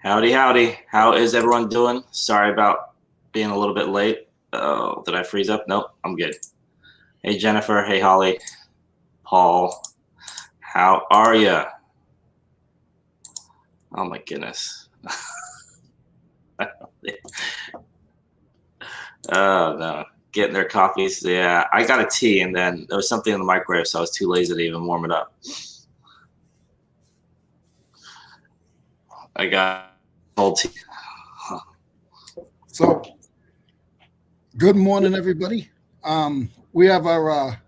Howdy, howdy. How is everyone doing? Sorry about being a little bit late. Oh, did I freeze up? Nope, I'm good. Hey, Jennifer. Hey, Holly. Paul. How are ya? Oh, my goodness. Oh, no. Getting their coffees. Yeah, I got a tea, and then there was something in the microwave, so I was too lazy to even warm it up. I got cold tea. So, good morning, everybody. We have our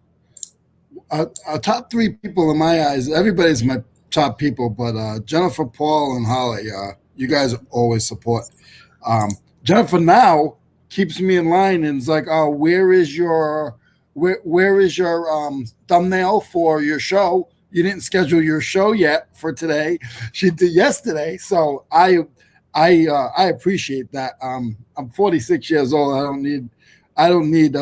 top three people in my eyes. Everybody's my top people, but Jennifer, Paul, and Holly, you guys always support. Jennifer now keeps me in line and is like, "Oh, where is your thumbnail for your show? You didn't schedule your show yet for today. She did yesterday, so I appreciate that. I'm 46 years old. I don't need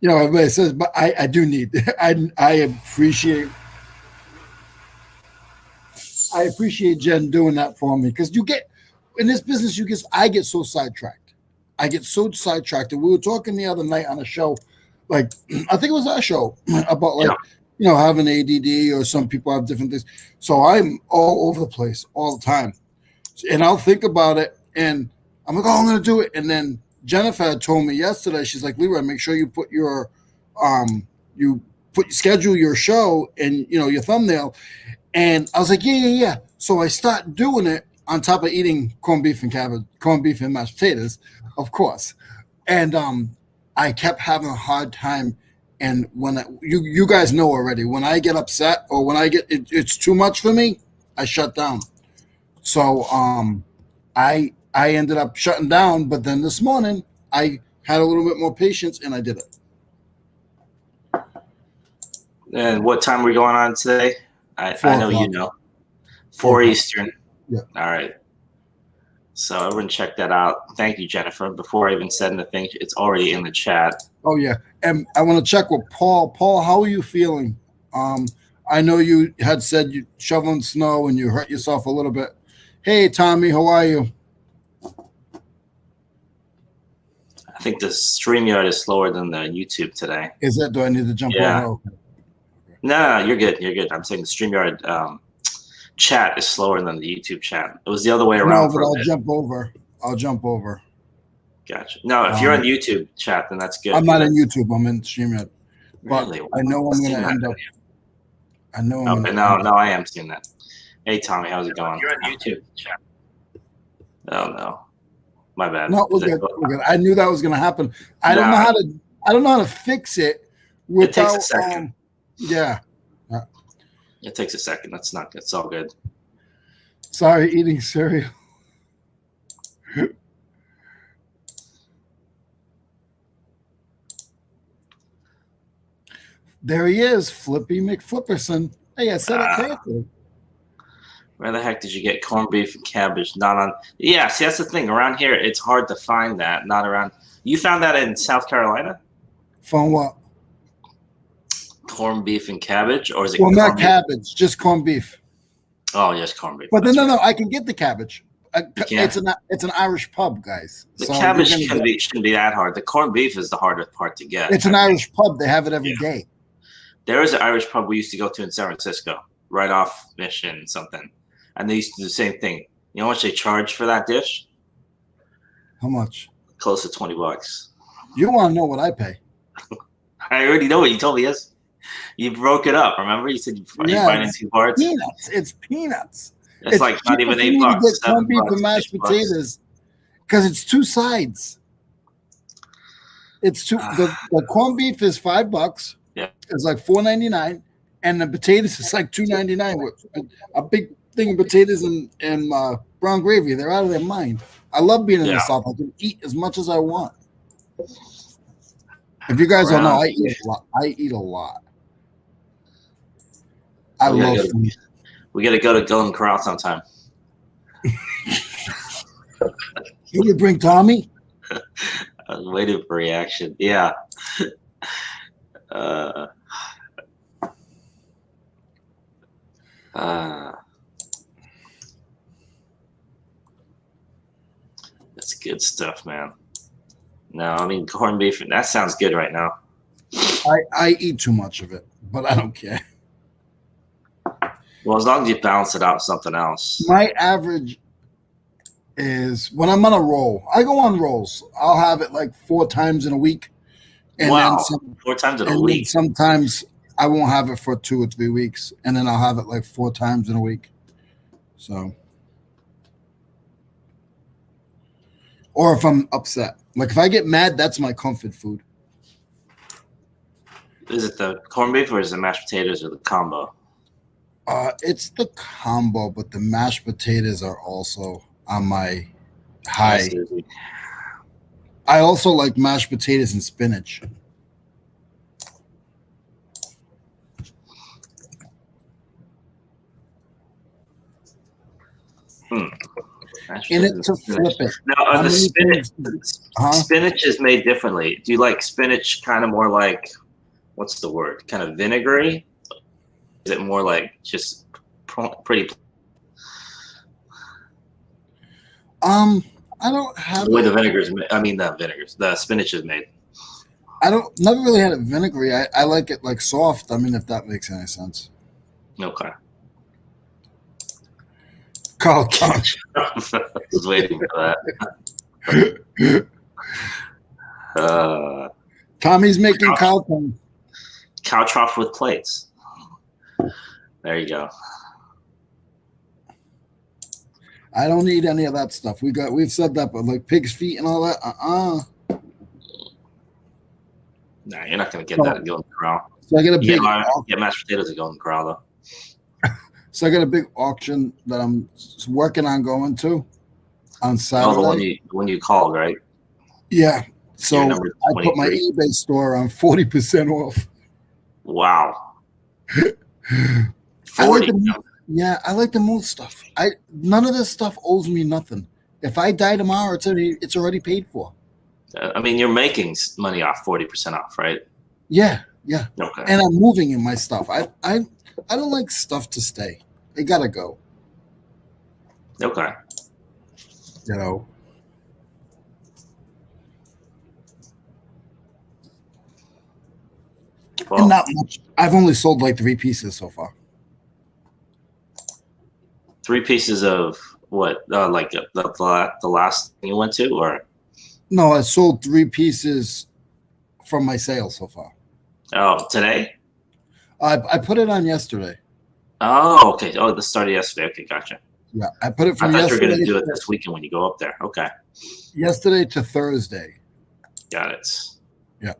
everybody says, but I do need I appreciate Jen doing that for me, because you get in this business, I get so sidetracked. I get so sidetracked. And we were talking the other night on a show, like I think it was our show, about having ADD, or some people have different things. So I'm all over the place all the time. And I'll think about it, and I'm like, "Oh, I'm going to do it." And then Jennifer had told me yesterday, she's like, "Leroy, make sure you put schedule your show and your thumbnail." And I was like, yeah. So I start doing it on top of eating corned beef and mashed potatoes, of course. And I kept having a hard time. And when you guys know already, when I get upset, or when I get it's too much for me, I shut down. So I ended up shutting down. But then this morning I had a little bit more patience, and I did it. And what time are we going on today? I know you know. 4 Eastern. Yeah. All right. So everyone check that out. Thank you, Jennifer. Before I even said anything, it's already in the chat. Oh, yeah. And I want to check with Paul. Paul, how are you feeling? I know you had said you shoveling snow and you hurt yourself a little bit. Hey, Tommy, how are you? I think the StreamYard is slower than the YouTube today. Is that? Do I need to jump over? No, you're good. You're good. I'm saying the StreamYard chat is slower than the YouTube chat. It was the other way around. No, but I'll jump over. Gotcha. No, if you're on YouTube chat, then that's good. I'm not in YouTube. I'm in StreamYard. Really? I know I'm going to end up. I know. No, I am seeing that. Hey, Tommy, how's it going? You're on YouTube chat. Oh no, my bad. No, we're good. I knew that was going to happen. I don't know how to fix it. It takes a second. Yeah. It takes a second. It's all good. Sorry, eating cereal. There he is, Flippy McFlipperson. Hey, I said it correctly. Where the heck did you get corned beef and cabbage? Not on. Yeah, see, that's the thing. Around here, it's hard to find that. Not around. You found that in South Carolina? Found what? Corned beef and cabbage, or is it? Well, not cabbage, just corned beef. Oh, yes, corned beef. But no, I can get the cabbage. It's an Irish pub, guys. The cabbage shouldn't be that hard. The corned beef is the hardest part to get. It's an Irish pub. They have it every day. There is an Irish pub we used to go to in San Francisco, right off Mission something, and they used to do the same thing. You know how much they charge for that dish? How much? Close to $20. You want to know what I pay? I already know what you told me. Yes, you broke it up. Remember, you said you find it in two parts. Peanuts. It's peanuts. It's like not even $8. Get corned beef and mashed potatoes, because it's two sides. It's two. The corned beef is $5. Yeah, it's like $4.99, and the potatoes is like $2.99 with a big thing of potatoes and brown gravy. They're out of their mind. I love being in the South. I can eat as much as I want. If you guys don't know, I eat a lot. I love food. We got to go to Golden Corral sometime. You would bring Tommy? I was waiting for reaction. Yeah. That's good stuff, man. No, I mean corned beef. That sounds good right now. I eat too much of it, but I don't care. Well, as long as you balance it out with something else. My average is when I'm on a roll. I go on rolls. I'll have it like 4 times in a week, and then Wow, 4 times in a and then week. sometimes I won't have it for 2 or 3 weeks, and then I'll have it like 4 times in a week. So, or if I'm upset, like if I get mad, that's my comfort food. Is it the corned beef or is it mashed potatoes or the combo? It's the combo, but the mashed potatoes are also on my I high. see. I also like mashed potatoes and spinach. Mashed In it potatoes to and spinach. flip it. Now, How the many spinach, things? Huh? spinach is made differently. Do you like spinach kind of more like, what's the word? Kind of vinegary? Is it more like just pretty? I don't have The way it. the vinegars, I mean the spinach is made. I don't never really had it vinegary. I like it like soft. I mean, if that makes any sense. Okay. Carl I was waiting for that. Tommy's making cow tongue. Cow trough with plates. There you go. I don't need any of that stuff. We've said that, but like pig's feet and all that. Nah, you're not gonna get that to go in the corral. So I get a You big get mashed potatoes to go in the corral though. So I got a big auction that I'm working on going to on Saturday. Oh, the one you called, right? Yeah. So Your I number put my 23. eBay store on 40% off. Wow. I 40. I like the move stuff. None of this stuff owes me nothing. If I die tomorrow, it's already paid for. I mean, you're making money off 40% off, right? Yeah. Okay. And I'm moving in my stuff. I don't like stuff to stay. They gotta go. Okay. You know. Well, And not much. I've only sold like 3 pieces so far. 3 pieces of what? Like the last thing you went to, or? No, I sold 3 pieces from my sale so far. Oh, today? I put it on yesterday. Oh, okay. Oh, the start of yesterday. Okay, gotcha. Yeah, I put it from I thought yesterday. you were going to do it this weekend when you go up there. Okay. Yesterday to Thursday. Got it. Yeah.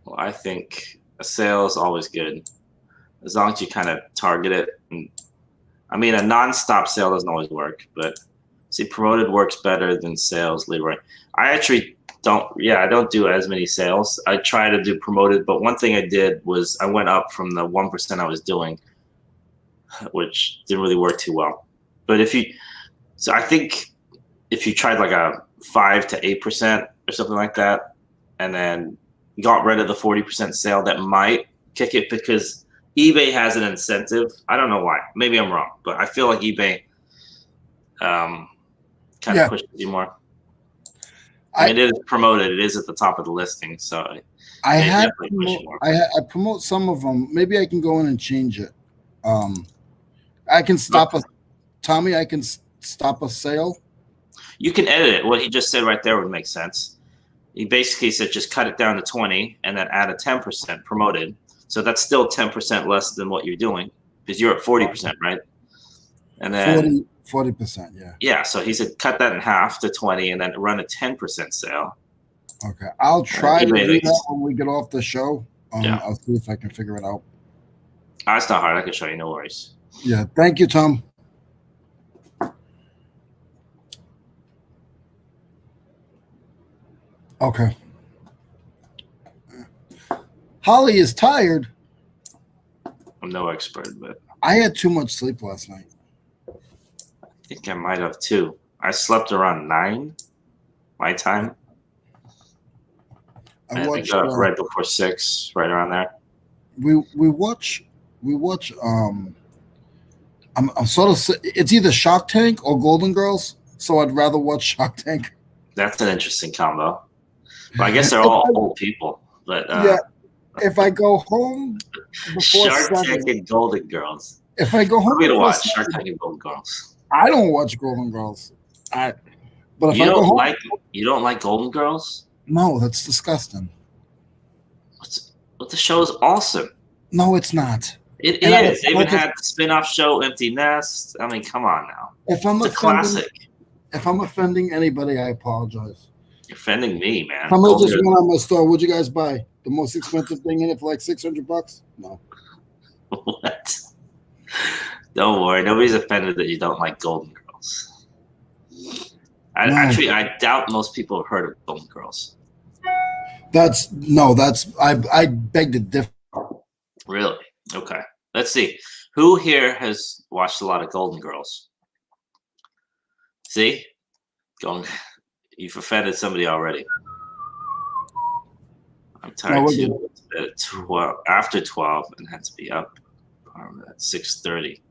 Well, I think a sale is always good, as long as you kind of target it. And, I mean, a non-stop sale doesn't always work, but see, promoted works better than sales, Leroy. I actually I don't do as many sales. I try to do promoted, but one thing I did was I went up from the 1% I was doing, which didn't really work too well. But I think if you tried like a 5 to 8% or something like that, and then got rid of the 40% sale, that might kick it, because eBay has an incentive. I don't know why. Maybe I'm wrong, but I feel like eBay kind of pushes you more. I mean, it is promoted. It is at the top of the listing, so I promote some of them. Maybe I can go in and change it. I can stop Tommy. I can stop a sale. You can edit it. What he just said right there would make sense. He basically said just cut it down to 20 and then add a 10% promoted. So that's still 10% less than what you're doing, because you're at 40%, right? And then 40%, yeah. Yeah, so he said cut that in half to 20 and then run a 10% sale. Okay, I'll try to do that when we get off the show. I'll see if I can figure it out. It's not hard. I can show you. No worries. Yeah, thank you, Tom. Okay. Holly is tired. I'm no expert, but I had too much sleep last night. I think I might have too. I slept around 9 my time. I got up right before 6, right around there. We watch I'm sort of. It's either Shark Tank or Golden Girls. So I'd rather watch Shark Tank. That's an interesting combo. Well, I guess they're all old people, but Yeah. If I go home before Shark 7, Tank and Golden Girls. if I go home What to before watch 7, Shark Tank and Golden Girls. I don't watch Golden Girls. But if You I go don't home, like Golden Girls? no, that's disgusting. But the show is awesome. No, it's not. It is. They even had the spin-off show Empty Nest. I mean, come on now. If I'm It's a classic. If I'm offending anybody, I apologize. You're offending me, man. Somebody just went on my store. What'd you guys buy? The most expensive thing in it for like $600? No. What? Don't worry. Nobody's offended that you don't like Golden Girls. Actually, I doubt most people have heard of Golden Girls. I beg to differ. Really? Okay. Let's see. Who here has watched a lot of Golden Girls? See? You've offended somebody already. I'm tired too. At 12, after 12 and had to be up at 6:30.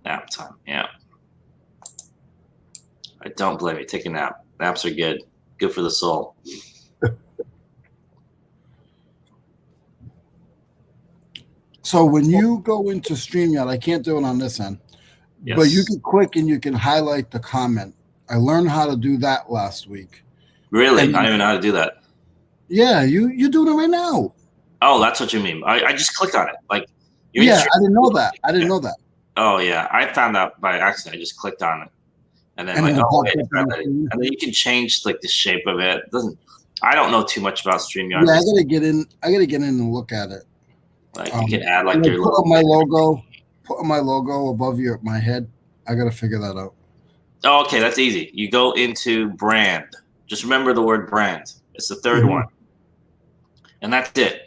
Nap time. Yeah. I don't blame you. Take a nap. Naps are good. Good for the soul. So when you go into StreamYard, I can't do it on this end, but you can click and you can highlight the comment. I learned how to do that last week. Really? I don't even know how to do that. Yeah, you're doing it right now. Oh, that's what you mean. I just click on it. Like, I didn't know that. I didn't know that. Oh yeah, I found out by accident. I just clicked on it, and then and then you can change like the shape of it. I don't know too much about StreamYard. Yeah, I gotta get in and look at it. Like you can add like your put my logo above my head. I gotta figure that out. Oh, okay, that's easy. You go into brand. Just remember the word brand. It's the third one, and that's it.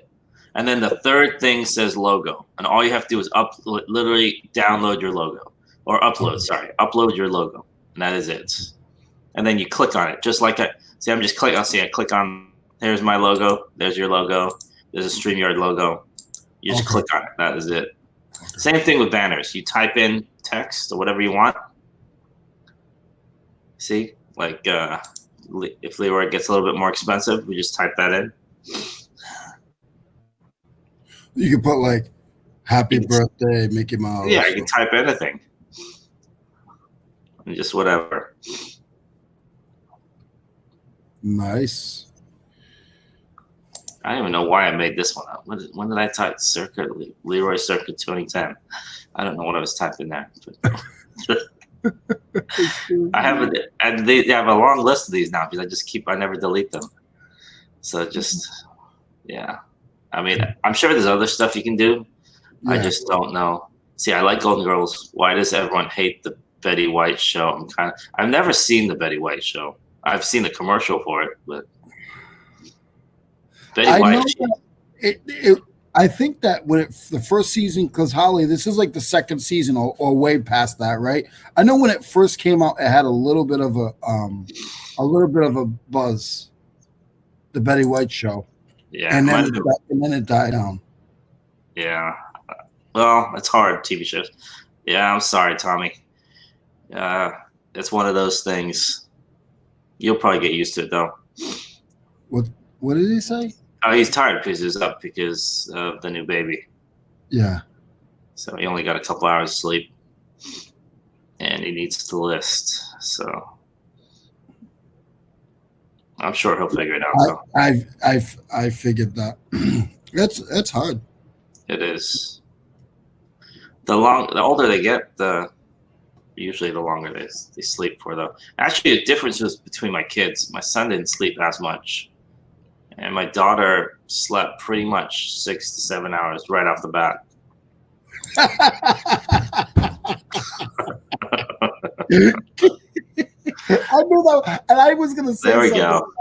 And then the third thing says logo, and all you have to do is literally download your logo or upload your logo, and that is it. And then you click on it, just like I'm just clicking. I click on. There's my logo. There's your logo. There's a StreamYard logo. You just click on it. That is it. Same thing with banners. You type in text or whatever you want. See, like if Leroy gets a little bit more expensive, we just type that in. You can put like "Happy Birthday, Mickey Mouse." Yeah, you can type anything. And just whatever. Nice. I don't even know why I made this one up. When did I type Leroy Circuit 2010? I don't know what I was typing there. I have and they have a long list of these now because I never delete them. So yeah. I mean, I'm sure there's other stuff you can do. Yeah. I just don't know. See, I like Golden Girls. Why does everyone hate the Betty White show? I've never seen the Betty White show. I've seen the commercial for it, but Betty White. I think that when the first season, because Holly, this is like the second season or way past that, right? I know when it first came out, it had a little bit of a buzz. The Betty White show. Yeah, and then it died down. Yeah, well, it's hard, TV shows. Yeah, I'm sorry, Tommy. It's one of those things. You'll probably get used to it, though. What did he say? Oh, he's tired because he's up because of the new baby. Yeah. So he only got a couple hours of sleep, and he needs to list. So I'm sure he'll figure it out. I figured that. That's hard. It is. The older they get, usually the longer they sleep for. Though actually, the difference was between my kids. My son didn't sleep as much, and my daughter slept pretty much 6 to 7 hours right off the bat. I knew that, and I was gonna say. There we go.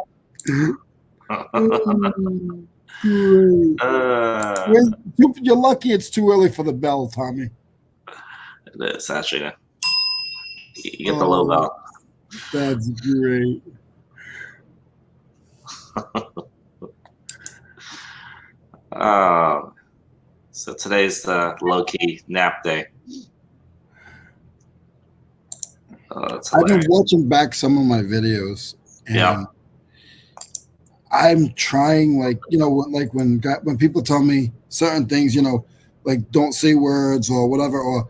You're lucky it's too early for the bell, Tommy. It is actually. You get the low bell. That's great. So today's the low-key nap day. That's I've been hilarious. watching back some of my videos, Yeah. and I'm trying, like, like when people tell me certain things, like don't say words or whatever, or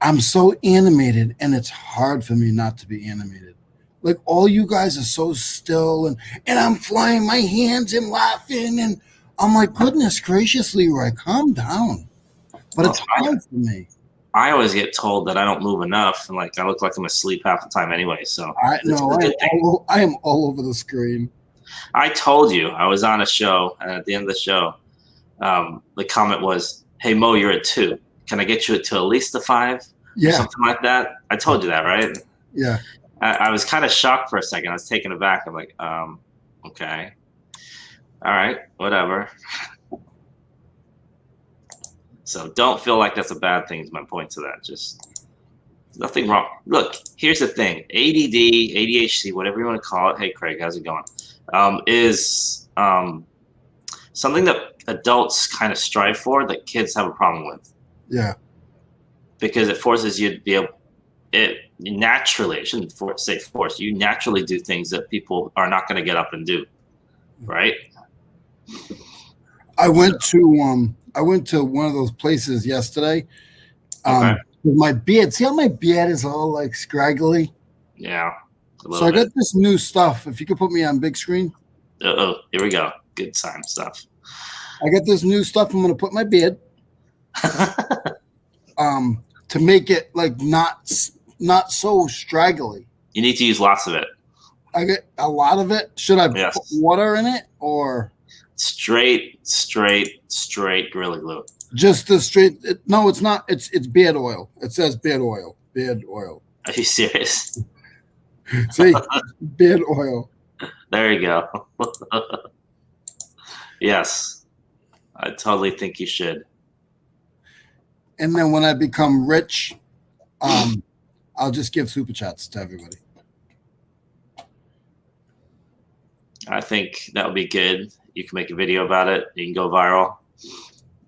I'm so animated, and it's hard for me not to be animated. Like all you guys are so still, and I'm flying my hands and laughing, and I'm like, goodness gracious, Leroy, calm down. But Well, it's hard for me. I always get told that I don't move enough, and like I look like I'm asleep half the time anyway. So I this is know a good thing. I am all over the screen. I told you I was on a show, and at the end of the show, the comment was, "Hey Mo, you're at 2. Can I get you to at least a 5 or Yeah, something like that?" I told you that, right? yeah. I was kind of shocked for a second. I was taken aback. I'm like, okay, all right, whatever. So don't feel like that's a bad thing. Is my point to that. Just nothing wrong. Look, here's the thing: ADD, ADHD, whatever you want to call it. Hey, Craig, how's it going? Is something that adults kind of strive for that kids have a problem with. Yeah. Because it forces you to be able. It naturally, I shouldn't say force. You naturally do things that people are not going to get up and do, right? I went to one of those places yesterday. Okay. With my beard. See how my beard is all like scraggly? Yeah. So I got this new stuff. If you could put me on big screen. Oh, here we go. Good time stuff. I got this new stuff. I'm gonna put my beard. To make it like not so straggly. You need to use lots of it. I get a lot of it. Should I Yes. put water in it or straight Gorilla Glue? Just the straight? No, it's not. It's beard oil. It says beard oil. Beard oil. Are you serious? See, beard oil. There you go. Yes, I totally think you should. And then when I become rich, I'll just give super chats to everybody. I think that would be good. You can make a video about it. You can go viral,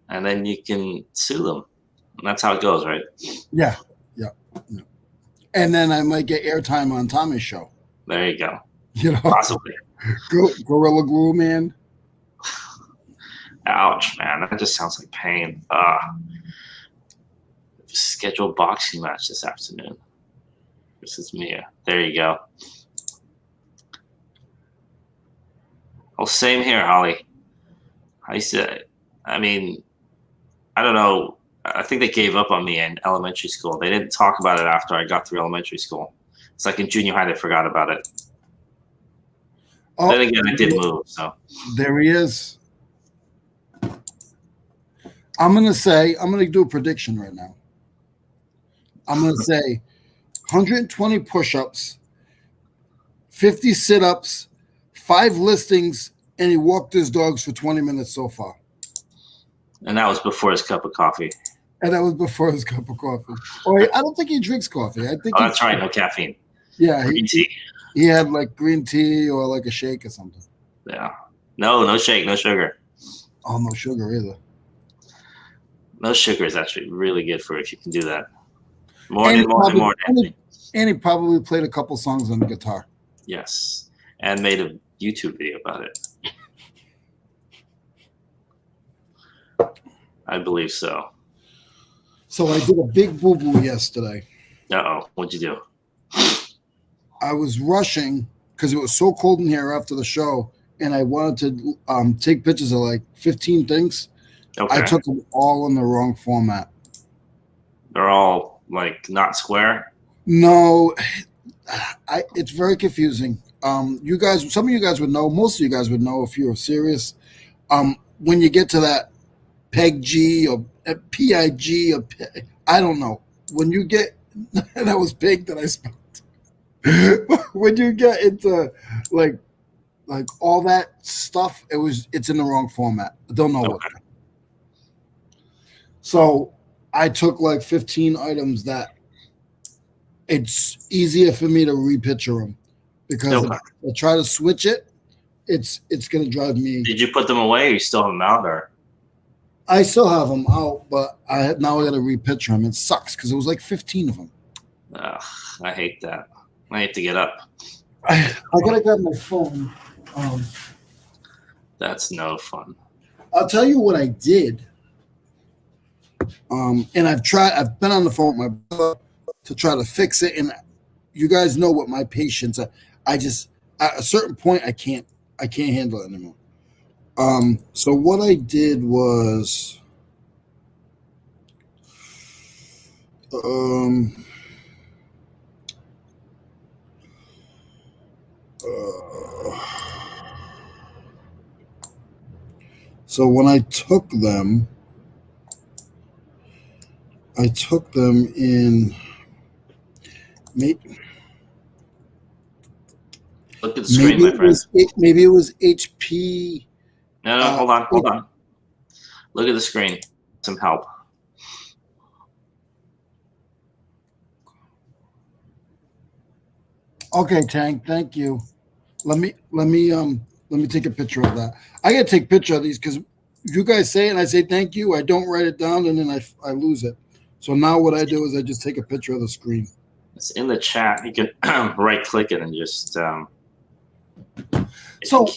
and then you can sue them. And that's how it goes, right? Yeah. And then I might get airtime on Tommy's show. There you go. Possibly. Gorilla Glue, man. Ouch, man. That just sounds like pain. Scheduled boxing match this afternoon. This is Mia. There you go. Well, same here, Holly. I mean, I don't know. I think they gave up on me in elementary school. They didn't talk about it after I got through elementary school. It's like in junior high, they forgot about it. Then again, I did move, so. There he is. I'm going to do a prediction right now. I'm going to say 120 push-ups, 50 sit-ups, 5 listings, and he walked his dogs for 20 minutes so far. And that was before his cup of coffee. And that was before his cup of coffee. Or I don't think he drinks coffee. I think. Oh, that's right. No caffeine. Yeah. Green tea. He had like green tea or like a shake or something. Yeah. No shake, no sugar. Oh, no sugar either. No sugar is actually really good for you if you can do that. More. And he probably played a couple songs on the guitar. Yes. And made a YouTube video about it. I believe so. So I did a big boo-boo yesterday. Uh-oh. What'd you do? I was rushing because it was so cold in here after the show, and I wanted to take pictures of like 15 things. Okay. I took them all in the wrong format. They're all like not square? No. It's very confusing. You guys, some of you guys would know, most of you guys would know if you're serious. When you get to that PEG or PIG or I don't know. When you get that was pig that I spelled. When you get into like all that stuff, it's in the wrong format. I don't know what. So I took like 15 items that it's easier for me to repicture them because if I try to switch it, it's gonna drive me. Did you put them away or you still have them out there? I still have them out, but now I got to repicture them. It sucks because it was like 15 of them. Ugh, I hate that. I hate to get up. I gotta grab my phone. That's no fun. I'll tell you what I did. And I've been on the phone with my brother to try to fix it. And you guys know what my patience are. I just, at a certain point, I can't handle it anymore. So what I did was, so when I took them in. Look at the screen, my friend. Maybe it was HP. No, hold on. Look at the screen. Some help. Okay, Tank. Thank you. Let me take a picture of that. I gotta take a picture of these because you guys say it and I say thank you. I don't write it down and then I lose it. So now what I do is I just take a picture of the screen. It's in the chat. You can right click it and just. So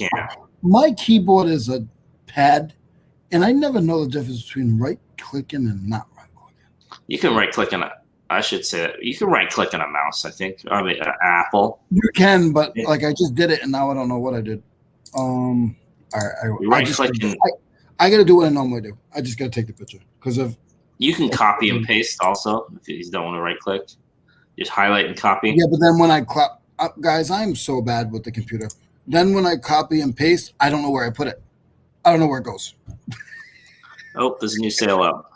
my keyboard is a pad, and I never know the difference between right clicking and not right clicking. You can right click on it. I should say that you can right click on a mouse. I think. I mean, Apple. You can, but like I just did it, and now I don't know what I did. Right clicking. I gotta do what I normally do. I just gotta take the picture because of. You can copy and paste also if you don't want to right click. Just highlight and copy. Yeah, but then when I guys, I'm so bad with the computer. Then when I copy and paste, I don't know where I put it. I don't know where it goes. Oh, there's a new sale up.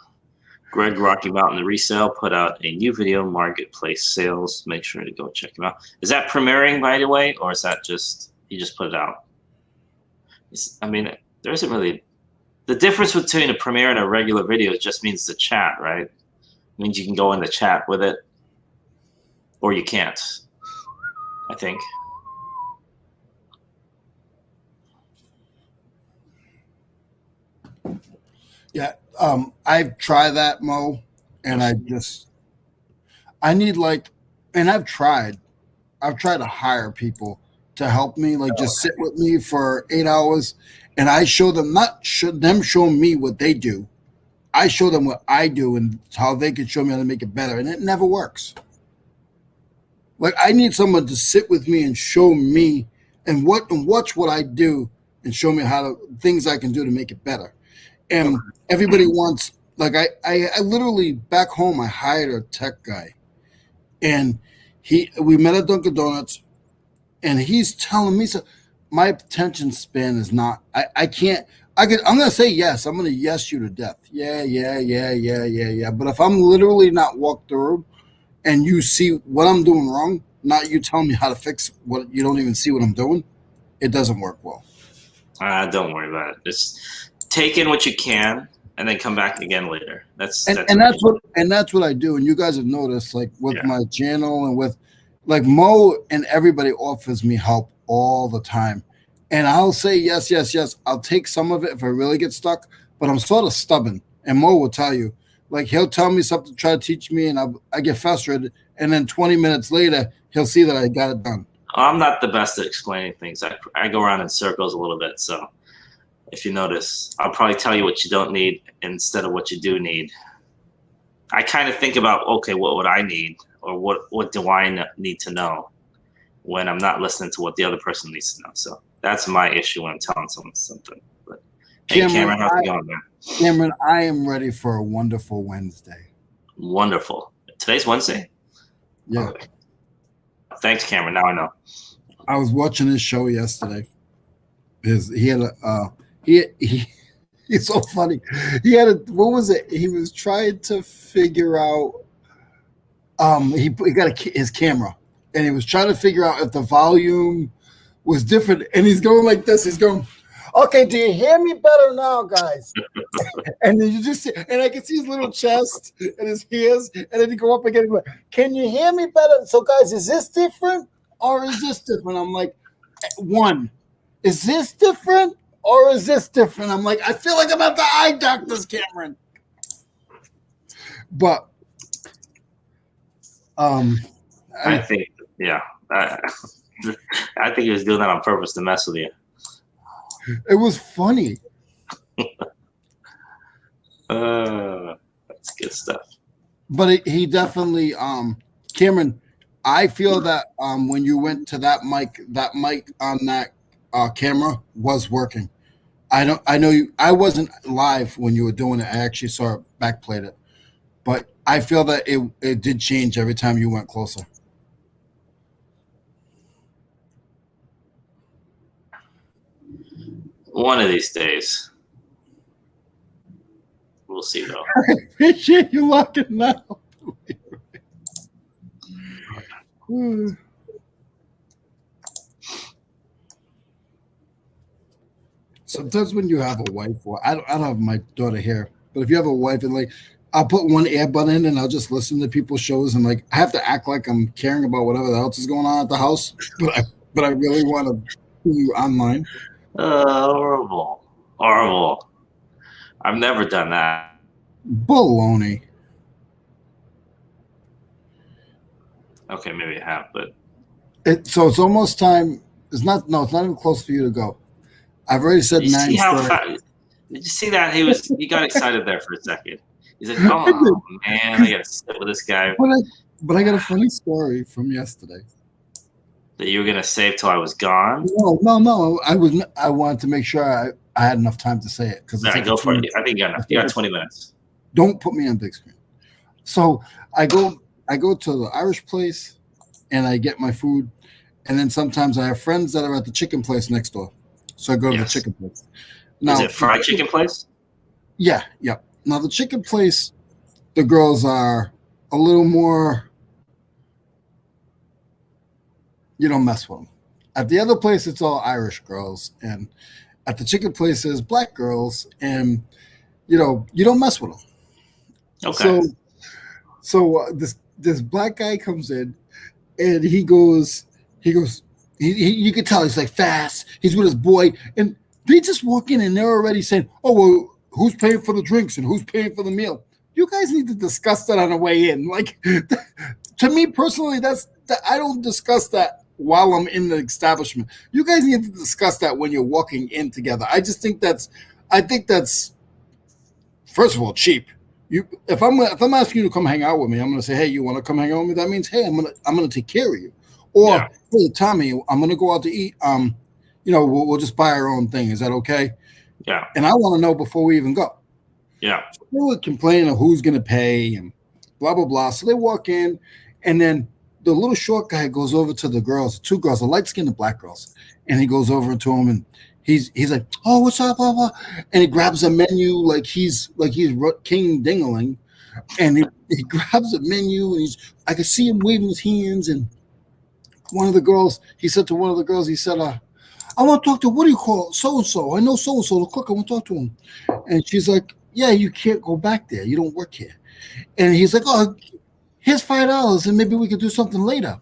Greg Rocky Mountain the Resale put out a new video, Marketplace Sales. Make sure to go check him out. Is that premiering, by the way, or is that just he just put it out? I mean, there isn't really the difference between a premiere and a regular video. Just means the chat, right? It means you can go in the chat with it, or you can't. I think. Yeah, I've tried that, Mo, and I need and I've tried to hire people to help me, like just sit with me for 8 hours, and I show them them show me what they do. I show them what I do and how they can show me how to make it better, and it never works. Like I need someone to sit with me and show me and watch what I do and show me things I can do to make it better. And everybody wants, like I literally back home I hired a tech guy, and we met at Dunkin' Donuts, and he's telling me so my attention span is not. I'm gonna say yes. I'm gonna yes you to death. Yeah. But if I'm literally not walked through, and you see what I'm doing wrong, not you tell me how to fix what you don't even see what I'm doing, it doesn't work well. Don't worry about it. Just take in what you can and then come back again later. That's what I do. And you guys have noticed, like with my channel and with like Mo and everybody offers me help all the time. And I'll say yes. I'll take some of it if I really get stuck, but I'm sort of stubborn. And Mo will tell you, like he'll tell me something, try to teach me, and I get frustrated. And then 20 minutes later, he'll see that I got it done. I'm not the best at explaining things. I go around in circles a little bit. So if you notice, I'll probably tell you what you don't need instead of what you do need. I kind of think about, okay, what would I need, or what do I need to know when I'm not listening to what the other person needs to know. So that's my issue when I'm telling someone something. But hey, Cameron, how's it going, man? Cameron, I am ready for a wonderful Wednesday. Wonderful. Today's Wednesday? Yeah. Okay. Thanks, Cameron. Now I know. I was watching his show yesterday. He's so funny. What was it? He was trying to figure out. He got his camera, and he was trying to figure out if the volume was different. And he's going like this. He's going, "Okay, do you hear me better now, guys?" And then you just see, and I can see his little chest and his ears, and then he go up again. And go, "Can you hear me better?" So, guys, is this different or is this different? I'm like, one, is this different or is this different? I'm like, I feel like I'm at the eye doctor's, Cameron. But I think, yeah. I think he was doing that on purpose to mess with you. It was funny. That's good stuff. But he definitely, Cameron, I feel that when you went to that mic on that camera was working. I know you. I wasn't live when you were doing it. I actually saw it backplayed it, but I feel that it did change every time you went closer. One of these days. We'll see, though. Appreciate you locking now. Sometimes when you have a wife, or I don't have my daughter here, but if you have a wife and like, I'll put one earbud in and I'll just listen to people's shows and like I have to act like I'm caring about whatever else is going on at the house, but I really want to see you online. Horrible. Horrible. I've never done that. Baloney. Okay, maybe I have, but So it's almost time. It's not even close for you to go. I've already said 9 stories. Did you see that? He got excited there for a second. He's like, oh man, I gotta sit with this guy. But I got a funny story from yesterday. That you were gonna save till I was gone? No. I wanted to make sure I had enough time to say it because all right, go for it. I think you got enough. You got 20 minutes. Don't put me on big screen. So I go to the Irish place and I get my food, and then sometimes I have friends that are at the chicken place next door. So I go to the chicken place. Now, is it fried chicken place? Yeah. Now the chicken place, the girls are a little more. You don't mess with them. At the other place, it's all Irish girls, and at the chicken place, there's black girls, and you don't mess with them. Okay. So this black guy comes in, and he goes. You can tell he's like fast. He's with his boy, and they just walk in and they're already saying, "Oh well, who's paying for the drinks and who's paying for the meal?" You guys need to discuss that on the way in. Like, to me personally, I don't discuss that while I'm in the establishment. You guys need to discuss that when you're walking in together. I think that's first of all cheap. If I'm asking you to come hang out with me, I'm gonna say, hey, you want to come hang out with me? That means, hey, I'm gonna take care of you. Or hey, Tommy, I'm gonna go out to eat. We'll just buy our own thing. Is that okay? Yeah. And I want to know before we even go. Yeah. So they were complaining of who's gonna pay and blah blah blah. So they walk in, and then the little short guy goes over to the girls, 2 girls, the light skinned black girls, and he goes over to him and he's like, oh, what's up, blah blah, and he grabs a menu like he's King Dingaling, and he grabs a menu and I could see him waving his hands, and one of the girls, he said to one of the girls, he said, I want to talk to, what do you call it? So-and-so. I know so-and-so, the cook. I want to talk to him. And she's like, yeah, you can't go back there. You don't work here. And he's like, oh, here's $5 and maybe we could do something later.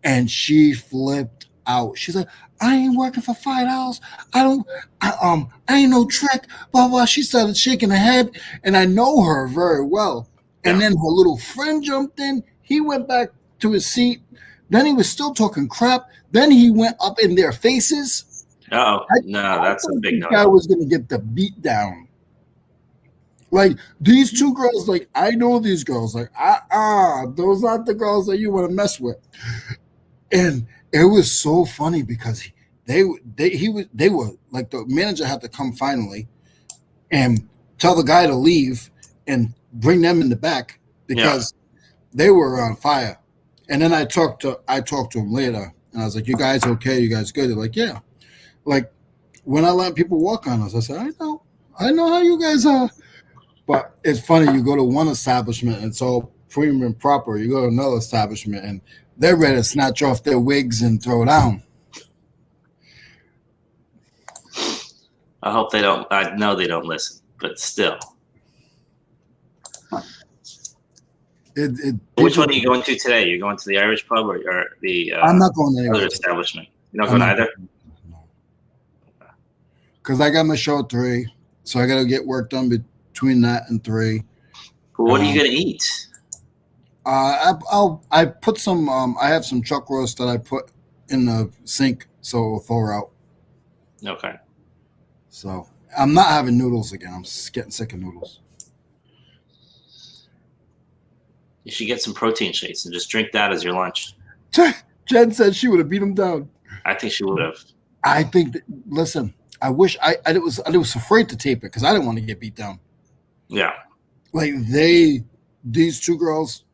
And she flipped out. She's like, I ain't working for $5. I ain't no trick, blah, blah. She started shaking her head, and I know her very well. And then her little friend jumped in. He went back to his seat. Then he was still talking crap. Then he went up in their faces. Oh, no, that's a big no. I was going to get the beat down. Like, these 2 girls, like, I know these girls. Like, those aren't the girls that you want to mess with. And it was so funny because they were like, the manager had to come finally and tell the guy to leave and bring them in the back because they were on fire. And then I talked to him later, and I was like, "You guys okay? You guys good?" They're like, "Yeah." Like, when I let people walk on us, I said, I know how you guys are. But it's funny. You go to one establishment, and it's all prim and proper. You go to another establishment, and they're ready to snatch off their wigs and throw down. I hope they don't. I know they don't listen, but still. Which one are you going to today? You're going to the Irish pub or the I'm not going to other establishment? You're not going either? No. Because I got my show at 3, so I got to get work done between that and 3. But what are you going to eat? I put some. I have some chuck roast that I put in the sink, so it'll thaw out. Okay. So I'm not having noodles again. I'm getting sick of noodles. You should get some protein shakes and just drink that as your lunch. Jen said she would have beat him down. I think she would have. I think. Listen, I wish I was afraid to tape it because I didn't want to get beat down. Yeah. Like these two girls,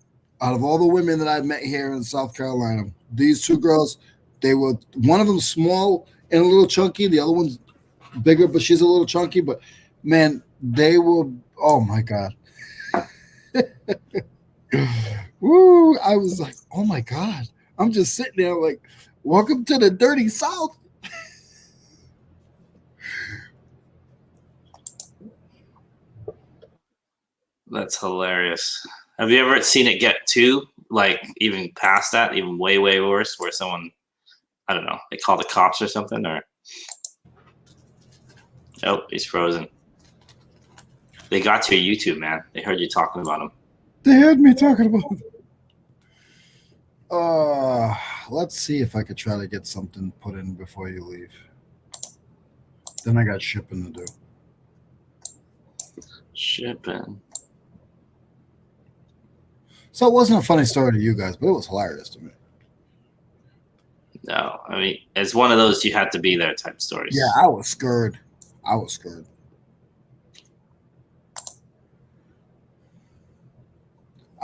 out of all the women that I've met here in South Carolina, these two girls, they were one of them small and a little chunky, the other one's bigger, but she's a little chunky. But man, they were. Oh my god. Woo! I was like, oh my god. I'm just sitting there like, welcome to the dirty South. That's hilarious. Have you ever seen it get to like even past that, even way, way worse, where someone, I don't know, they call the cops or something, or oh, he's frozen. They got to your YouTube, man. They heard you talking about him. They heard me talking about him. Let's see if I could try to get something put in before you leave. Then I got shipping to do. Shipping. So it wasn't a funny story to you guys, but it was hilarious to me. No, I mean, it's one of those you had to be there type stories. Yeah, I was scared. I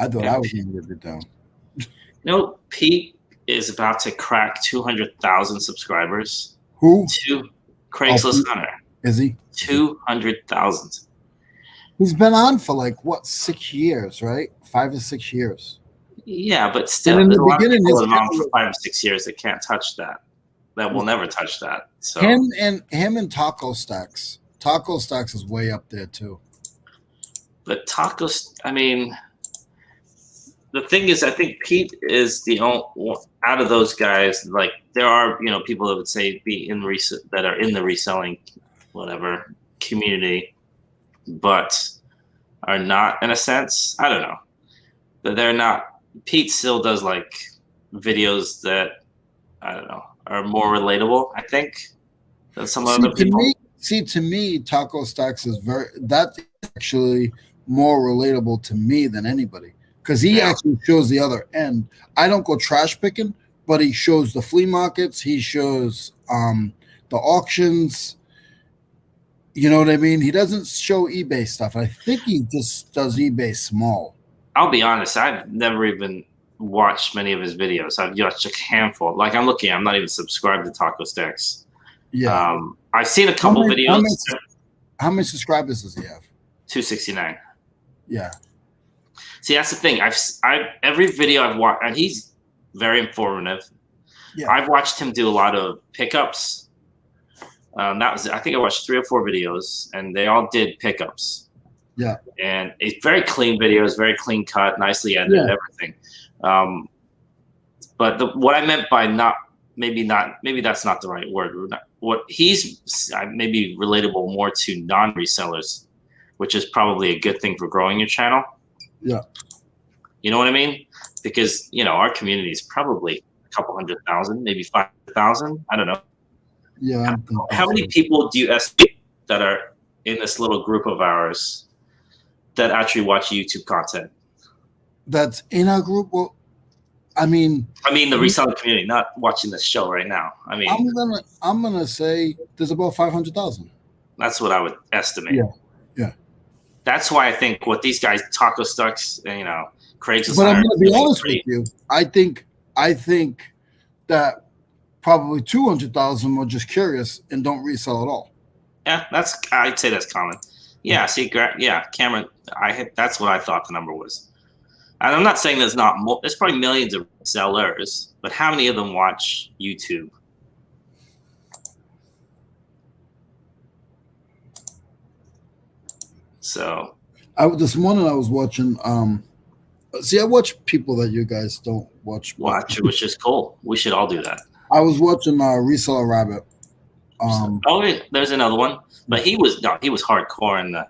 thought I was going to get it down. No, Pete is about to crack 200,000 subscribers. Who? To Craigslist Hunter. Is he? 200,000. He's been on for like what, 6 years, right? 5 or 6 years. Yeah, but still, in there's the a lot of beginning, people that have been on for 5 or 6 years that can't touch that. That will never touch that. So him and Taco Stacks. Taco Stacks is way up there too. But tacos, I mean, the thing is, I think Pete is the only out of those guys. Like there are, people that would say be in that are in the reselling, whatever community, but are not in a sense. I don't know, but they're not. Pete still does like videos that I don't know are more relatable. I think than some other people. To me, Taco Stacks is that's actually more relatable to me than anybody. Because he actually shows the other end. I don't go trash picking, but he shows the flea markets. He shows the auctions. You know what I mean? He doesn't show eBay stuff. I think he just does eBay small. I'll be honest. I've never even watched many of his videos. I've watched a handful. Like I'm not even subscribed to Taco Stacks. Yeah. I've seen a couple videos. How many subscribers does he have? 269. Yeah. See, that's the thing. Every video I've watched, and he's very informative. Yeah. I've watched him do a lot of pickups. I think I watched 3 or 4 videos, and they all did pickups. Yeah. And it's very clean videos, very clean cut, nicely edited, everything. But what I meant by maybe that's not the right word. What he's maybe relatable more to non-resellers, which is probably a good thing for growing your channel. Yeah. You know what I mean? Because, our community is probably a couple 100,000, maybe 5,000. I don't know. Yeah. How many people do you estimate that are in this little group of ours that actually watch YouTube content? That's in our group? Well, I mean the reseller community, not watching this show right now. I mean, I'm gonna say there's about 500,000. That's what I would estimate. Yeah. Yeah. That's why I think what these guys, Taco Stacks, Craigslist. But I'm going to be honest with you. I think that probably 200,000 are just curious and don't resell at all. Yeah, I'd say that's common. Yeah, see, Cameron, that's what I thought the number was. And I'm not saying there's not more. There's probably millions of sellers, but how many of them watch YouTube? So this morning I was watching I watch people that you guys don't watch, which is cool. We should all do that. I was watching Reseller Rabbit. There's another one, but he was hardcore in the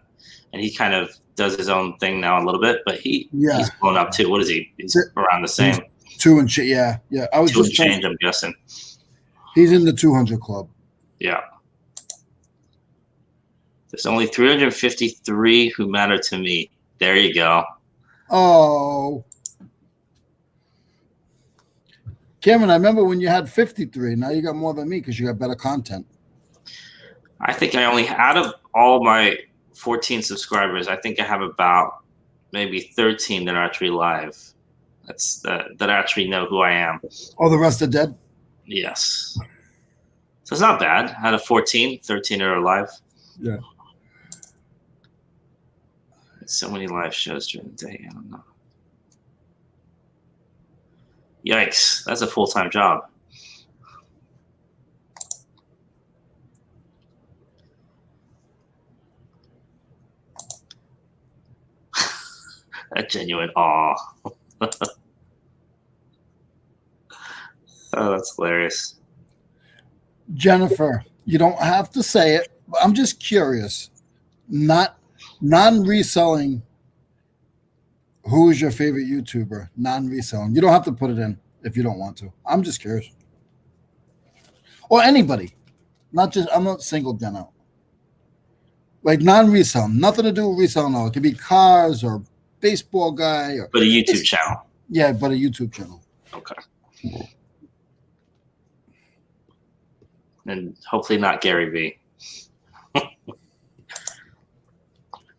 and he kind of does his own thing now a little bit, but he's blown up too. What is he? He's around the same. 2 and shit. Yeah. I was 2 just and change, I'm guessing. He's in the 200 club. Yeah. There's only 353 who matter to me. There you go. Oh. Cameron, I remember when you had 53. Now you got more than me because you got better content. I think I only, out of all my 14 subscribers, I think I have about maybe 13 that are actually live. That actually know who I am. Oh, the rest are dead? Yes. So it's not bad. Out of 14, 13 are alive. Yeah. So many live shows during the day. I don't know. Yikes. That's a full-time job. A genuine awe. Oh, that's hilarious. Jennifer, you don't have to say it, but I'm just curious. Not non-reselling. Who is your favorite YouTuber? Non-reselling. You don't have to put it in if you don't want to. I'm just curious. Or anybody. I'm not single Jen out. Like non-reselling. Nothing to do with reselling. No. It could be cars or baseball guy. But a YouTube channel. Yeah, but a YouTube channel. Okay. And hopefully not Gary Vee.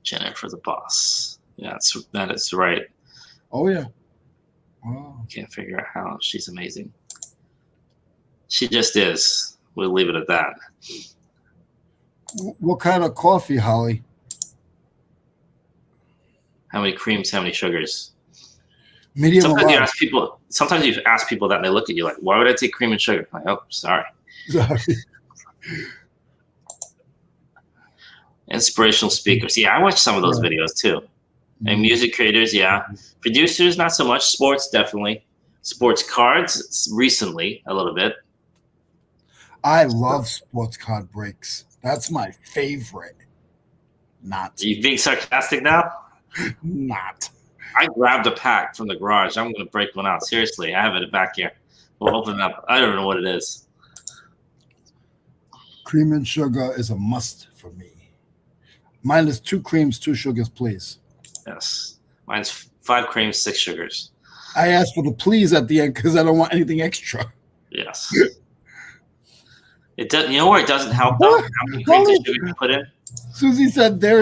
Jennifer the boss. Yeah, that is right. Oh yeah. Wow. Can't figure out how. She's amazing. She just is. We'll leave it at that. What kind of coffee, Holly? How many creams? How many sugars? Medium. Sometimes you ask people that, and they look at you like, "Why would I take cream and sugar?" I'm like, oh, sorry. Inspirational speakers. Yeah, I watch some of those videos too. And music creators, yeah. Producers, not so much. Sports, definitely. Sports cards, recently, a little bit. I love sports card breaks. That's my favorite. Not. Are you being sarcastic now? Not. I grabbed a pack from the garage. I'm going to break one out. Seriously, I have it back here. We'll open it up. I don't know what it is. Cream and sugar is a must for me. Mine is 2 creams, 2 sugars, please. Yes. Mine's 5 creams, 6 sugars. I asked for the please at the end because I don't want anything extra. Yes. It does. You know where it doesn't help though? How many creams of sugar you put in? Susie said there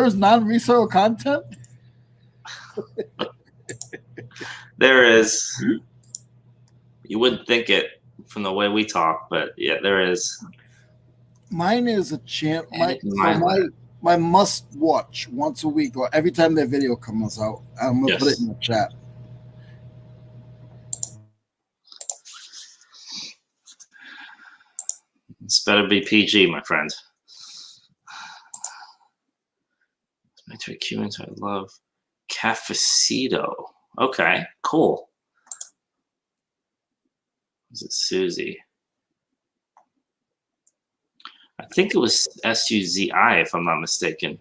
is non-resale content. There is. You wouldn't think it from the way we talk, but yeah, there is. Mine is a chant. My must watch once a week or every time their video comes out. I'm gonna put it in the chat. It's better be PG, my friend. Cubans, I love Cafecito. Okay, cool. Is it Susie? I think it was SUZI, if I'm not mistaken.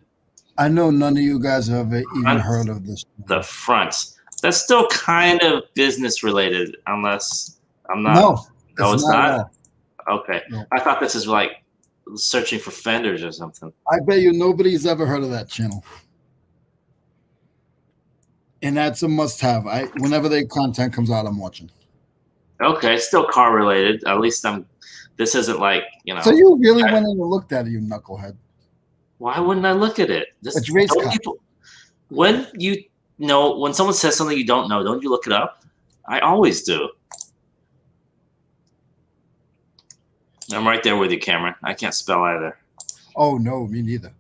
I know none of you guys have even heard of this. The front. That's still kind of business related, unless I'm not. No, it's not. All. Okay. No. I thought this was like searching for fenders or something. I bet you nobody's ever heard of that channel. And that's a must-have. Whenever their content comes out, I'm watching. Okay, it's still car related. At least this isn't like, you know. So you really went in and looked at it, you knucklehead. Why wouldn't I look at it? It's race car. When when someone says something you don't know, don't you look it up? I always do. I'm right there with you, Cameron. I can't spell either. Oh, no, me neither.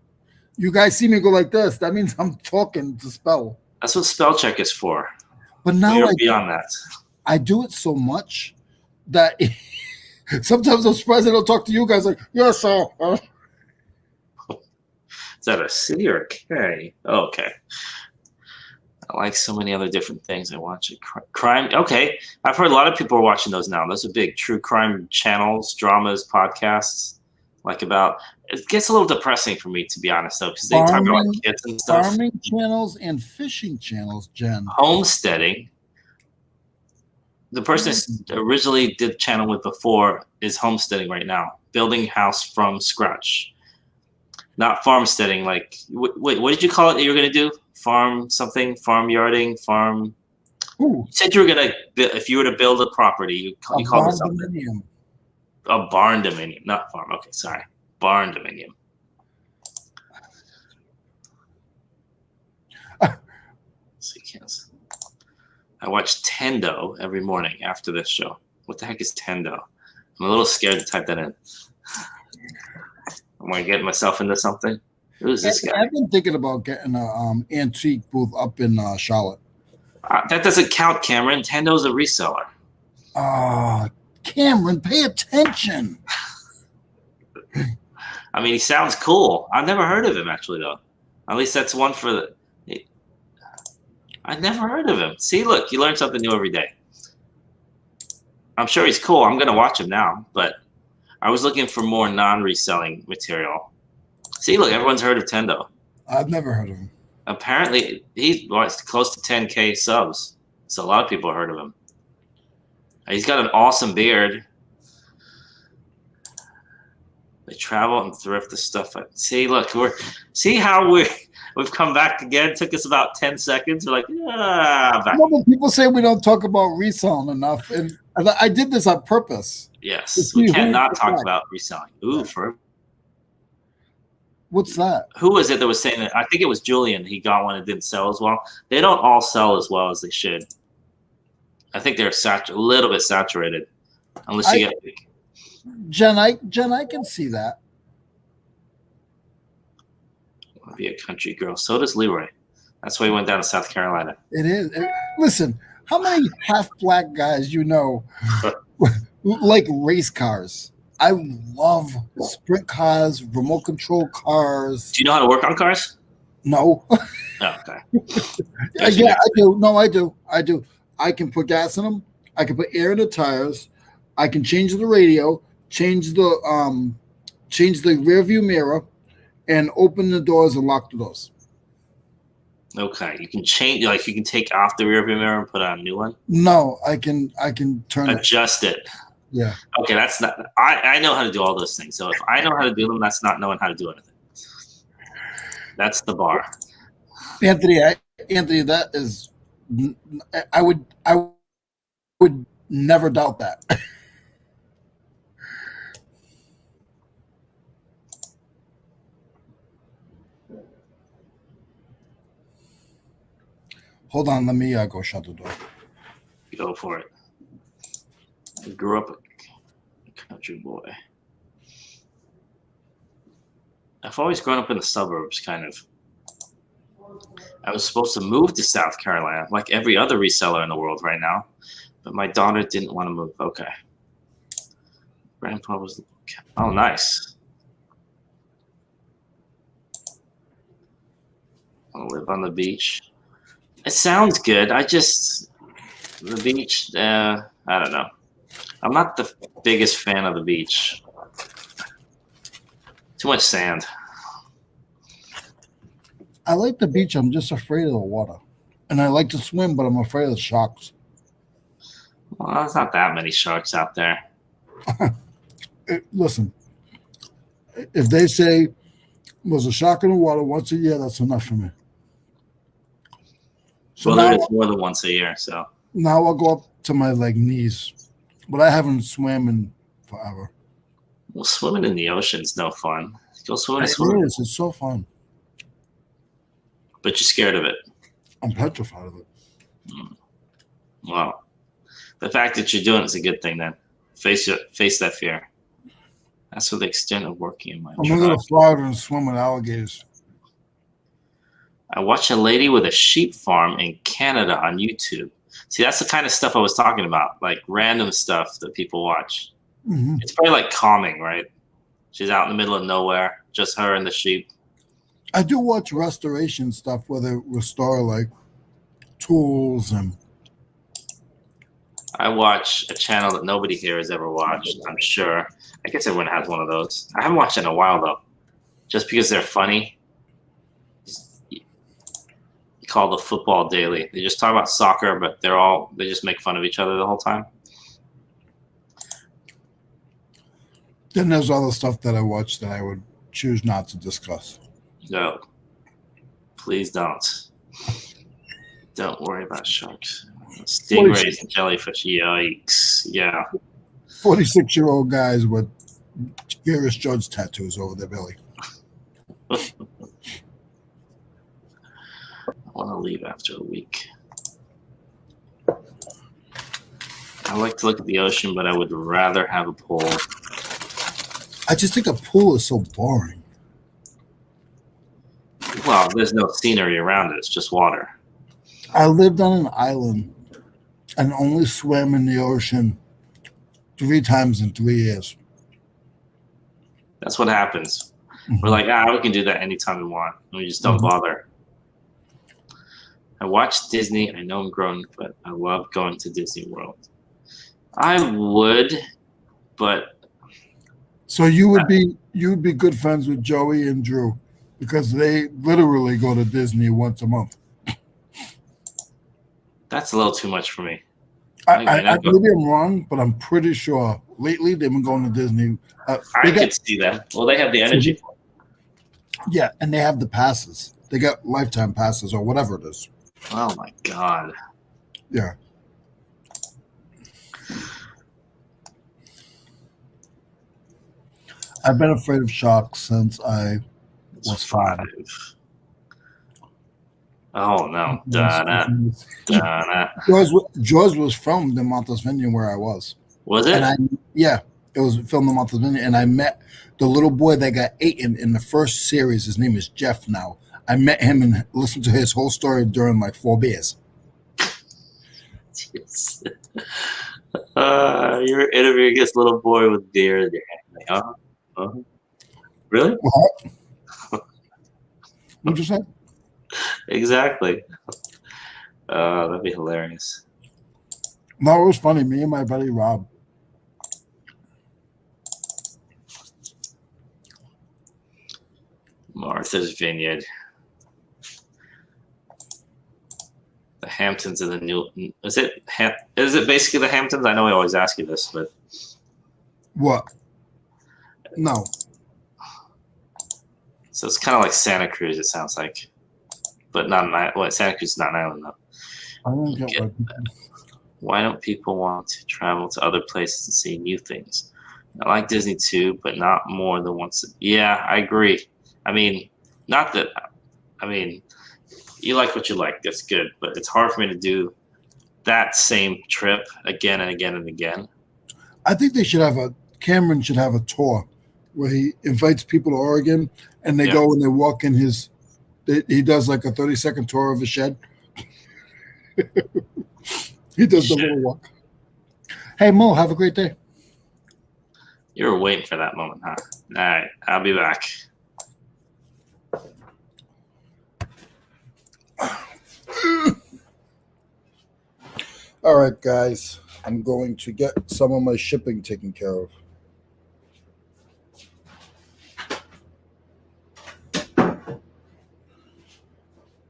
You guys see me go like this. That means I'm talking to spell. That's what spell check is for. But now we are beyond that. I do it so much that sometimes I'm surprised I don't talk to you guys like, yes, sir. Is that a C or a K? Oh, okay. I like so many other different things. I watch it. Crime. Okay. I've heard a lot of people are watching those now. Those are big true crime channels, dramas, podcasts, like about It gets a little depressing for me, to be honest, though, because they talk about kids and stuff. Farming channels and fishing channels, Jen. Homesteading. The person originally did the channel with before is homesteading right now, building house from scratch. Not farmsteading. Like, wait, what did you call it that you were going to do? Farm something? Farm yarding? Farm? Ooh. You said you were going to, if you were to build a property, you called it something. A barn dominium, not farm. Okay, sorry. Barn dominium. So you can't. I watch Tendo every morning after this show. What the heck is Tendo? I'm a little scared to type that in. Am I getting myself into something? Who's this guy? I've been thinking about getting an antique booth up in Charlotte. That doesn't count, Cameron. Tendo's a reseller. Cameron, pay attention. I mean, he sounds cool. I've never heard of him, actually, though. At least that's one for the... I've never heard of him. See, look, you learn something new every day. I'm sure he's cool. I'm going to watch him now, but I was looking for more non-reselling material. See, look, everyone's heard of Tendo. I've never heard of him. Apparently, he's close to 10K subs, so a lot of people have heard of him. He's got an awesome beard. They travel and thrift the stuff. See, look, see how we've come back again. It took us about 10 seconds. We're like, back. No, but people say we don't talk about reselling enough, and I did this on purpose. Yes, we cannot talk about reselling. Ooh, what's that? Who was it that was saying that? I think it was Julian. He got one and didn't sell as well. They don't all sell as well as they should. I think they're a little bit saturated, unless you get. Jen, I can see that. I want to be a country girl. So does Leroy. That's why he went down to South Carolina. It is. Listen, how many half black guys you know like race cars? I love sprint cars, remote control cars. Do you know how to work on cars? No. Oh, okay. Yeah, I do. No, I do. I can put gas in them. I can put air in the tires. I can change the radio, change the rear view mirror, and open the doors and lock the doors. Okay, you can change, like you can take off the rear view mirror and put on a new one. No, I can turn adjust it. Yeah. Okay, that's not. I know how to do all those things. So if I know how to do them, that's not knowing how to do anything. That's the bar. Anthony, that is. I would never doubt that. Hold on, let me go shut the door. Go for it. I grew up a country boy. I've always grown up in the suburbs, kind of. I was supposed to move to South Carolina, like every other reseller in the world right now, but my daughter didn't want to move. Okay. Grandpa was. Oh, nice. I live on the beach. It sounds good. The beach, I don't know. I'm not the biggest fan of the beach. Too much sand. I like the beach. I'm just afraid of the water. And I like to swim, but I'm afraid of the sharks. Well, there's not that many sharks out there. Listen, if they say there's a shark in the water once a year, that's enough for me. So well, there is more than once a year. So now I'll go up to my knees, but I haven't swam in forever. Well, swimming in the ocean's no fun. Go swim in the swimming. It is. It's so fun. But you're scared of it. I'm petrified of it. Well, the fact that you're doing it is a good thing then. Face that fear. That's what the extent of working in my I'm going to go to Florida and swim with alligators. I watch a lady with a sheep farm in Canada on YouTube. See, that's the kind of stuff I was talking about, like random stuff that people watch. Mm-hmm. It's probably like calming, right? She's out in the middle of nowhere, just her and the sheep. I do watch restoration stuff where they restore like tools and. I watch a channel that nobody here has ever watched, I'm sure. I guess everyone has one of those. I haven't watched it in a while, though. just because they're funny. You call the football daily. They just talk about soccer, but they just make fun of each other the whole time. Then there's other stuff that I watch that I would choose not to discuss. No, please don't. Don't worry about sharks. Stingrays and jellyfish. Yikes. Yeah. 46-year-old guys with Curious George tattoos over their belly. I want to leave after a week. I like to look at the ocean, but I would rather have a pool. I just think a pool is so boring. Well, there's no scenery around it. It's just water. I lived on an island and only swam in the ocean 3 times in 3 years. That's what happens. Mm-hmm. We're like, we can do that anytime we want. And we just don't bother. I watch Disney. I know I'm grown, but I love going to Disney World. I would, but so you would be good friends with Joey and Drew because they literally go to Disney once a month. That's a little too much for me. Maybe I'm wrong, but I'm pretty sure lately they've been going to Disney. I could see that. Well, they have the energy for it. Yeah, and they have the passes. They got lifetime passes or whatever it is. Oh my God. Yeah. I've been afraid of sharks since I was 5. Oh no. Jaws was filmed in Martha's Vineyard where I was. Was it? Yeah, it was filmed in Martha's Vineyard, and I met the little boy that got eaten in the first series. His name is Jeff now. I met him and listened to his whole story during like 4 beers. You're interviewing this little boy with beer in your hand. Really? What? What'd you say? Exactly. That'd be hilarious. No, it was funny. Me and my buddy Rob. Martha's Vineyard. The Hamptons and the New. Is it basically the Hamptons? I know I always ask you this, but what? No. So it's kind of like Santa Cruz. It sounds like, but not an island. Well, Santa Cruz is not an island though. I don't get that. Why don't people want to travel to other places and see new things? I like Disney too, but not more than once. Yeah, I agree. I mean, not that. I mean, you like what you like. That's good, but it's hard for me to do that same trip again and again and again. I think they should have Cameron should have a tour where he invites people to Oregon and they go and they walk in his. He does like a 30-second tour of a shed. He does the little walk. Hey, Mo, have a great day. You were waiting for that moment, huh? All right, I'll be back. All right, guys. I'm going to get some of my shipping taken care of.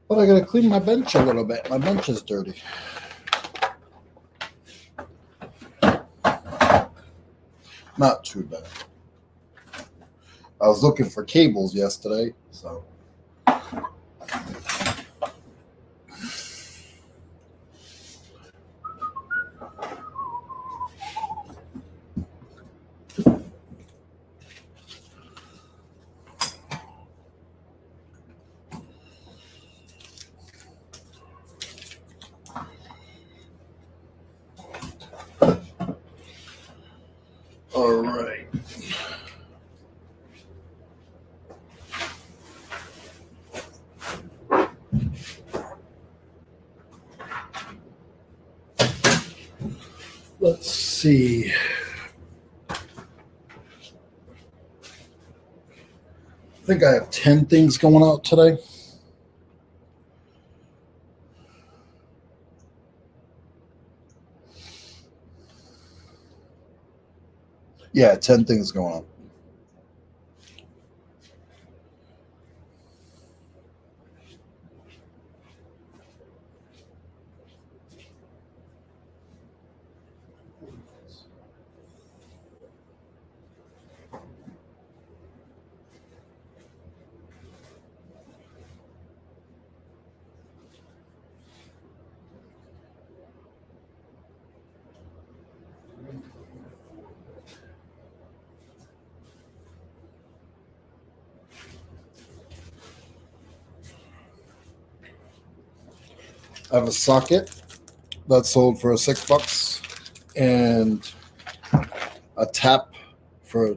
But I got to clean my bench a little bit. My bench is dirty. Not too bad. I was looking for cables yesterday, so. All right. Let's see. I think I have 10 things going out today. Yeah, 10 things going on. I have a socket that sold for $6 and a tap for a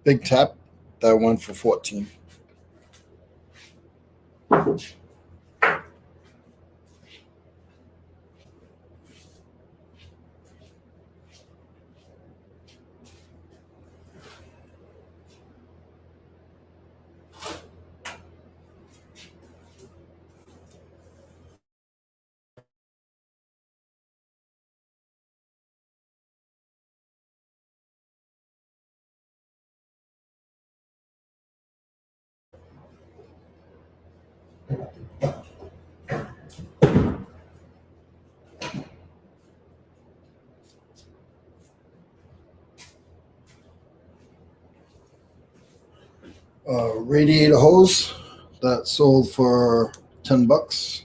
big tap that went for 14. Radiator hose that sold for $10.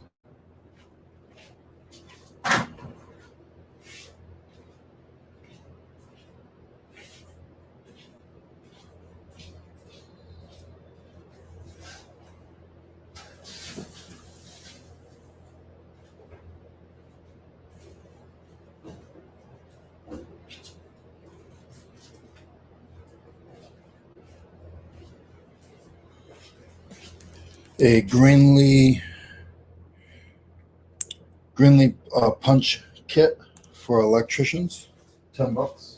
A Greenlee punch kit for electricians, $10.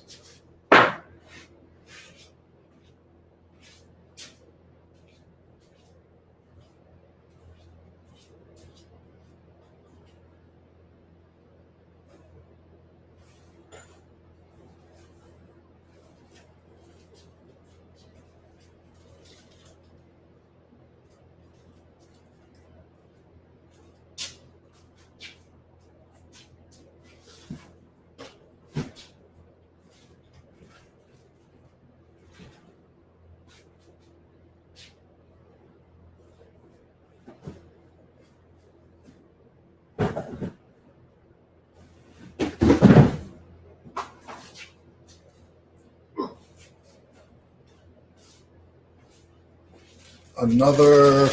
Another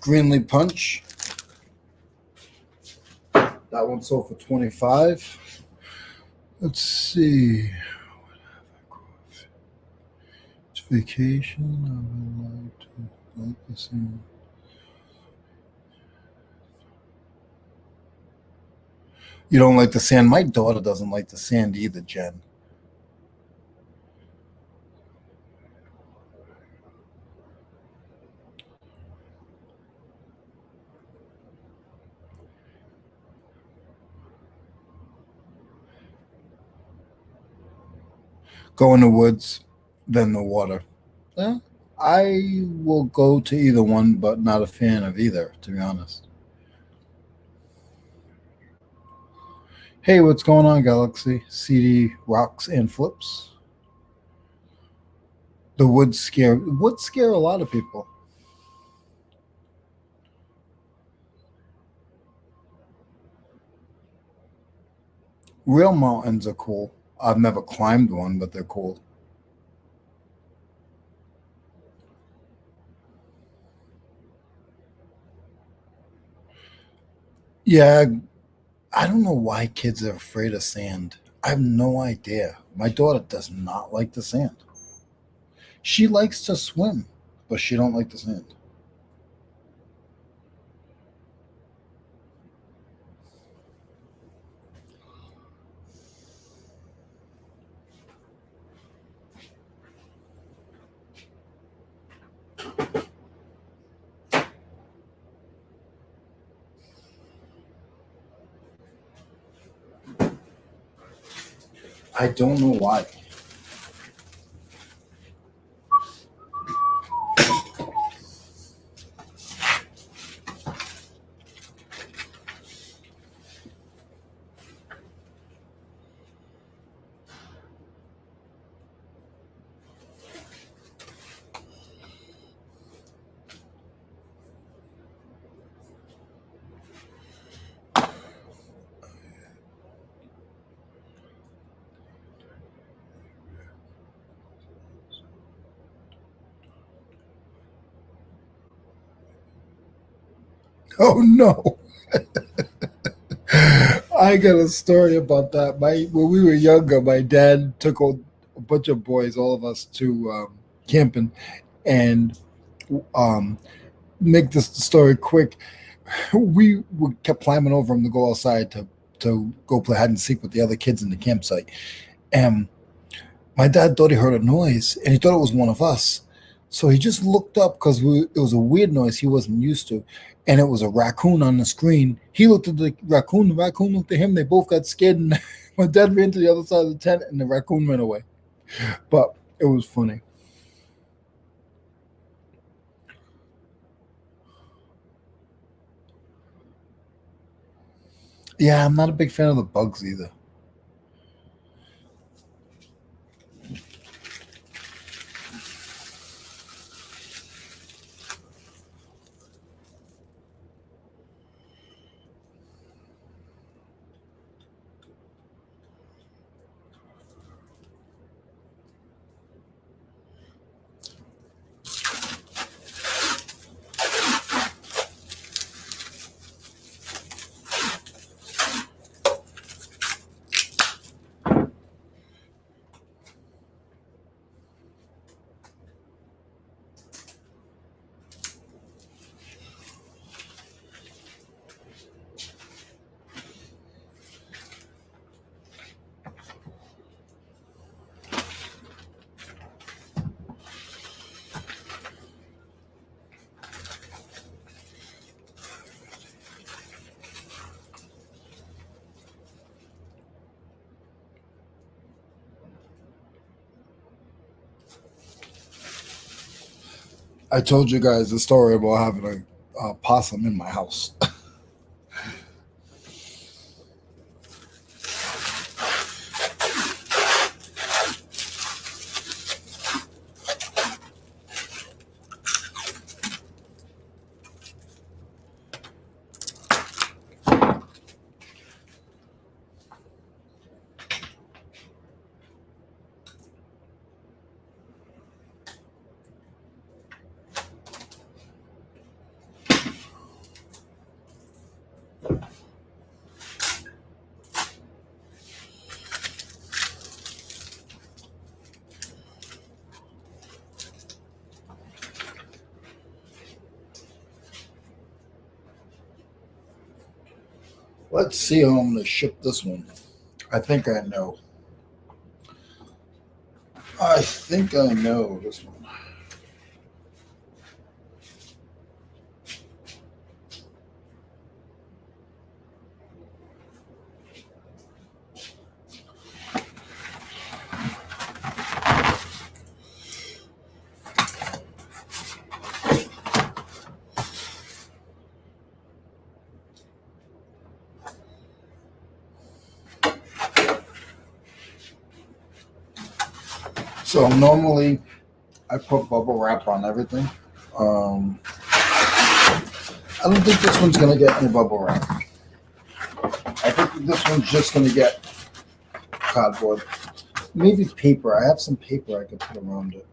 Greenlee punch. That one sold for $25. Let's see. It's vacation. I would like the sand. You don't like the sand? My daughter doesn't like the sand either, Jen. Go in the woods, then the water. Yeah, I will go to either one, but not a fan of either, to be honest. Hey, what's going on, Galaxy? CD rocks and flips. The would scare a lot of people. Real mountains are cool. I've never climbed one, but they're cool. Yeah, I don't know why kids are afraid of sand. I have no idea. My daughter does not like the sand. She likes to swim, but she don't like the sand. I don't know why. Oh no. I got a story about that. When we were younger, my dad took a bunch of boys, all of us, to camping, and um, make this story quick. We kept climbing over him to go outside to go play hide and seek with the other kids in the campsite, and my dad thought he heard a noise, and he thought it was one of us. So he just looked up because it was a weird noise he wasn't used to, and it was a raccoon on the screen. He looked at the raccoon looked at him. They both got scared, and my dad ran to the other side of the tent, and the raccoon ran away. But it was funny. Yeah, I'm not a big fan of the bugs either. I told you guys the story about having a possum in my house. Let's see how I'm going to ship this one. I think I know. I think I know this one. So normally I put bubble wrap on everything. I don't think this one's going to get any bubble wrap. I think this one's just going to get cardboard. Maybe paper. I have some paper I could put around it.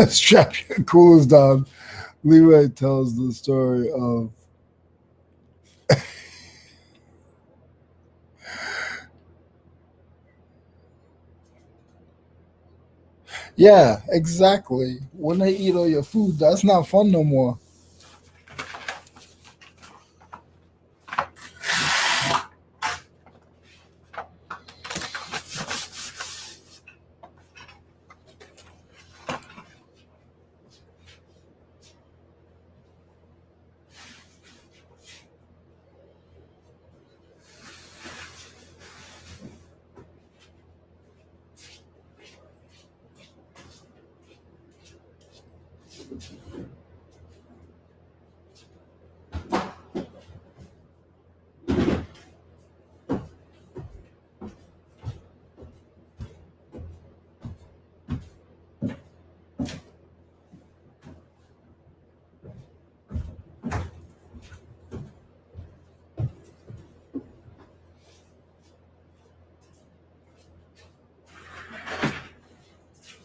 Strap your coolers down. Leroy tells the story of yeah, exactly. When they eat all your food, that's not fun no more.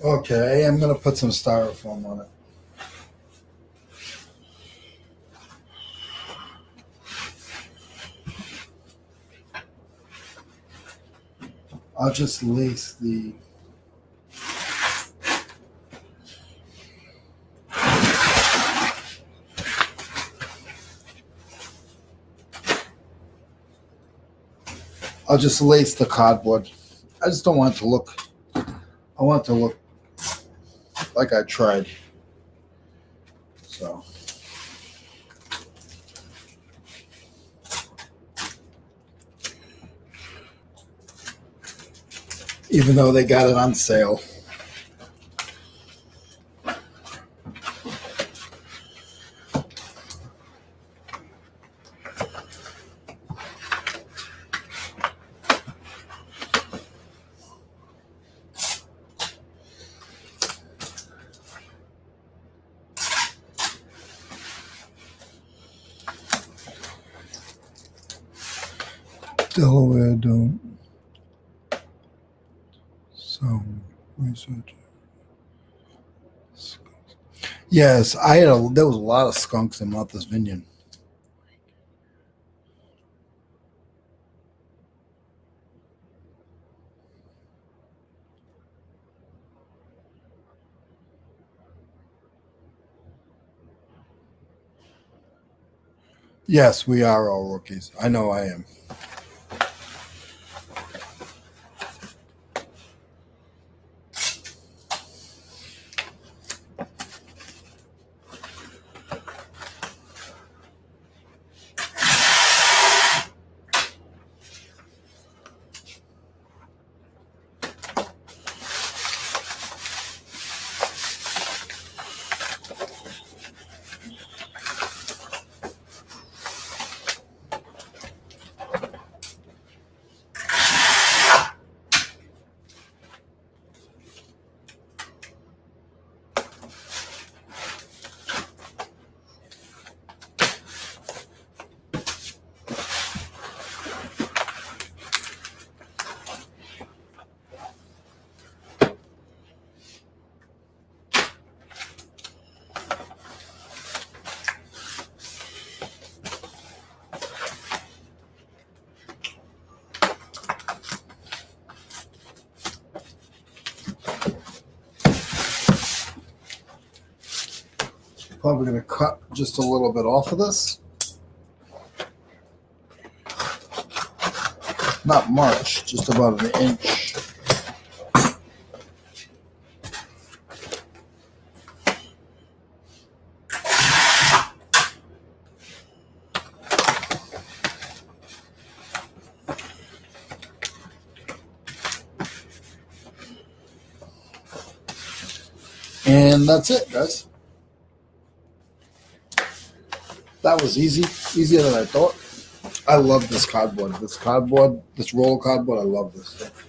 Okay, I'm gonna put some styrofoam on it. I'll just lace the. I'll just lace the cardboard. I just don't want it to look. I want it to look like I tried. So. Even though they got it on sale. Delaware don't. So, research. Yes, I had a. There was a lot of skunks in Martha's Vineyard. Yes, we are all rookies. I know I am. Probably going to cut just a little bit off of this. Not much, just about an inch. And that's it, guys. That was easy, easier than I thought. I love this cardboard. This roll of cardboard, I love this stuff.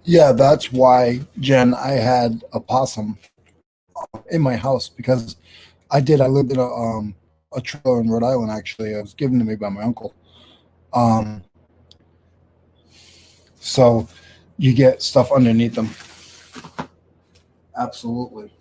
Yeah, that's why, Jen, I had a possum in my house because I did. I lived in a trailer in Rhode Island. Actually, it was given to me by my uncle. So you get stuff underneath them. Absolutely.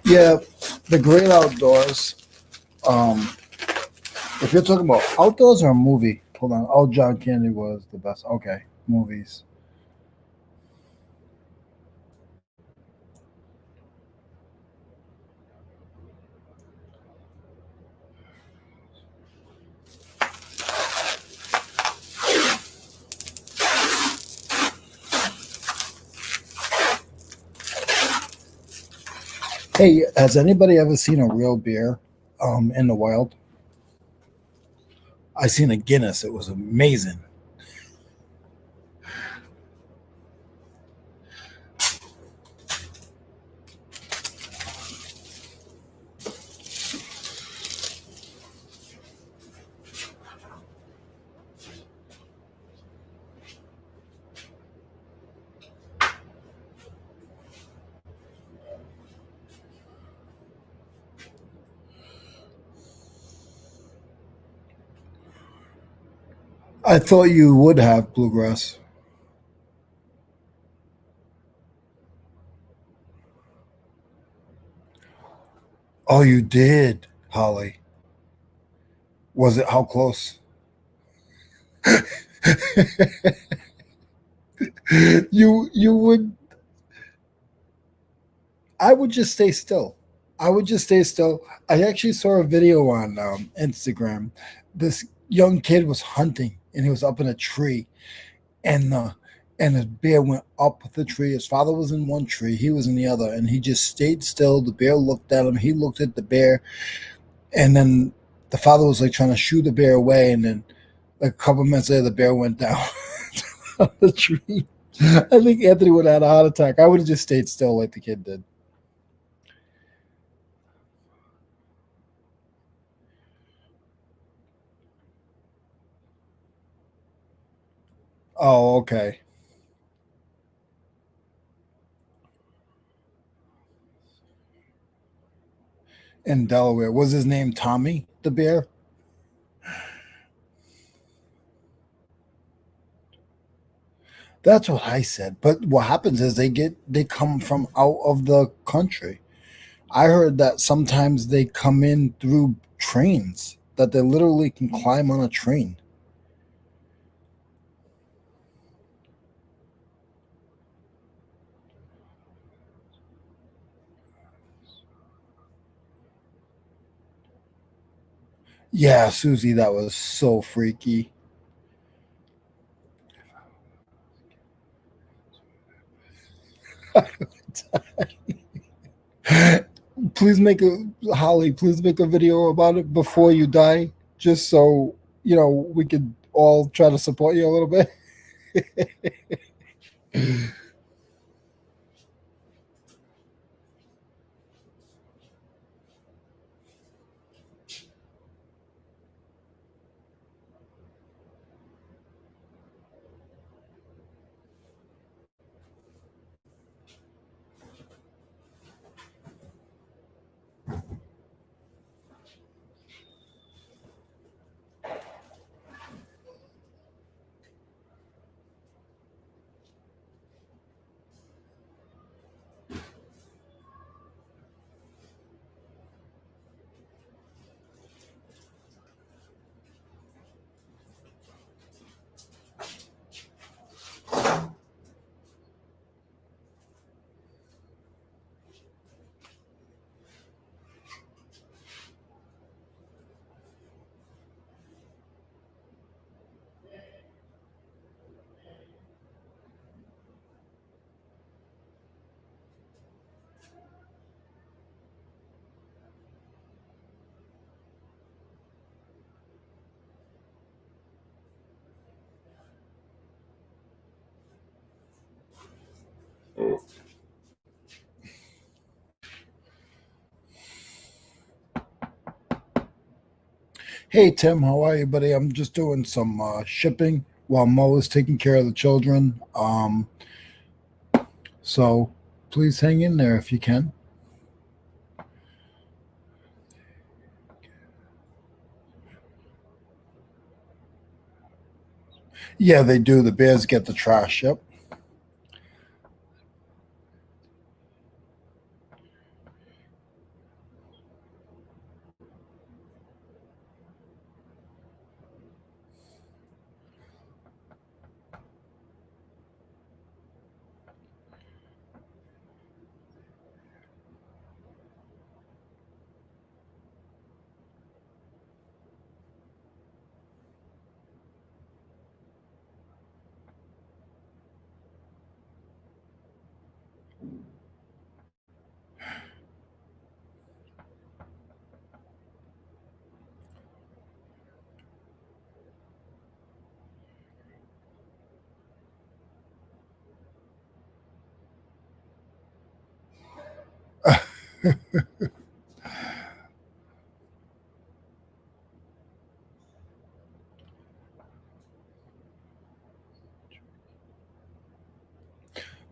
Yeah, the great outdoors. If you're talking about outdoors or a movie, hold on. Oh, John Candy was the best. Okay, movies. Hey, has anybody ever seen a real beer in the wild? I seen a Guinness. It was amazing. I thought you would have bluegrass. Oh, you did, Holly. Was it how close? You would. I would just stay still. I would just stay still. I actually saw a video on Instagram. This young kid was hunting, and he was up in a tree, and his bear went up the tree. His father was in one tree, he was in the other, and he just stayed still. The bear looked at him. He looked at the bear, and then the father was like trying to shoo the bear away, and then like a couple minutes later, the bear went down the tree. I think Anthony would have had a heart attack. I would have just stayed still like the kid did. Oh, okay. In Delaware. Was his name Tommy the bear? That's what I said. But what happens is they come from out of the country. I heard that sometimes they come in through trains, that they literally can climb on a train. Yeah, Susie, that was so freaky. Please make a Holly, please make a video about it before you die, just so we could all try to support you a little bit. Hey Tim, how are you, buddy? I'm just doing some shipping while Mo is taking care of the children. So please hang in there if you can. Yeah, they do. The Bears get the trash. Yep.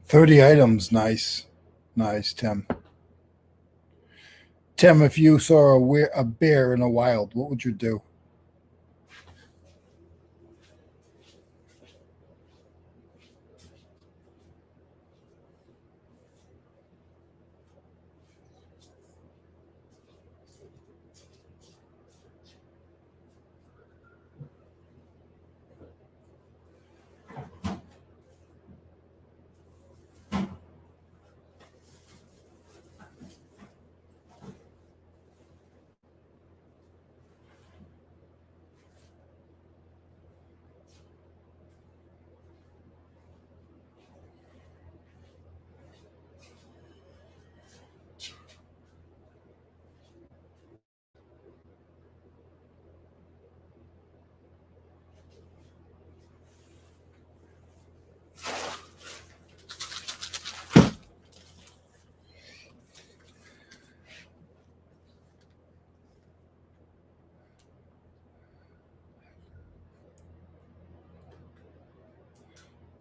30 items. Nice. Nice, Tim. Tim, if you saw a bear in the wild, what would you do?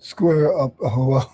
Square up. Oh, well.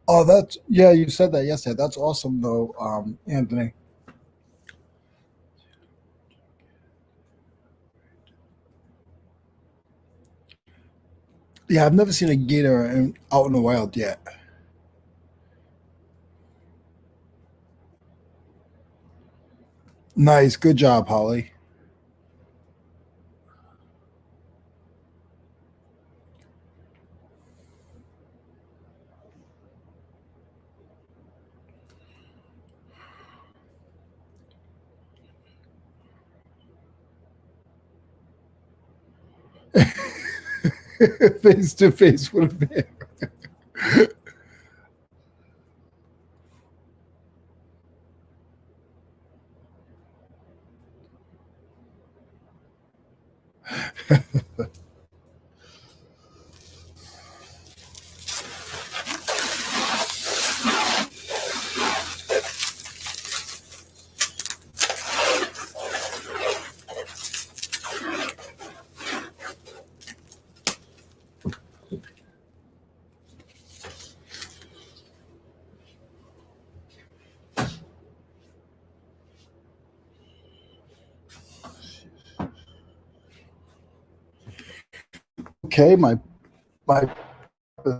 Oh, that's yeah. You said that yesterday. That's awesome, though, Anthony. Yeah, I've never seen a gator out in the wild yet. Nice, good job, Holly. Face to face with a bear. Okay, my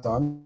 son.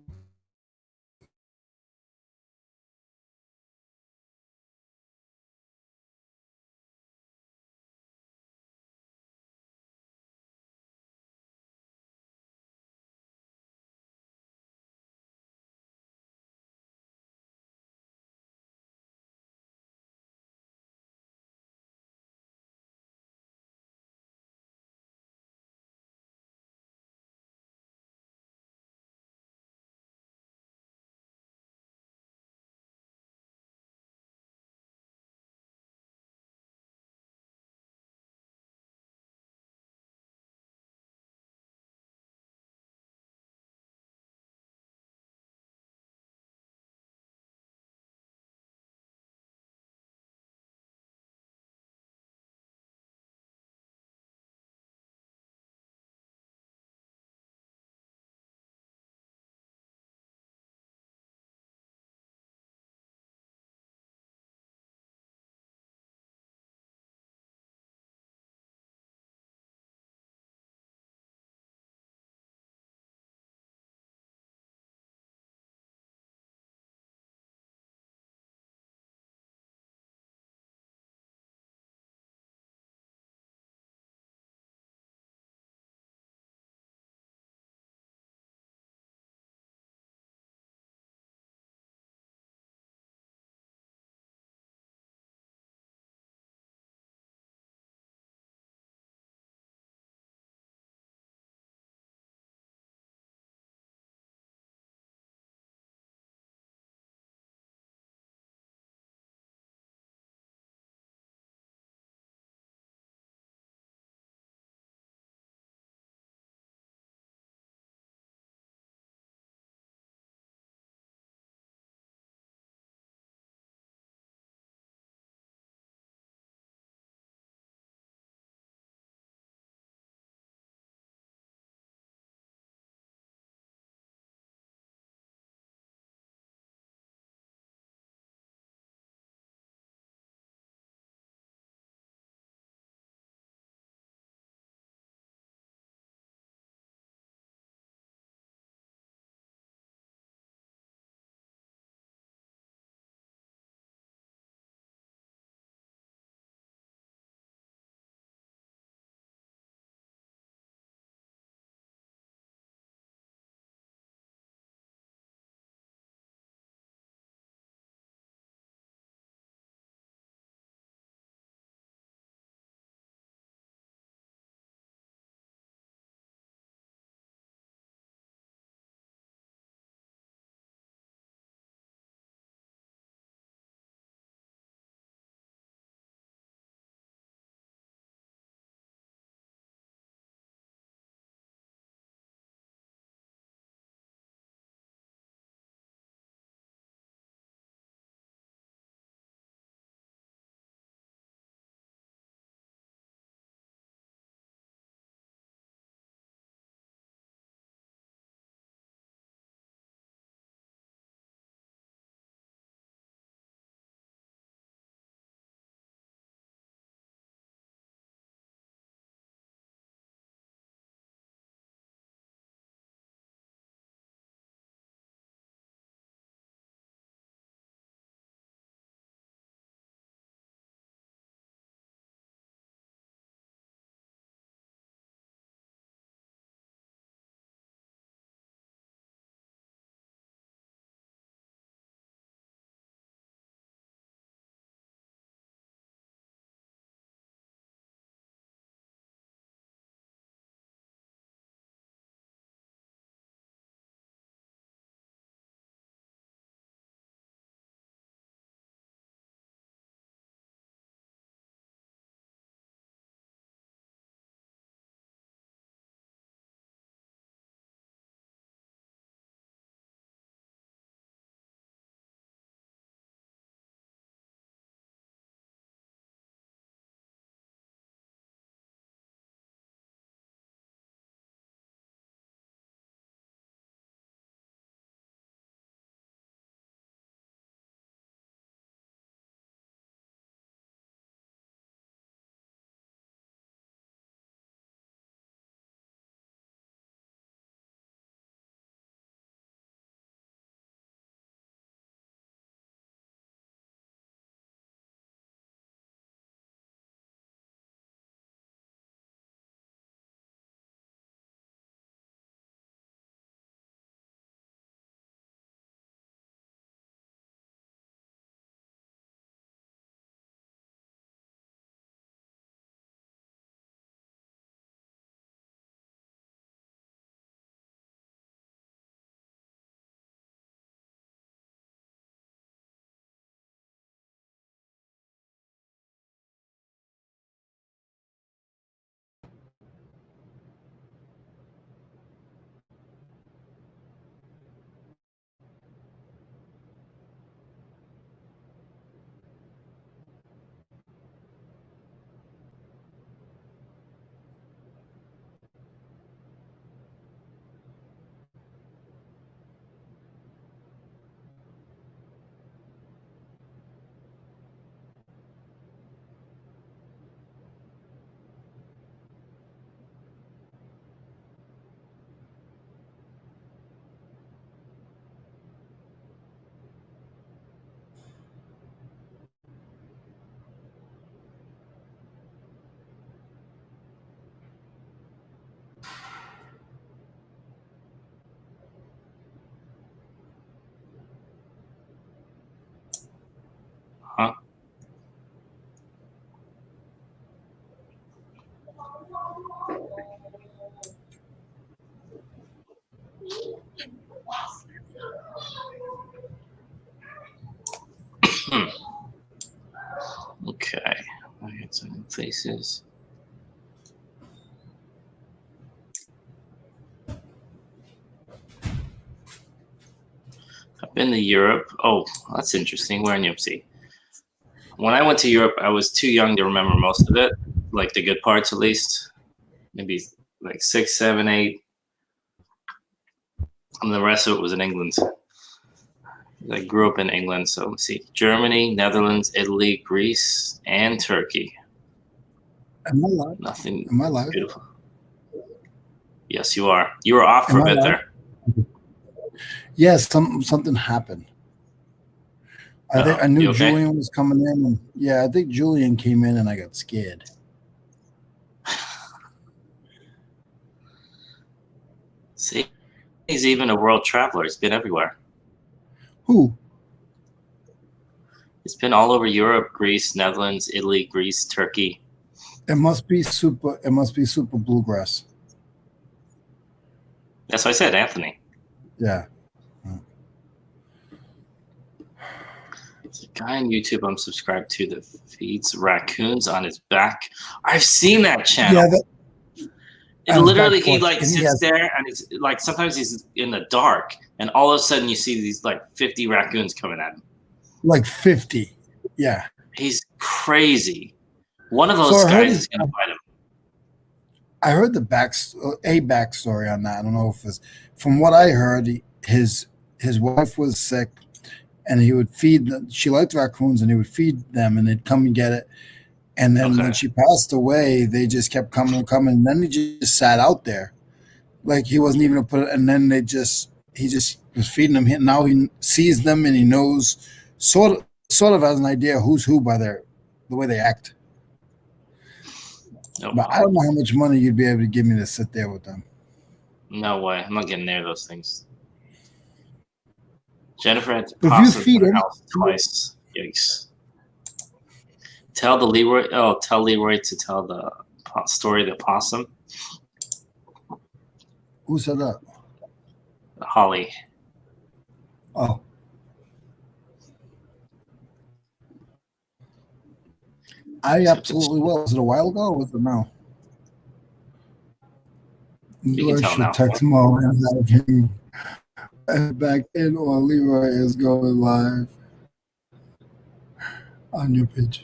Okay. I got some places. I've been to Europe. Oh, that's interesting. Where in Yipsy? When I went to Europe, I was too young to remember most of it, like the good parts at least. Maybe like 6, 7, 8. And the rest of it was in England. I grew up in England, so let's see. Germany, Netherlands, Italy, Greece, and Turkey. Am I live? Nothing Am I live? beautiful. Yes, you are. You were off for a bit there. Yes, something happened. I knew okay? Julian was coming in, and yeah, I think Julian came in, and I got scared. See, he's even a world traveler. He's been everywhere. Who? He's been all over Europe, Greece, Netherlands, Italy, Greece, Turkey. It must be super bluegrass. That's what I said, Anthony. Yeah. There's a guy on YouTube I'm subscribed to that feeds raccoons on his back. I've seen that channel. Yeah, it literally, he like sits there, and it's like sometimes he's in the dark, and all of a sudden you see these like 50 raccoons coming at him. Like 50. Yeah. He's crazy. One of those guys is going to fight him. I heard the backstory on that. I don't know if it's from what I heard. His wife was sick, and he would feed them. She liked raccoons, and he would feed them, and they'd come and get it. And then when she passed away, they just kept coming. And then he just sat out there, like he wasn't even gonna put it. And then he just was feeding them. Now he sees them, and he knows sort of has an idea who's who by the way they act. No, but I don't know how much money you'd be able to give me to sit there with them. No way. I'm not getting near those things. Jennifer had possum in her house twice. Yikes. Tell Leroy to tell the story of the possum. Who said that? Holly. Oh. I absolutely will. Was it a while ago or was it now? You can tell now. Text Mo and have him back in, or Leroy is going live on your page.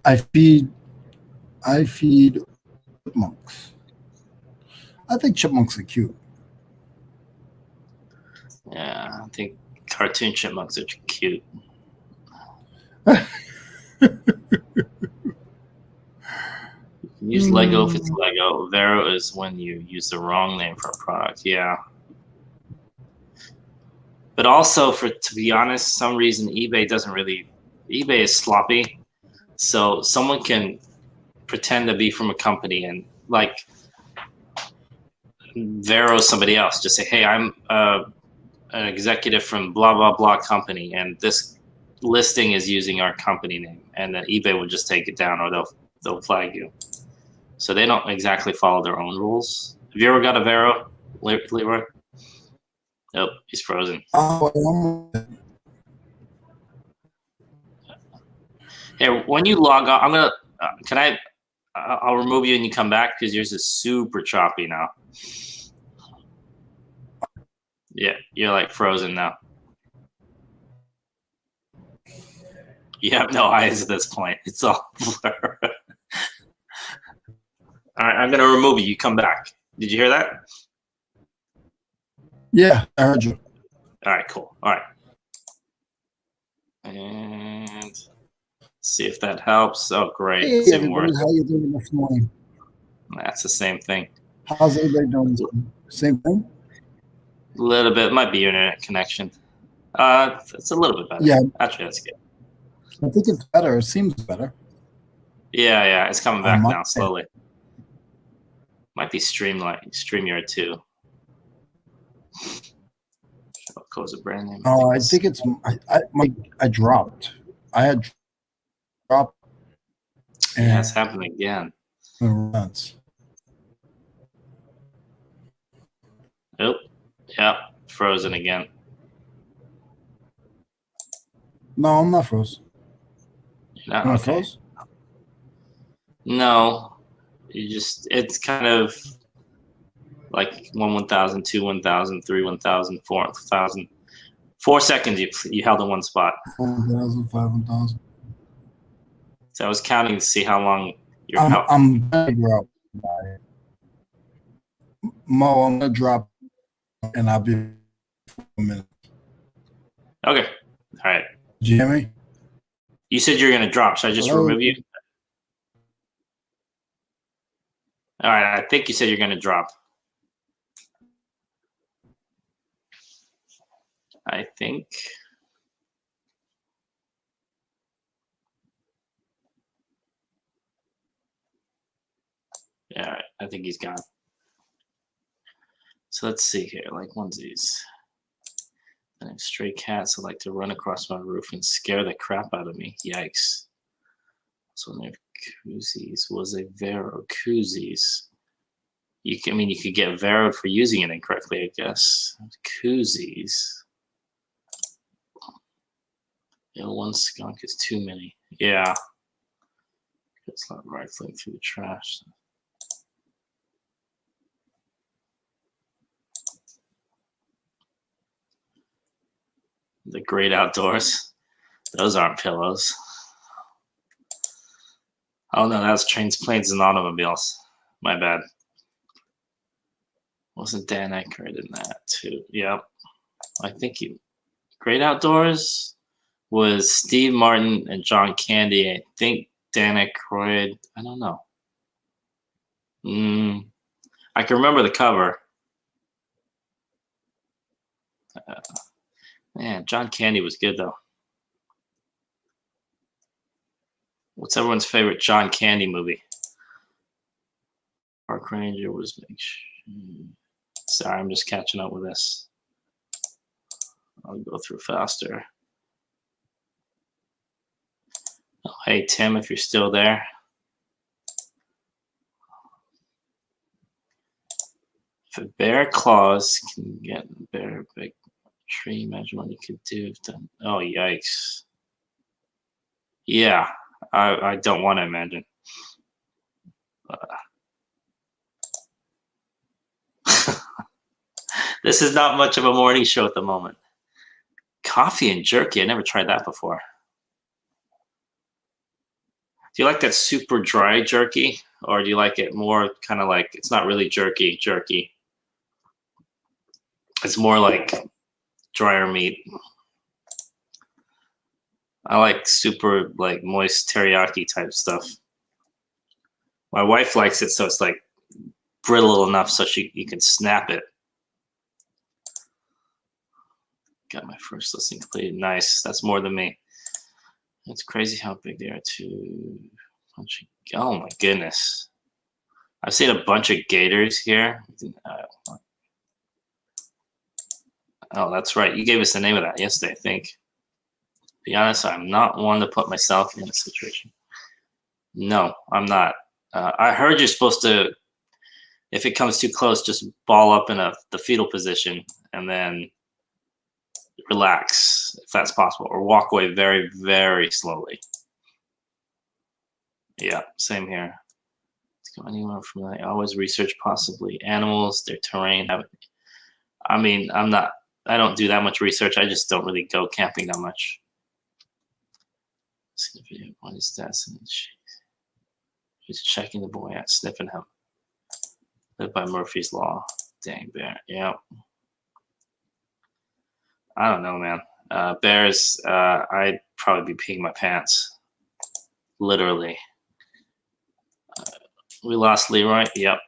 I feed chipmunks. I think chipmunks are cute. Yeah, I think cartoon chipmunks are cute. Use Lego if it's Lego. Vero is when you use the wrong name for a product. Yeah. But also, to be honest, some reason eBay is sloppy. So someone can pretend to be from a company and like Vero somebody else. Just say, hey, I'm an executive from blah, blah, blah company, and this listing is using our company name. And then eBay will just take it down, or they'll flag you. So they don't exactly follow their own rules. Have you ever got a Vero, Leroy? Nope, he's frozen. Here, when you log on, I'm gonna. I'll remove you and you come back because yours is super choppy now. Yeah, you're like frozen now. You have no eyes at this point. It's all blur. All right, I'm gonna remove you. You come back. Did you hear that? Yeah, I heard you. All right, cool. All right. And see if that helps. Oh, great. Hey, it's even worse. How you doing this morning? That's the same thing. How's everybody doing this morning? Same thing? A little bit. Might be your internet connection. It's a little bit better. Yeah. Actually, that's good. I think it's better. It seems better. Yeah. It's coming back now slowly. Might be StreamYard too. I'll close a brand name. I think it's I dropped. I had dropped. Yeah, it's happening again. Runs. Oh, yeah, frozen again. No, I'm not froze. You're not? Am I Okay. froze? No, it's kind of like 1,000, 2 1,000, 3 1,000, 4 1,000. 4 seconds you held in one spot. 1,000, 5,000. So I was counting to see how long you're I'm out. I'm gonna drop. Mo, I'm gonna drop, and I'll be for a minute. Okay. All right. Did you hear me? You said you're gonna drop. Should I just Hello? remove you? All right. I think you said you're gonna drop. I think. Yeah, all right. I think he's gone. So let's see here. Like onesies. And if stray cats would like to run across my roof and scare the crap out of me. Yikes. So if koozies was a Vero koozies. You could get Veroed for using it incorrectly, I guess. Koozies. Yeah, one skunk is too many. Yeah. It's not rifling through the trash. The great outdoors. Those aren't pillows. Oh no, that's trains, planes, and automobiles. My bad. Wasn't Dan Aykroyd in that too? Yep. I think he. Great Outdoors was Steve Martin and John Candy. I think Dan Aykroyd. I don't know. I can remember the cover. Man, John Candy was good though. What's everyone's favorite John Candy movie? Park Ranger was. Sorry, I'm just catching up with this. I'll go through faster. Oh, hey, Tim, if you're still there. If a bear claws can get a bear big tree, imagine what you could do. Oh, yikes. Yeah, I don't want to imagine. This is not much of a morning show at the moment. Coffee and jerky. I never tried that before. Do you like that super dry jerky? Or do you like it more kind of like, it's not really jerky? It's more like drier meat. I like super like moist teriyaki type stuff. My wife likes it so it's like brittle enough so you can snap it. Got my first listing completed. Nice. That's more than me. It's crazy how big they are too. Oh my goodness. I've seen a bunch of gators here. Oh, that's right. You gave us the name of that yesterday, I think. To be honest, I'm not one to put myself in a situation. No, I'm not. I heard you're supposed to, if it comes too close, just ball up in the fetal position and then relax, if that's possible, or walk away very, very slowly. Yeah, same here. Let's go anywhere from that. I always research possibly animals, their terrain. I mean, I don't do that much research. I just don't really go camping that much. See the video. What is that? He's checking the boy out, sniffing him. Live by Murphy's Law. Dang bear. Yeah. I don't know, man. Bears, I'd probably be peeing my pants. Literally. We lost Leroy. Yep.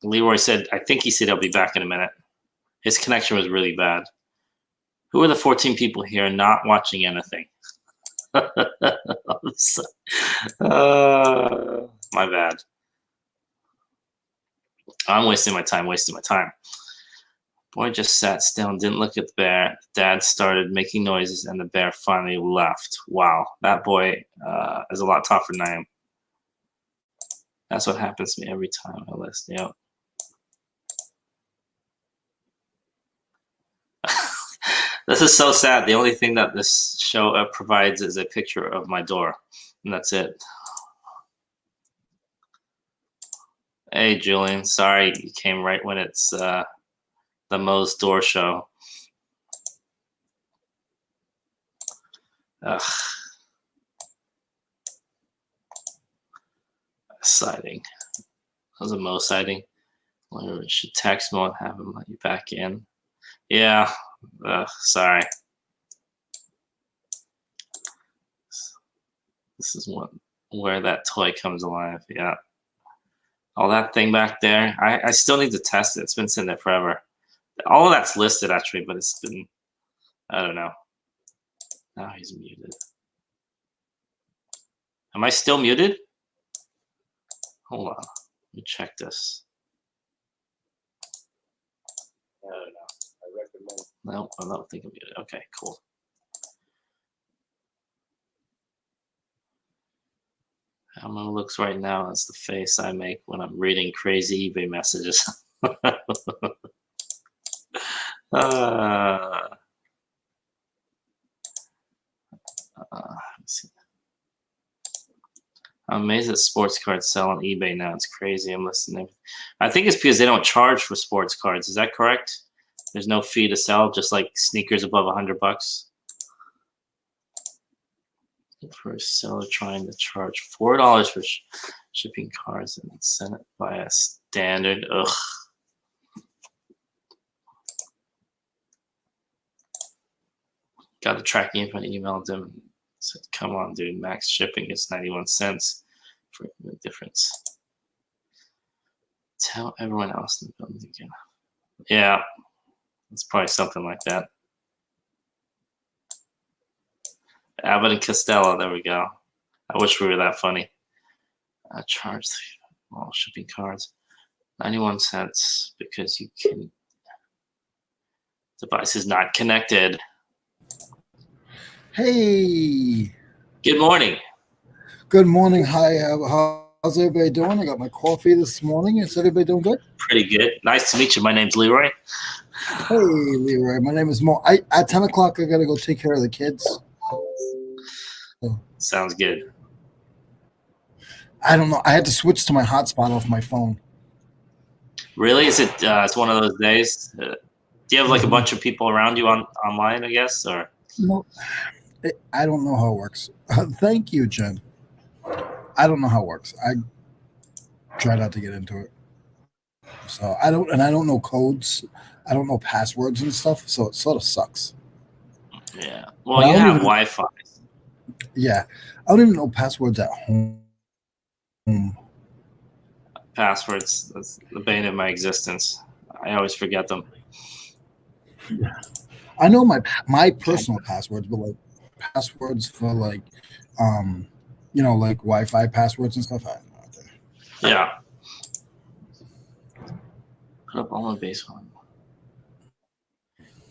Leroy said, I think he said he'll be back in a minute. His connection was really bad. Who are the 14 people here not watching anything? My bad. I'm wasting my time. Boy just sat still and didn't look at the bear. Dad started making noises and the bear finally left. Wow, that boy is a lot tougher than I am. That's what happens to me every time I listen. This is so sad. The only thing that this show provides is a picture of my door, and that's it. Hey, Julian. Sorry you came right when it's the Moe's door show. Ugh. Sighting. That was a Moe sighting. We should text Mo and have him let you back in. Yeah. Sorry. This is where that toy comes alive. Yeah. All that thing back there. I still need to test it. It's been sitting there forever. All of that's listed actually, but it's been, I don't know. Now he's muted. Am I still muted? Hold on. Let me check this. I don't know. I recommend. No, I don't think I'm muted. Okay, cool. How Mo looks right now is the face I make when I'm reading crazy eBay messages. Let's see. I'm amazed that sports cards sell on eBay now. It's crazy. I'm listening. I think it's because they don't charge for sports cards. Is that correct? There's no fee to sell, just like sneakers above $100. For a seller trying to charge $4 for shipping cards and send it via standard. Ugh. Got the tracking info and emailed them. Said, come on, dude. Max shipping is 91 cents for the difference. Tell everyone else in the building again. Yeah, it's probably something like that. Abbott and Costello, there we go. I wish we were that funny. I charged all shipping cards 91 cents because you can. Device is not connected. Hey. Good morning. Good morning. Hi. How's everybody doing? I got my coffee this morning. Is everybody doing good? Pretty good. Nice to meet you. My name's Leroy. Hey, Leroy. My name is Mo. At 10 o'clock, I got to go take care of the kids. Sounds good. I don't know. I had to switch to my hotspot off my phone. Really? Is it? It's one of those days. Do you have like a bunch of people around you online? I guess, or no? I don't know how it works. Thank you, Jen. I don't know how it works. I try not to get into it. So I don't know codes. I don't know passwords and stuff. So it sort of sucks. Yeah. Well, you have Wi-Fi. Yeah, I don't even know passwords at home. Passwords, that's the bane of my existence. I always forget them. Yeah. I know my personal passwords, but like passwords for like, like Wi-Fi passwords and stuff. I have no idea. Yeah. Put up all my baseball.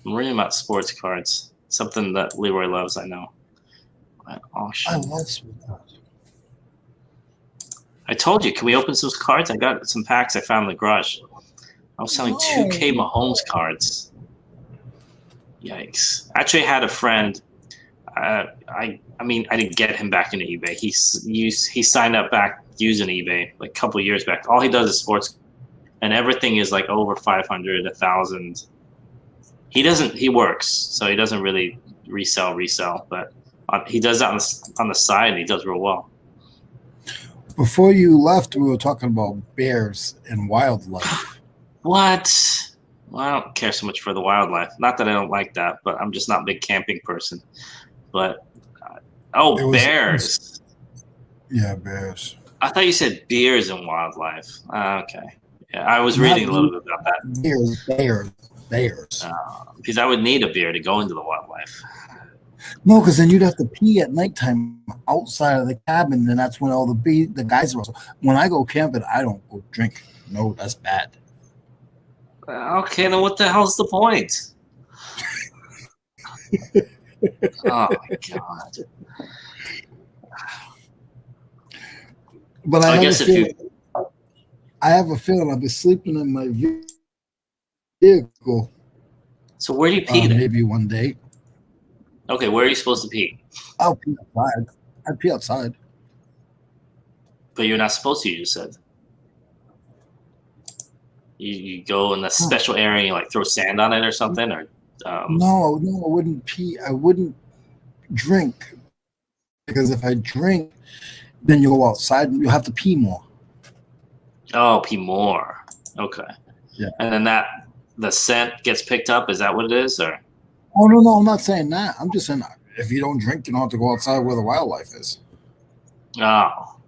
I'm reading about sports cards. Something that Leroy loves, I know. At auction. I love sports cards. I told you, can we open some cards? I got some packs I found in the garage. I was selling 2K Mahomes cards. Yikes. Actually, I had a friend. I mean, I didn't get him back into eBay. He signed up back using eBay like a couple of years back. All he does is sports, and everything is like over 500, 1,000. He works, so he doesn't really resell, but he does that on the side, and he does real well. Before you left, we were talking about bears and wildlife. What? Well, I don't care so much for the wildlife. Not that I don't like that, but I'm just not a big camping person. But, bears. Yeah, bears. I thought you said beers and wildlife. Okay. Yeah, I was reading a little bit about that. Bears. Because I would need a beer to go into the wildlife. No, because then you'd have to pee at nighttime outside of the cabin, and that's when all the guys are. When I go camping, I don't go drink. No, that's bad. Okay, then what the hell's the point? Oh my god! But I have a feeling I'll be sleeping in my vehicle. So where do you pee? Maybe one day. Okay, where are you supposed to pee? I'll pee outside. I'd pee outside. But you're not supposed to, you said. You go in the special area and you like throw sand on it or something, or No, I wouldn't pee. I wouldn't drink because if I drink, then you go outside and you have to pee more. oh, pee more. Okay. Yeah. And then the scent gets picked up. Is that what it is, or? Oh no, I'm not saying that. I'm just saying if you don't drink, you don't have to go outside where the wildlife is. Oh,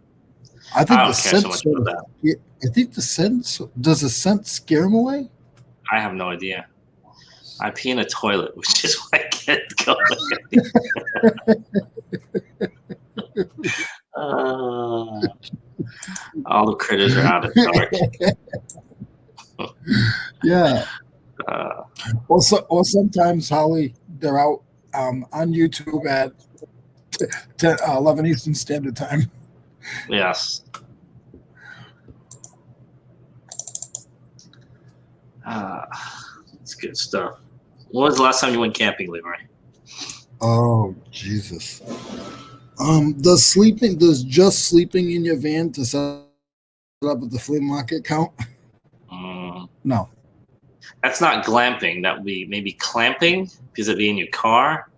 I think I the don't care so scent much sort about of. that. Yeah, I think the scent does the scent scare them away. I have no idea. I pee in a toilet, which is why I get going. All the critters are out at dark. Yeah. Uh, Or sometimes, Holly, they're out on YouTube at 11 Eastern Standard Time. yes. It's good stuff. When was the last time you went camping, Leroy? Oh Jesus! Does just sleeping in your van to set up at the flea market count? No. That's not glamping. That would be maybe clamping because it'd be in your car.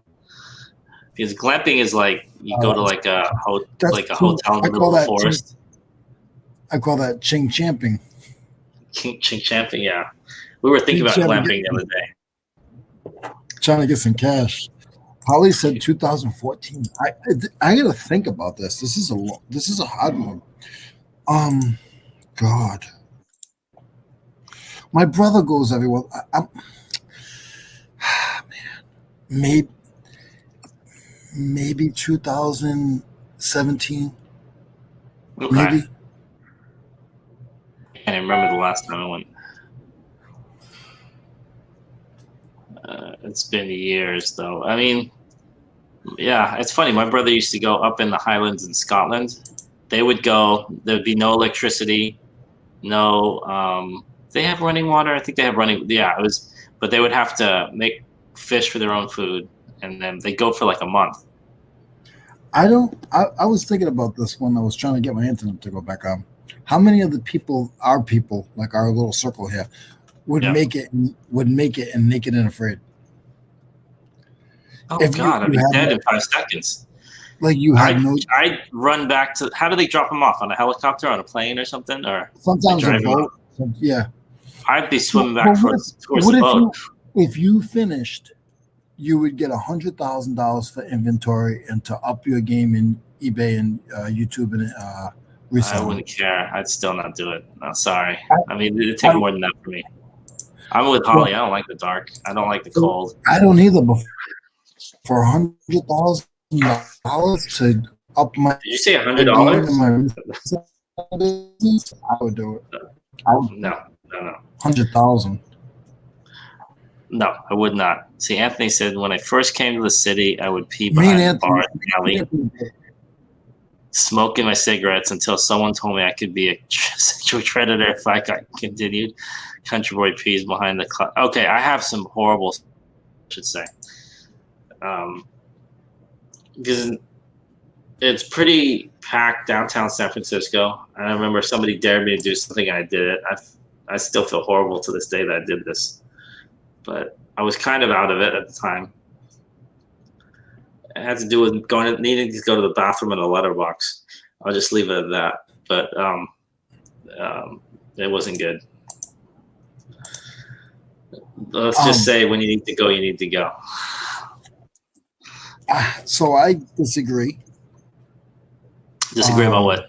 Because glamping is like you go to like a hotel in the middle of the forest. I call that ching champing. Ching champing, yeah. We were thinking about glamping the other day. Trying to get some cash. Holly said 2014. I gotta think about this. This is a hard one. God. My brother goes everywhere. Man, maybe 2017. Okay. Maybe. I can't remember the last time I went. It's been years, though. I mean, yeah, it's funny. My brother used to go up in the Highlands in Scotland. They would go. There would be no electricity, no. They have running water. I think they have running. Yeah, it was. But they would have to make fish for their own food, and then they go for like a month. I was thinking about this when I was trying to get my internet to go back on. How many of the people, like our little circle here, would make it and naked and afraid? Oh God, I'd be dead in 5 seconds. Like you had I'd run back to. How do they drop them off on a helicopter, on a plane, or something, or sometimes a boat? Yeah, I'd be swimming back towards the boat. If you finished, you would get $100,000 for inventory and to up your game in eBay and YouTube and Reseller. I wouldn't care. I'd still not do it. No, sorry. I mean, it'd take more than that for me. I'm with Holly. I don't like the dark. I don't like the cold. I don't either. But for $100,000 to up my. Did you say $100? I would do it. No. 100,000. No, I would not. See, Anthony said when I first came to the city, I would pee behind the bar at the alley, smoking my cigarettes until someone told me I could be a sexual predator if I continued. Country boy pees behind the clock. Okay, I have some horrible, I should say. Because it's pretty packed downtown San Francisco. And I remember somebody dared me to do something and I did it. I still feel horrible to this day that I did this. But I was kind of out of it at the time. It had to do with needing to go to the bathroom in a letterbox. I'll just leave it at that. But it wasn't good. Let's just say when you need to go, you need to go. So I disagree. Disagree about what?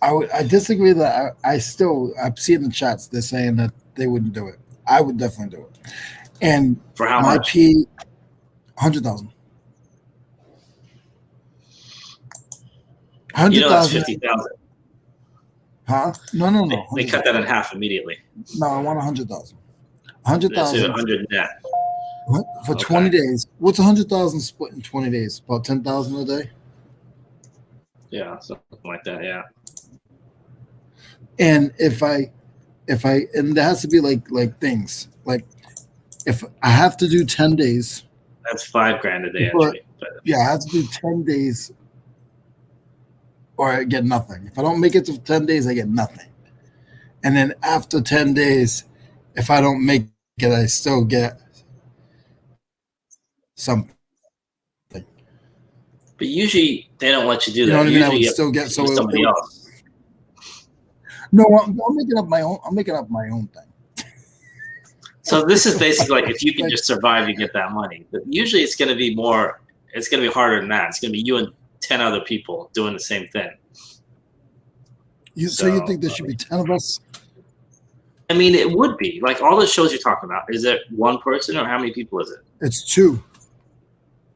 I disagree that I see in the chats they're saying that they wouldn't do it. I would definitely do it. And for how much? $100,000. You know that's 50,000. Huh? No. They cut that in half immediately. No, I want 100,000. 100,000. 100 net. For 20 days. What's 100,000 split in 20 days? About 10,000 a day. Yeah, something like that. Yeah. And if I and there has to be like things like if I have to do 10 days, That's $5,000 a day before, entry. But yeah, I have to do 10 days or I get nothing. If I don't make it to 10 days, I get nothing. And then after 10 days, if I don't make it, I still get something. but usually they don't let you do You know that. what I mean? I Usually would you have still to get do somebody else. No, I'm making up my own. I'm making up my own thing. So this is basically like if you can just survive, you get that money. But usually it's going to be more. It's going to be harder than that. It's going to be you and 10 other people doing the same thing. So you think there should be 10 of us? I mean, it would be like all the shows you're talking about. Is it one person or how many people is it? It's 2.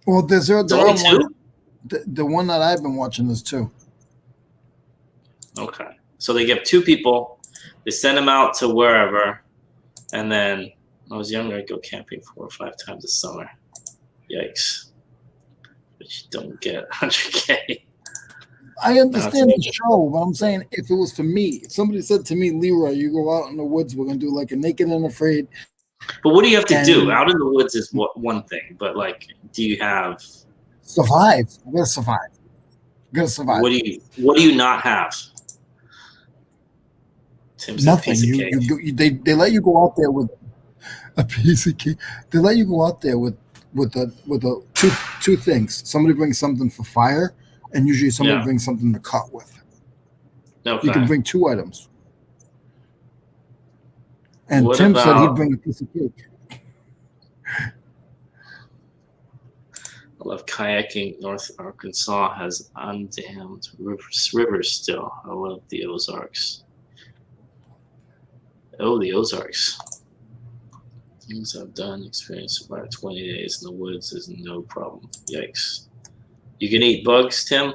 Well, It's only 2? One. The one that I've been watching is 2. Okay. So they get 2 people, they send them out to wherever, and then when I was younger, I'd go camping 4 or 5 times a summer. Yikes. But you don't get 100K. I understand the show, but I'm saying if it was for me, if somebody said to me, Leroy, you go out in the woods, we're going to do like a Naked and Afraid. But what do you have to do? Out in the woods is one thing, but like, do you have... Survive. I'm going to survive. I'm going to survive. What do you not have? Tim's nothing. They let you go out there with a piece of cake. They let you go out there with two things. Somebody brings something for fire, and usually somebody brings something to cut with. Okay. You can bring 2 items. And Tim said he'd bring a piece of cake. I love kayaking. North Arkansas has undammed rivers still. I love the Ozarks. Oh, the Ozarks. Things I've done, experienced about 20 days in the woods is no problem. Yikes. You can eat bugs, Tim?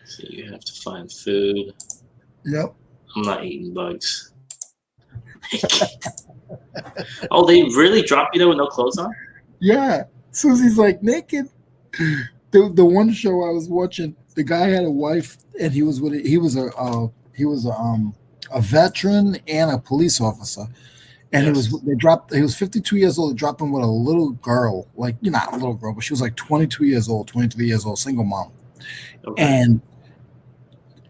So you have to find food. Yep. I'm not eating bugs. Oh, they really drop you there with no clothes on? Yeah. Susie's like naked. The one show I was watching, the guy had a wife, and he was a veteran and a police officer, and he was 52 years old. They dropped him with a little girl, like not a little girl, but she was like 22 years old, 23 years old, single mom, and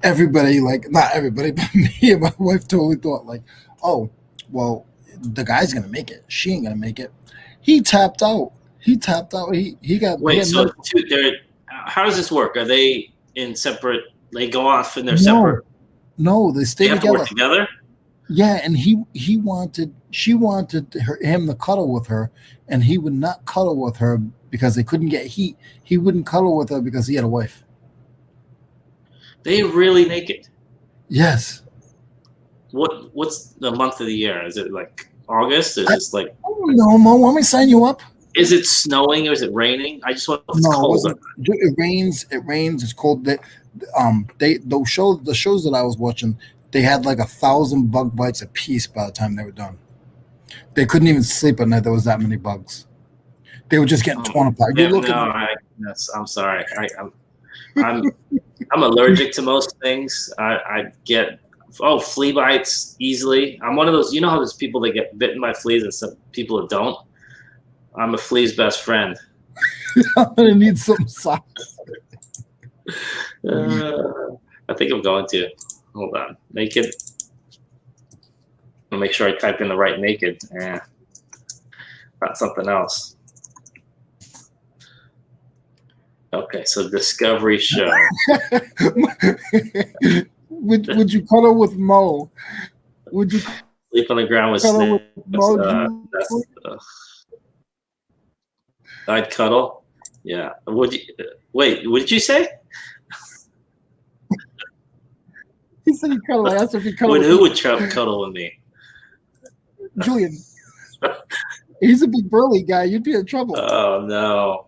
everybody, like not everybody, but me and my wife totally thought like, oh, well, the guy's gonna make it. She ain't gonna make it. He tapped out. He got. Wait, so how does this work? Are they in separate? They go off and they're separate. No, they stay together. Have to work together. Yeah, and she wanted him to cuddle with her, and he would not cuddle with her because they couldn't get heat. He wouldn't cuddle with her because he had a wife. They really naked? Yes. What's the month of the year? Is it like August? Is this like? No, Mo. Want me to sign you up? Is it snowing or is it raining? I just want to know if it's cold. It rains. It rains. It's cold. The shows that I was watching, they had like 1,000 bug bites a piece by the time they were done. They couldn't even sleep at night. There was that many bugs. They were just getting torn apart. I'm sorry. I'm allergic to most things. I get flea bites easily. I'm one of those. You know how there's people that get bitten by fleas and some people that don't. I'm a flea's best friend. I'm gonna need some socks. I think I'm going to. Hold on. Naked. I'll make sure I type in the right naked. Not something else. Okay, so Discovery Show. Would you cuddle with Mo? Would you sleep on the ground with Snake? I'd cuddle. Yeah. Would you? Wait. What did you say? He said he cuddle. I asked if he cuddle. Who would cuddle with me? Julian. He's a big burly guy. You'd be in trouble. Oh no.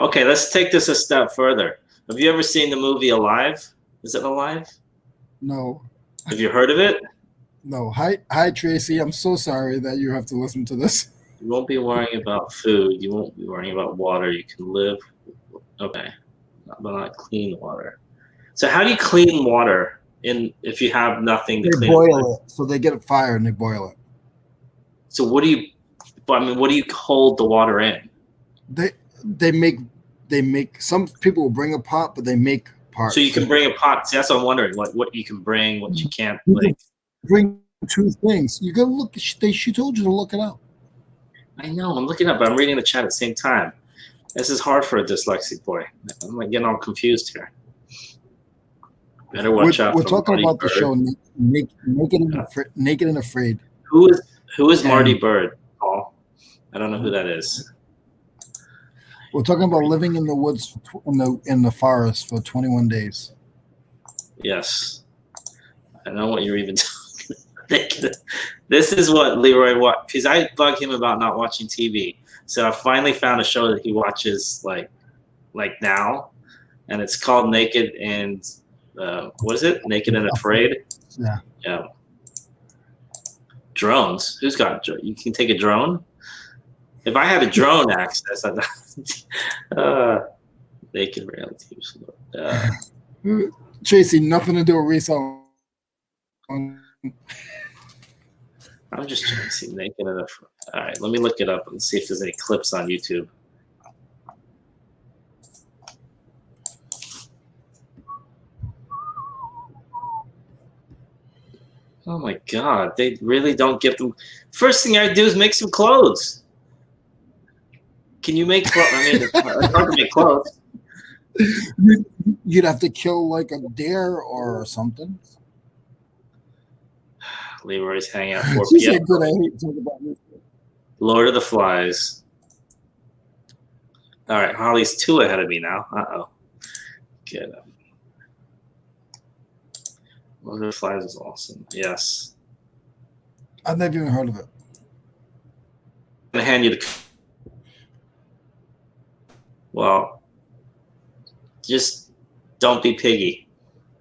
Okay, let's take this a step further. Have you ever seen the movie Alive? Is it Alive? No. Have you heard of it? No. Hi, Tracy. I'm so sorry that you have to listen to this. You won't be worrying about food. You won't be worrying about water. You can live. Okay. But not clean water. So how do you clean water if you have nothing to They clean boil it, so they get it fired and they boil it. So what do you hold the water in? They make some people will bring a pot, but they make parts. So you can bring a pot. See, that's what I'm wondering. What you can bring, what you can't. You can bring two things. You gotta look. She told you to look it up. I know. I'm looking up, but I'm reading the chat at the same time. This is hard for a dyslexic boy. I'm like getting all confused here. Better watch out. We're talking about the show Naked and Afraid. Who is Marty Bird, Paul? I don't know who that is. We're talking about living in the woods in the forest for 21 days. Yes, I know what you're even talking. This is what Leroy watched, because I bug him about not watching TV. So I finally found a show that he watches like now, and it's called Naked and what is it? Naked and Afraid. Yeah. Yeah. Drones. Who's got? You can take a drone. If I had a drone access, naked reality. Tracy, nothing to do with resale. I'm just trying to see Naked and Afraid. All right, let me look it up and see if there's any clips on YouTube. Oh my God, they really don't give them. First thing I do is make some clothes. Can you make clothes? I mean, it's hard to make clothes. You'd have to kill like a deer or something. Leroy's Hangout 4 p.m. Good. I hate talking about this. Lord of the Flies. All right, Holly's 2 ahead of me now. Uh-oh. Get him. Lord of the Flies is awesome. Yes. I've never even heard of it. I'm going to hand you the... Well, just don't be Piggy.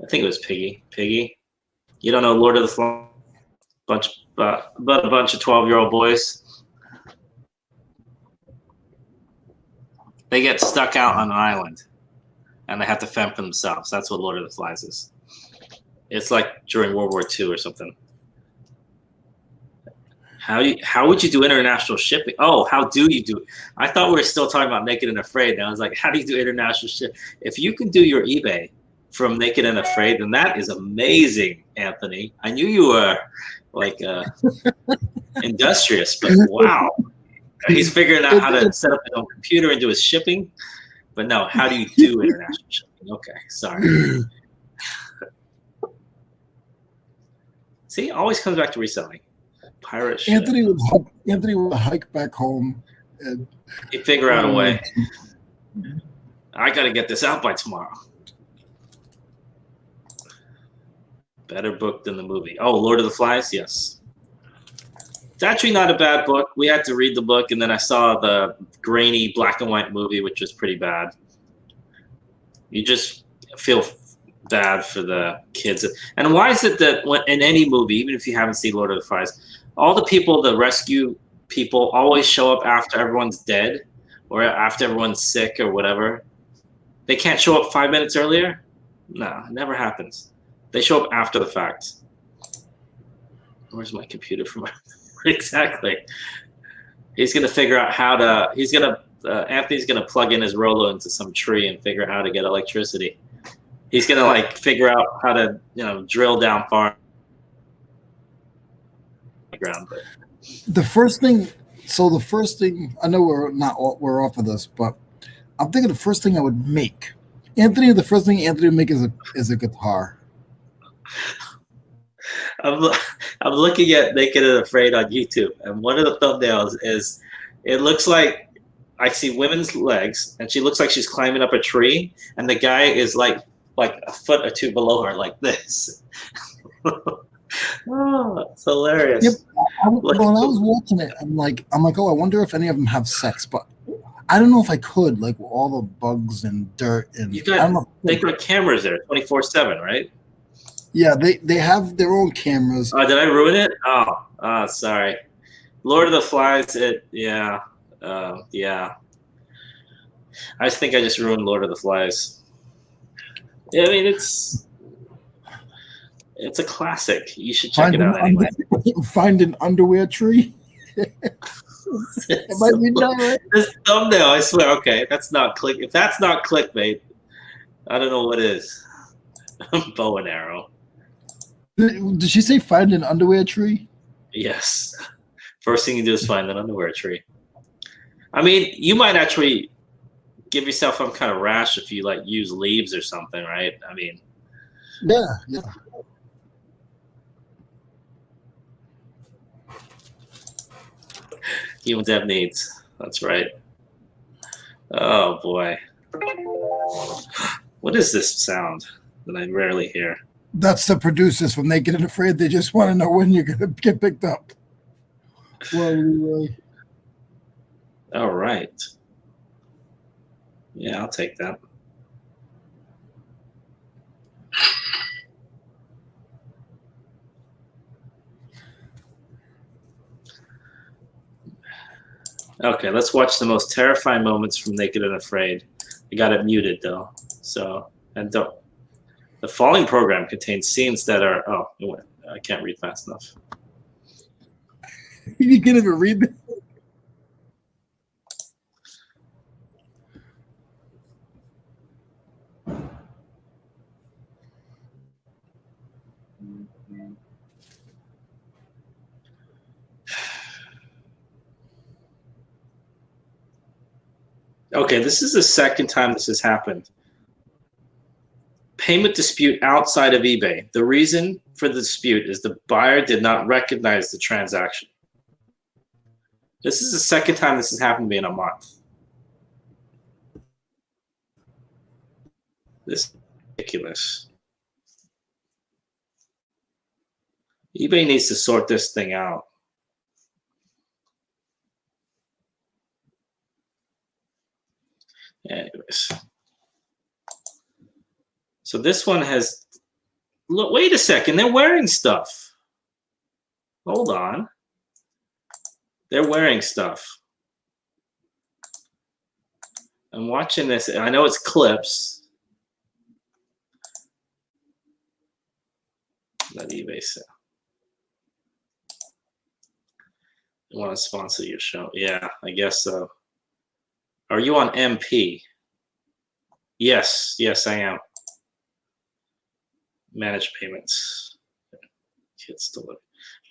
I think it was Piggy. Piggy. You don't know Lord of the Flies? But a bunch of 12-year-old boys. They get stuck out on an island, and they have to fend for themselves. That's what Lord of the Flies is. It's like during World War II or something. How would you do international shipping? Oh, how do you do it? I thought we were still talking about Naked and Afraid. And I was like, how do you do international shipping? If you can do your eBay from Naked and Afraid, then that is amazing, Anthony. I knew you were like industrious, but wow. He's figuring out how to set up his own computer and do his shipping. But no, how do you do international shipping? Okay, sorry. See, always comes back to reselling. Pirate ship. Anthony would hike back home. And, he'd figure out a way. I got to get this out by tomorrow. Better book than the movie. Oh, Lord of the Flies? Yes. It's actually not a bad book. We had to read the book, and then I saw the grainy black and white movie, which was pretty bad. You just feel bad for the kids. And why is it that in any movie, even if you haven't seen Lord of the Flies, all the people, the rescue people, always show up after everyone's dead or after everyone's sick or whatever? They can't show up 5 minutes earlier? No, it never happens. They show up after the fact. Where's my computer from? Exactly. He's going to figure out how to, Anthony's going to plug in his Rolo into some tree and figure out how to get electricity. He's going to like figure out how to, drill down far ground. But the first thing, I know we're off of this, but I'm thinking the first thing I would make, the first thing Anthony would make is a guitar. I'm looking at Naked and Afraid on YouTube, and one of the thumbnails is, it looks like I see women's legs, and she looks like she's climbing up a tree, and the guy is like a foot or two below her, like this. Oh, it's hilarious. Yep. When I was watching it, I'm like, oh, I wonder if any of them have sex, but I don't know if I could, like with all the bugs and dirt and they got cameras there 24/7, right? Yeah, they have their own cameras. Oh, did I ruin it? Oh, sorry. Lord of the Flies. Yeah. I think I just ruined Lord of the Flies. Yeah, I mean, It's a classic. You should check it out anyway. Find an underwear tree. It might be done, right? This thumbnail, I swear. Okay, that's not click. If that's not clickbait, I don't know what is. Bow and arrow. Did she say find an underwear tree? Yes. First thing you do is find an underwear tree. I mean, you might actually give yourself some kind of rash if you like use leaves or something, right? I mean, yeah. Humans have needs. That's right. Oh boy. What is this sound that I rarely hear? That's the producers from Naked and Afraid. They just want to know when you're going to get picked up. Well, Leroy. All right. Yeah, I'll take that. Okay, let's watch the most terrifying moments from Naked and Afraid. I got it muted though, so and don't. The following program contains scenes that are I can't read fast enough. You can't even read it. Okay, this is the second time this has happened. Payment dispute outside of eBay. The reason for the dispute is the buyer did not recognize the transaction. This is the second time this has happened to me in a month. This is ridiculous. eBay needs to sort this thing out. Anyways. So this one has, look, wait a second, they're wearing stuff. Hold on. They're wearing stuff. I'm watching this. I know it's clips. Let eBay say. You want to sponsor your show? Yeah, I guess so. Are you on MP? Yes, I am. Manage payments. Kids delivered.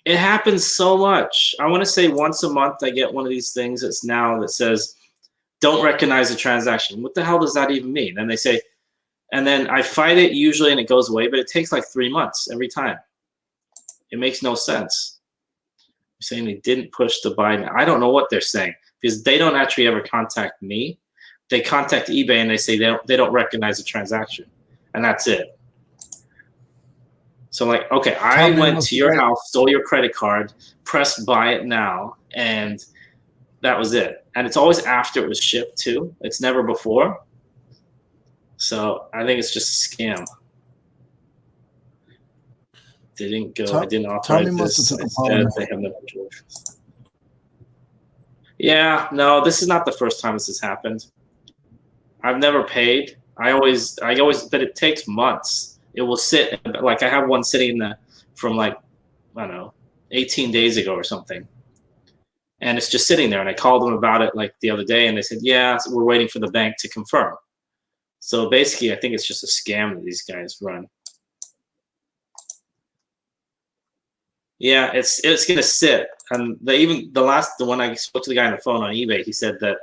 It happens so much. I want to say once a month I get one of these things that's now that says, don't recognize the transaction. What the hell does that even mean? And they say, and then I fight it usually and it goes away, but it takes like 3 months every time. It makes no sense. They're saying they didn't push the buy now. I don't know what they're saying because they don't actually ever contact me. They contact eBay and they say they don't recognize the transaction, and that's it. So like, okay, I went to your house, stole your credit card, pressed buy it now, and that was it. And it's always after it was shipped too. It's never before. So I think it's just a scam. They didn't go. I didn't authorize this. I said they have no control. Yeah, no, this is not the first time this has happened. I've never paid. I always, but it takes months. It will sit, like I have one sitting from like, I don't know, 18 days ago or something. And it's just sitting there. And I called them about it like the other day and they said, yeah, we're waiting for the bank to confirm. So basically, I think it's just a scam that these guys run. Yeah, it's gonna sit. And the one I spoke to the guy on the phone on eBay, he said that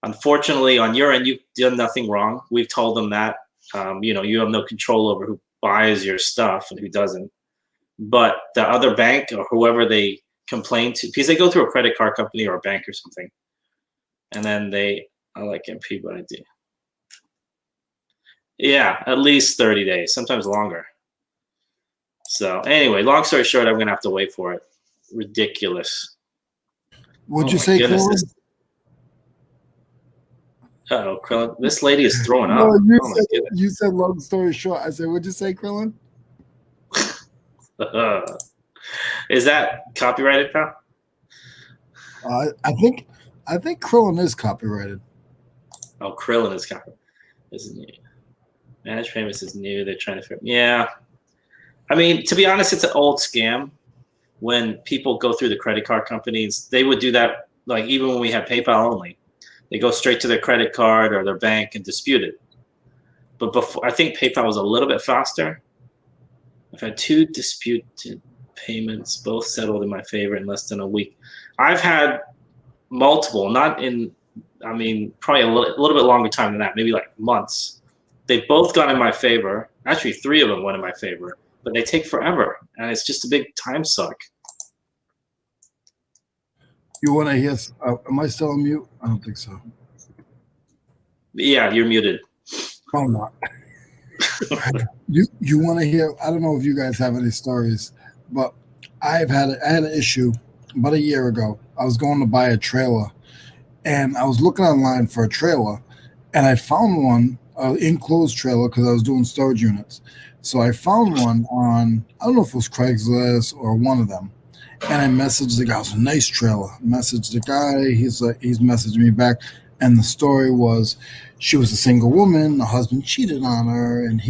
unfortunately on your end you've done nothing wrong. We've told them that you have no control over who buys your stuff and who doesn't. But the other bank or whoever they complain to, because they go through a credit card company or a bank or something, and then I like MP, but I do. Yeah, at least 30 days, sometimes longer. So anyway, long story short, I'm gonna have to wait for it. Ridiculous. What'd you say, Krillin? Uh-oh, Krillin. This lady is throwing up. No, you said long story short. I said, what'd you say, Krillin? Is that copyrighted, pal? I think Krillin is copyrighted. Oh, Krillin is copyrighted. This is new. Managed payments is new. They're trying to figure. Yeah. I mean, to be honest, it's an old scam. When people go through the credit card companies, they would do that. Like even when we had PayPal only, they go straight to their credit card or their bank and dispute it. But before, I think PayPal was a little bit faster. I've had 2 disputed payments, both settled in my favor in less than a week. I've had multiple, not in, I mean, probably a little bit longer time than that, maybe like months. They've both gone in my favor. Actually, 3 of them went in my favor, but they take forever, and it's just a big time suck. You want to hear? Am I still on mute? I don't think so. Yeah, you're muted. I'm not. You want to hear? I don't know if you guys have any stories, but I had an issue about a year ago. I was going to buy a trailer, and I was looking online for a trailer, and I found one, enclosed trailer, because I was doing storage units. So I found one on, I don't know if it was Craigslist or one of them, and I messaged the guy. It was a nice trailer. Messaged the guy. He's messaged me back, and the story was, she was a single woman. The husband cheated on her, and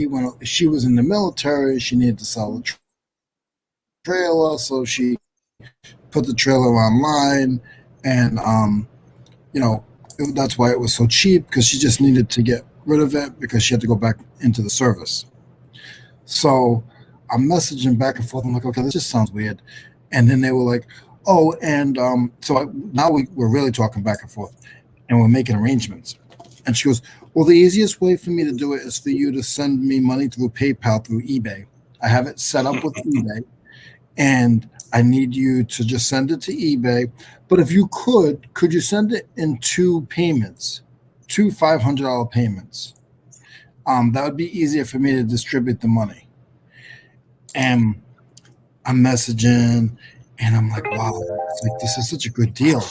she was in the military. She needed to sell the trailer, so she put the trailer online, and that's why it was so cheap, because she just needed to get rid of it because she had to go back into the service. So I'm messaging back and forth. I'm like, okay, this just sounds weird. And then they were like, oh, and now we're really talking back and forth, and we're making arrangements. And she goes, well, the easiest way for me to do it is for you to send me money through PayPal, through eBay. I have it set up with eBay, and I need you to just send it to eBay. But if you could you send it in 2 payments, 2 $500 payments? That would be easier for me to distribute the money. And I'm messaging, and I'm like, wow, it's like, this is such a good deal,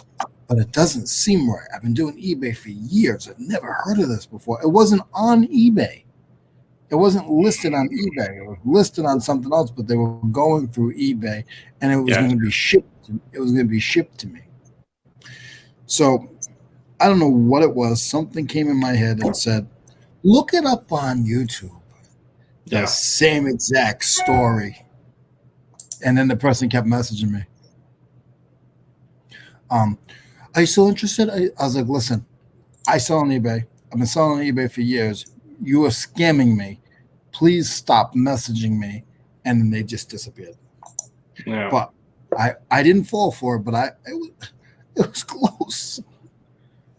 but it doesn't seem right. I've been doing eBay for years. I've never heard of this before. It wasn't on eBay. It wasn't listed on eBay. It was listed on something else, but they were going through eBay, and it was going to be shipped. It was going to be shipped to me. So I don't know what it was. Something came in my head and said, look it up on YouTube. The same exact story. And then the person kept messaging me. Are you still interested? I was like, listen, I sell on eBay. I've been selling on eBay for years. You are scamming me. Please stop messaging me. And then they just disappeared. Yeah. But I didn't fall for it, but it was close.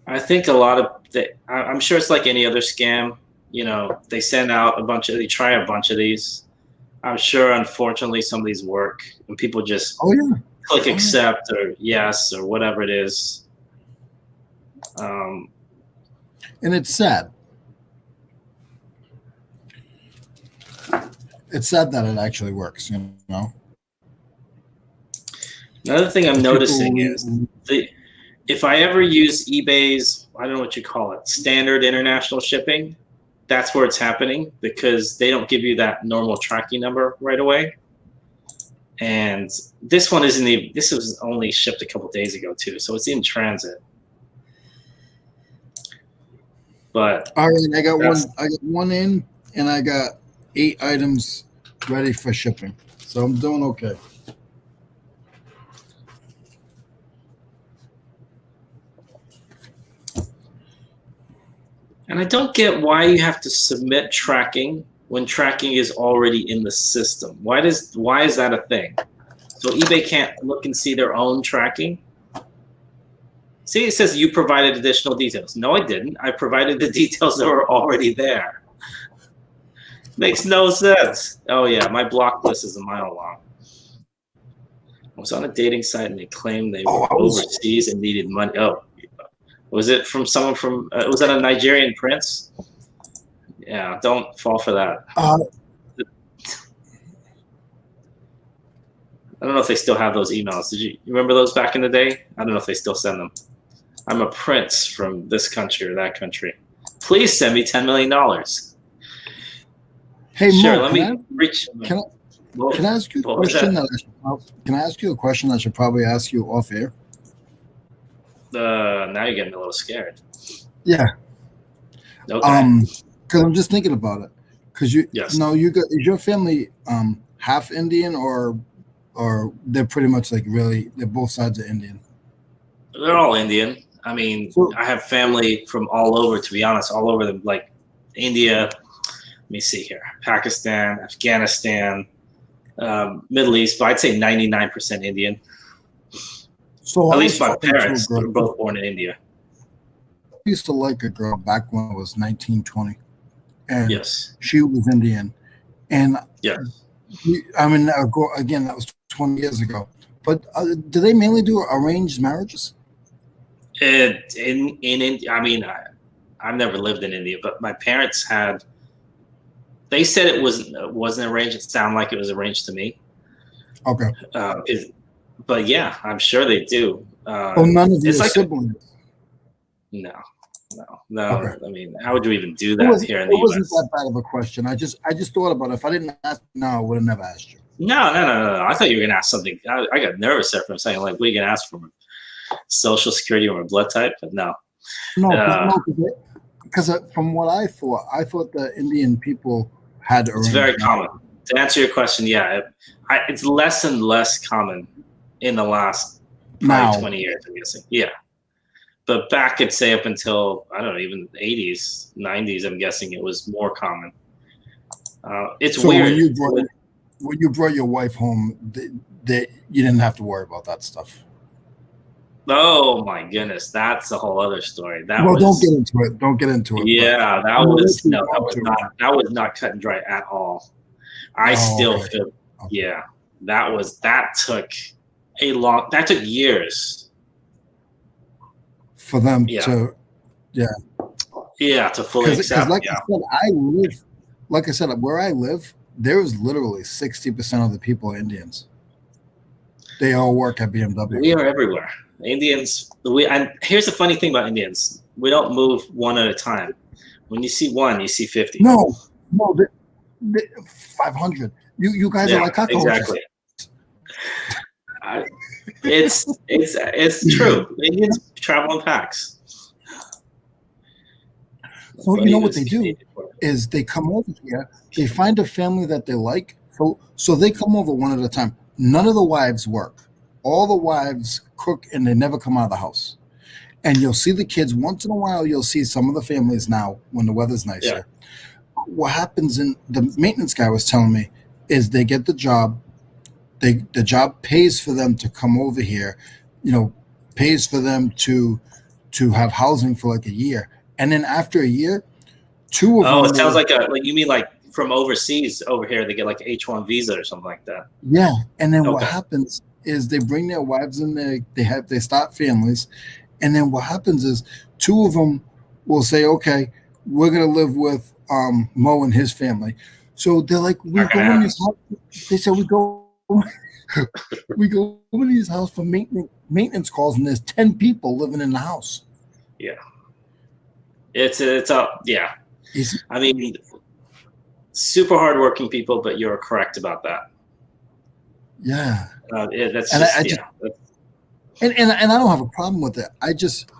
I think I'm sure it's like any other scam. They send out they try a bunch of these. I'm sure, unfortunately, some of these work, and people just click accept or yes or whatever it is. And it's sad. It's sad that it actually works, Another thing I'm noticing is if I ever use eBay's, I don't know what you call it, standard international shipping, that's where it's happening, because they don't give you that normal tracking number right away. And this one this was only shipped a couple days ago too, so it's in transit. But all right, I got one in, and I got 8 items ready for shipping, so I'm doing okay. And I don't get why you have to submit tracking when tracking is already in the system. Why is that a thing? So eBay can't look and see their own tracking? See, it says you provided additional details. No, I didn't. I provided the details that were already there. Makes no sense. Oh yeah, my block list is a mile long. I was on a dating site and they claimed they were overseas and needed money. Oh, was it from someone from, was that a Nigerian prince? Yeah, don't fall for that. I don't know if they still have those emails. Did you remember those back in the day? I don't know if they still send them. I'm a prince from this country or that country. Please send me $10 million. Hey, sure, Mo, let me reach. Can I ask you a question? Can I ask you a question I should probably ask you off air? Now you're getting a little scared. Yeah. Okay. Because I'm just thinking about it. Because is your family half Indian, or they're pretty much like really they're both sides of Indian? They're all Indian. I mean, So, I have family from all over, to be honest, all over like India. Let me see here: Pakistan, Afghanistan, Middle East. But I'd say 99% Indian. so At I least was my talking to a parents girl. were both born in India. I used to like a girl back when it was 1920, and Yes. she was Indian. And Yes. I mean, again, that was 20 years ago. But do they mainly do arranged marriages? In India, I mean, I've never lived in India, but my parents had. They said it wasn't arranged. It sounded like it was arranged to me. Okay. But yeah, I'm sure they do. Well, none of your like siblings. No. Okay. I mean, how would you even do It that wasn't, here in it the wasn't U.S.? that bad of a question. I just thought about it. If I didn't ask, no, I would have never asked you. No. I thought you were gonna ask something. I got nervous there for a second. Like, what are you gonna ask for? Social security or a blood type? But no. No, because from what I thought the Indian people had It's arranged very marriage. common. To answer your question, yeah, it's less and less common in the last probably 20 years, I'm guessing. Yeah. But back, I'd say up until, I don't know, even the 80s, 90s, I'm guessing it was more common. It's So weird. when you brought your wife home, you didn't have to worry about that stuff. Oh my goodness, that's a whole other story. Don't get into it. Don't get into it. Yeah, that was not cut and dry at all. I still feel, yeah, that took years for them to, to fully accept. Like I said, where I live, there's literally 60% of the people are Indians. They all work at BMW. We are everywhere. Indians, and here's the funny thing about Indians: we don't move one at a time. When you see one, you see 50. No, 500. You guys are like cockroaches. Exactly. It's true. Indians travel in packs. So you know what they do is they come over here. They find a family that they like. So they come over one at a time. None of the wives work. All the wives cook and they never come out of the house. And you'll see the kids once in a while. You'll see some of the families now when the weather's nicer. Yeah. What happens in the maintenance guy was telling me is they get the job. The job pays for them to come over here, pays for them to have housing for like a year. And then after a year, two of them. Oh, it sounds like you mean like from overseas over here, they get like H-1 visa or something like that. Yeah. And then what happens is they bring their wives in there, they start families. And then what happens is two of them will say, okay, we're going to live with Mo and his family. So they're like, we go in his house. They said we go in his house for maintenance calls, and there's 10 people living in the house. Yeah. It's yeah. I mean, super hardworking people, but you're correct about that. Yeah. That's and just, and I don't have a problem with it. I just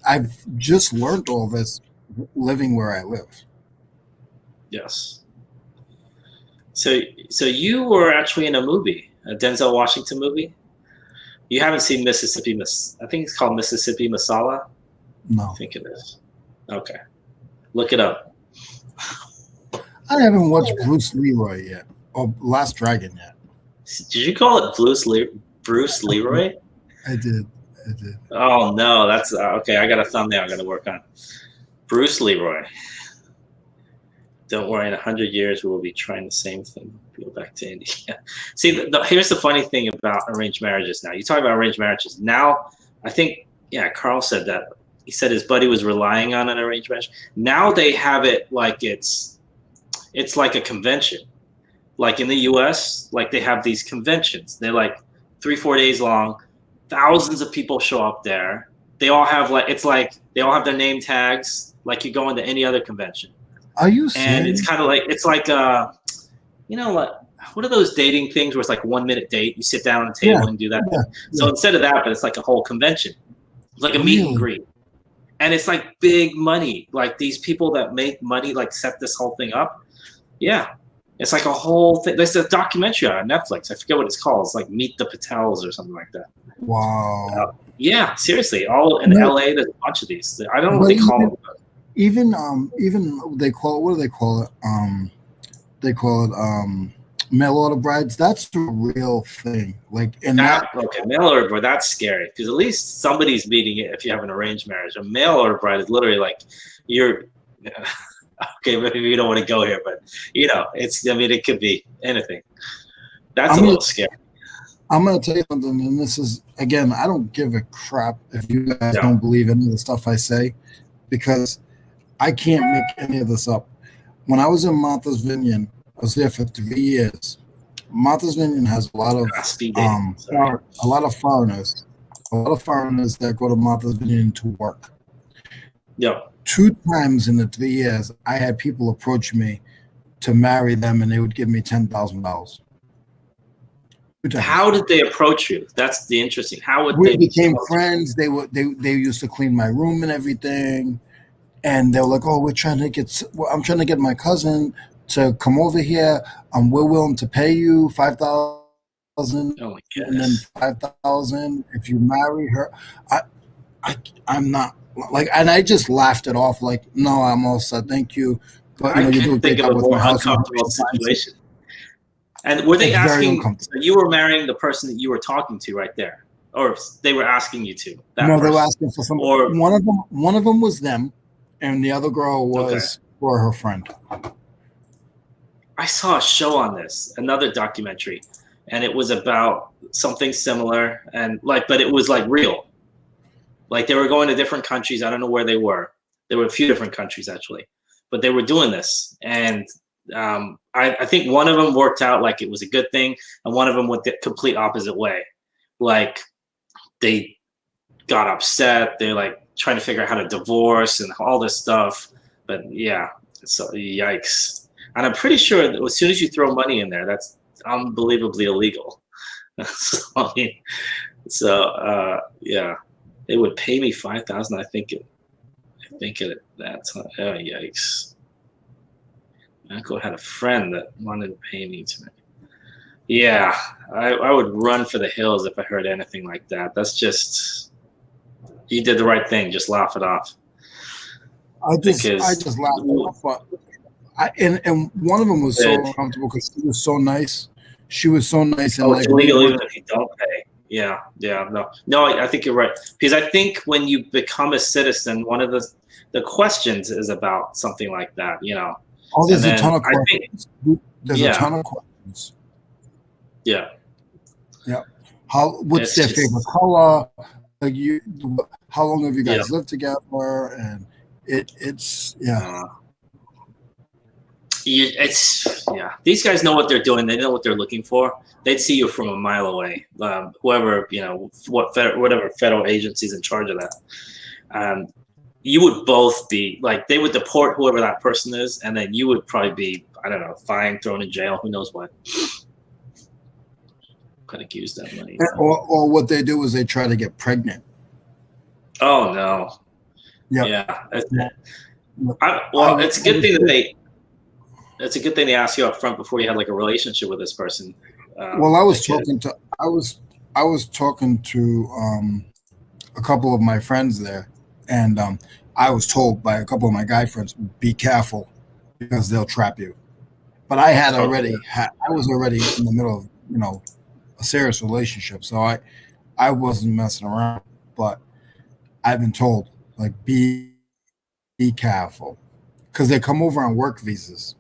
I've just learned all this living where I live. Yes. So you were actually in a movie, a Denzel Washington movie. You haven't seen Mississippi I think it's called Mississippi Masala. No. I think it is. Okay. Look it up. I haven't watched Bruce Leroy yet, or Last Dragon yet. Did you call it Bruce Leroy? I did. Oh no, that's okay. I got a thumbnail I'm gonna work on. Bruce Leroy. Don't worry, in 100 years we will be trying the same thing. Go back to India. See, here's the funny thing about arranged marriages. Now you talk about arranged marriages. Now, I think Carl said that. He said his buddy was relying on an arranged marriage. Now they have it like it's like a convention. Like in the U.S., like they have these conventions. They're like 3-4 days long. Thousands of people show up there. They all have they all have their name tags, like you go into any other convention. Are you serious? And it's kind of like what are those dating things where it's like 1 minute date? You sit down at the table and do that. Yeah. So instead of that, but it's like a whole convention. It's like a meet and greet. And it's like big money. Like these people that make money, like set this whole thing up. Yeah. It's like a whole thing. There's a documentary on Netflix. I forget what it's called. It's like Meet the Patels or something like that. Wow. Yeah, seriously. All in No, LA, there's a bunch of these. I don't know what but they call them. even they call it, what do they call it? They call it mail order brides. That's the real thing. Like, and Okay, mail order bride, that's scary because at least somebody's meeting it if you have an arranged marriage. A mail order bride is literally like you're okay, maybe we don't want to go here, but I mean, it could be anything. That's a little scary. I'm going to tell you something, and this is, again, I don't give a crap if you guys don't believe any of the stuff I say, because I can't make any of this up. When I was in Martha's Vineyard, I was there for 3 years. Martha's Vineyard has a lot of foreigners, that go to Martha's Vineyard to work. Yep. 2 times in the 3 years, I had people approach me to marry them, and they would give me $10,000. How did they approach you? That's the interesting. How would we became friends? They used to clean my room and everything, and they were like, "Oh, I'm trying to get my cousin to come over here. We're willing to pay you $5,000, and then $5,000 if you marry her." I'm not like, and I just laughed it off. Like, no, I'm all set. Thank you. But I can't think of a more uncomfortable situation. And were they asking? So you were marrying the person that you were talking to right there, or they were asking you to? No, they were asking for some. Or one of them was them, and the other girl was for her friend. I saw a show on this, another documentary, and it was about something similar, and but it was like real. Like they were going to different countries. I don't know where they were. There were a few different countries actually, but they were doing this, and I think one of them worked out like it was a good thing, and one of them went the complete opposite way. Like they got upset. They're like trying to figure out how to divorce and all this stuff. But yeah, so yikes. And I'm pretty sure that as soon as you throw money in there, that's unbelievably illegal. Yeah, they would pay me $5,000. I think that's oh, yikes. My uncle had a friend that wanted to pay me to. Yeah, I would run for the hills if I heard anything like that. That's just, you did the right thing. Just laugh it off. I just laughed it off. But and one of them was so uncomfortable because she was so nice. She was so nice. And it's illegal even if you don't pay. Yeah, no. I think you're right, because I think when you become a citizen, one of the questions is about something like that. Oh, there's a ton of questions. There's a ton of questions. Yeah. What's their favorite color? Like how long have you guys lived together? And it's These guys know what they're doing. They know what they're looking for. They'd see you from a mile away. Whoever whatever federal agency's in charge of that. You would both be like, they would deport whoever that person is, and then you would probably be, I don't know, fined, thrown in jail, who knows what. Could have used that money. Or what they do is they try to get pregnant. Oh no. Yeah. It's a good thing that it's a good thing they ask you up front before you have like a relationship with this person. I was talking to a couple of my friends there. And I was told by a couple of my guy friends, be careful because they'll trap you. But I had already, I was already in the middle of, a serious relationship. So I wasn't messing around, but I've been told, like, be careful because they come over on work visas.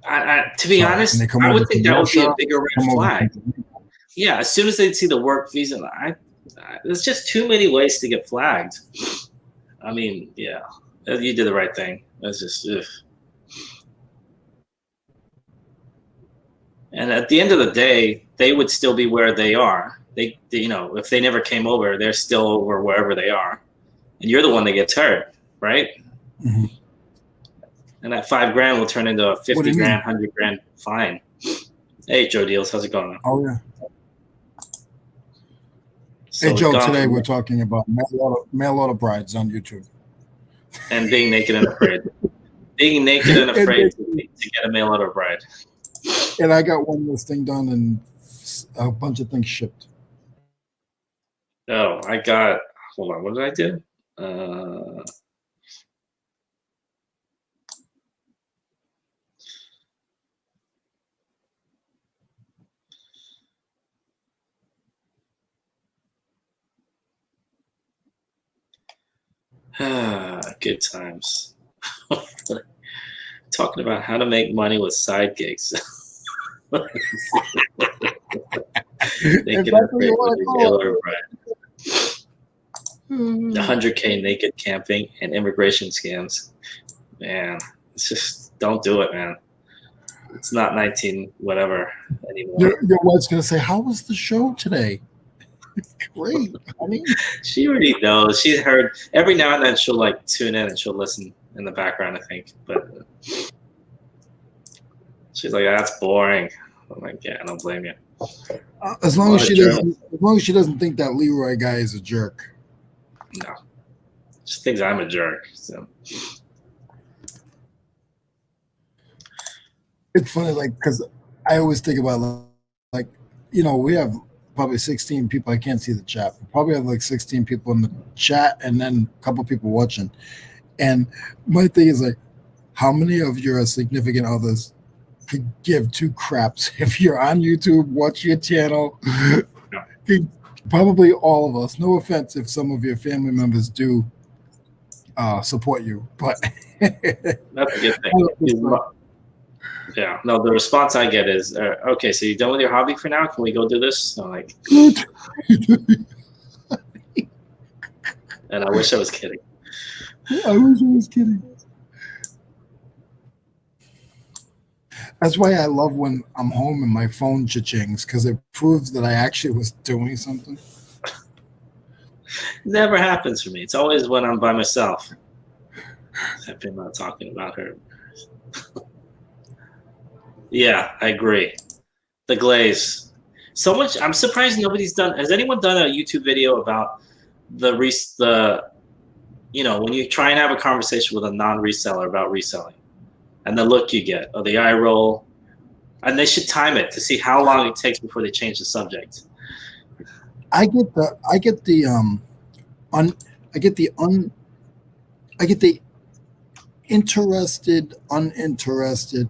To be honest, I would think that would be a bigger red flag. Yeah, as soon as they see the work visa, there's just too many ways to get flagged. I mean, yeah, you did the right thing. That's just, ugh. And at the end of the day, they would still be where they are. They if they never came over, they're still over wherever they are, and you're the one that gets hurt, right? Mm-hmm. And that $5,000 will turn into a $50,000, $100,000 fine. Hey, Joe Deals, how's it going? Oh yeah. So hey Joe, today we're talking about mail order brides on YouTube. And being naked and afraid. Being naked and afraid to get a mail order bride. And I got one listing done and a bunch of things shipped. Oh, I got. Hold on. What did I do? Good times. Talking about how to make money with side gigs. Naked and afraid with a mail order bride. 100K naked camping and immigration scams. Man, it's just don't do it, man. It's not 19 whatever anymore. Your wife's gonna say, "How was the show today?" Great. I mean, she already knows. She heard every now and then. She'll like tune in and she'll listen in the background, I think. But she's like, "That's boring." I'm like, "Yeah, I don't blame you." As long as she doesn't think that Leroy guy is a jerk. No, she thinks I'm a jerk. So it's funny, like, because I always think about like, we have probably 16 people. I can't see the chat. We probably have like 16 people in the chat, and then a couple people watching. And my thing is like, how many of your significant others could give two craps if you're on YouTube, watch your channel? Probably all of us. No offense if some of your family members do support you, but that's a good thing. Yeah, no, the response I get is, okay, so you done with your hobby for now? Can we go do this? I'm like, and I wish I was kidding. I wish I was kidding. That's why I love when I'm home and my phone cha-chings, because it proves that I actually was doing something. Never happens for me. It's always when I'm by myself. I've been not talking about her. Yeah, I agree. The glaze. So much. I'm surprised nobody's done. Has anyone done a YouTube video about the when you try and have a conversation with a non-reseller about reselling, and the look you get, or the eye roll, and they should time it to see how long it takes before they change the subject. I get the interested, uninterested.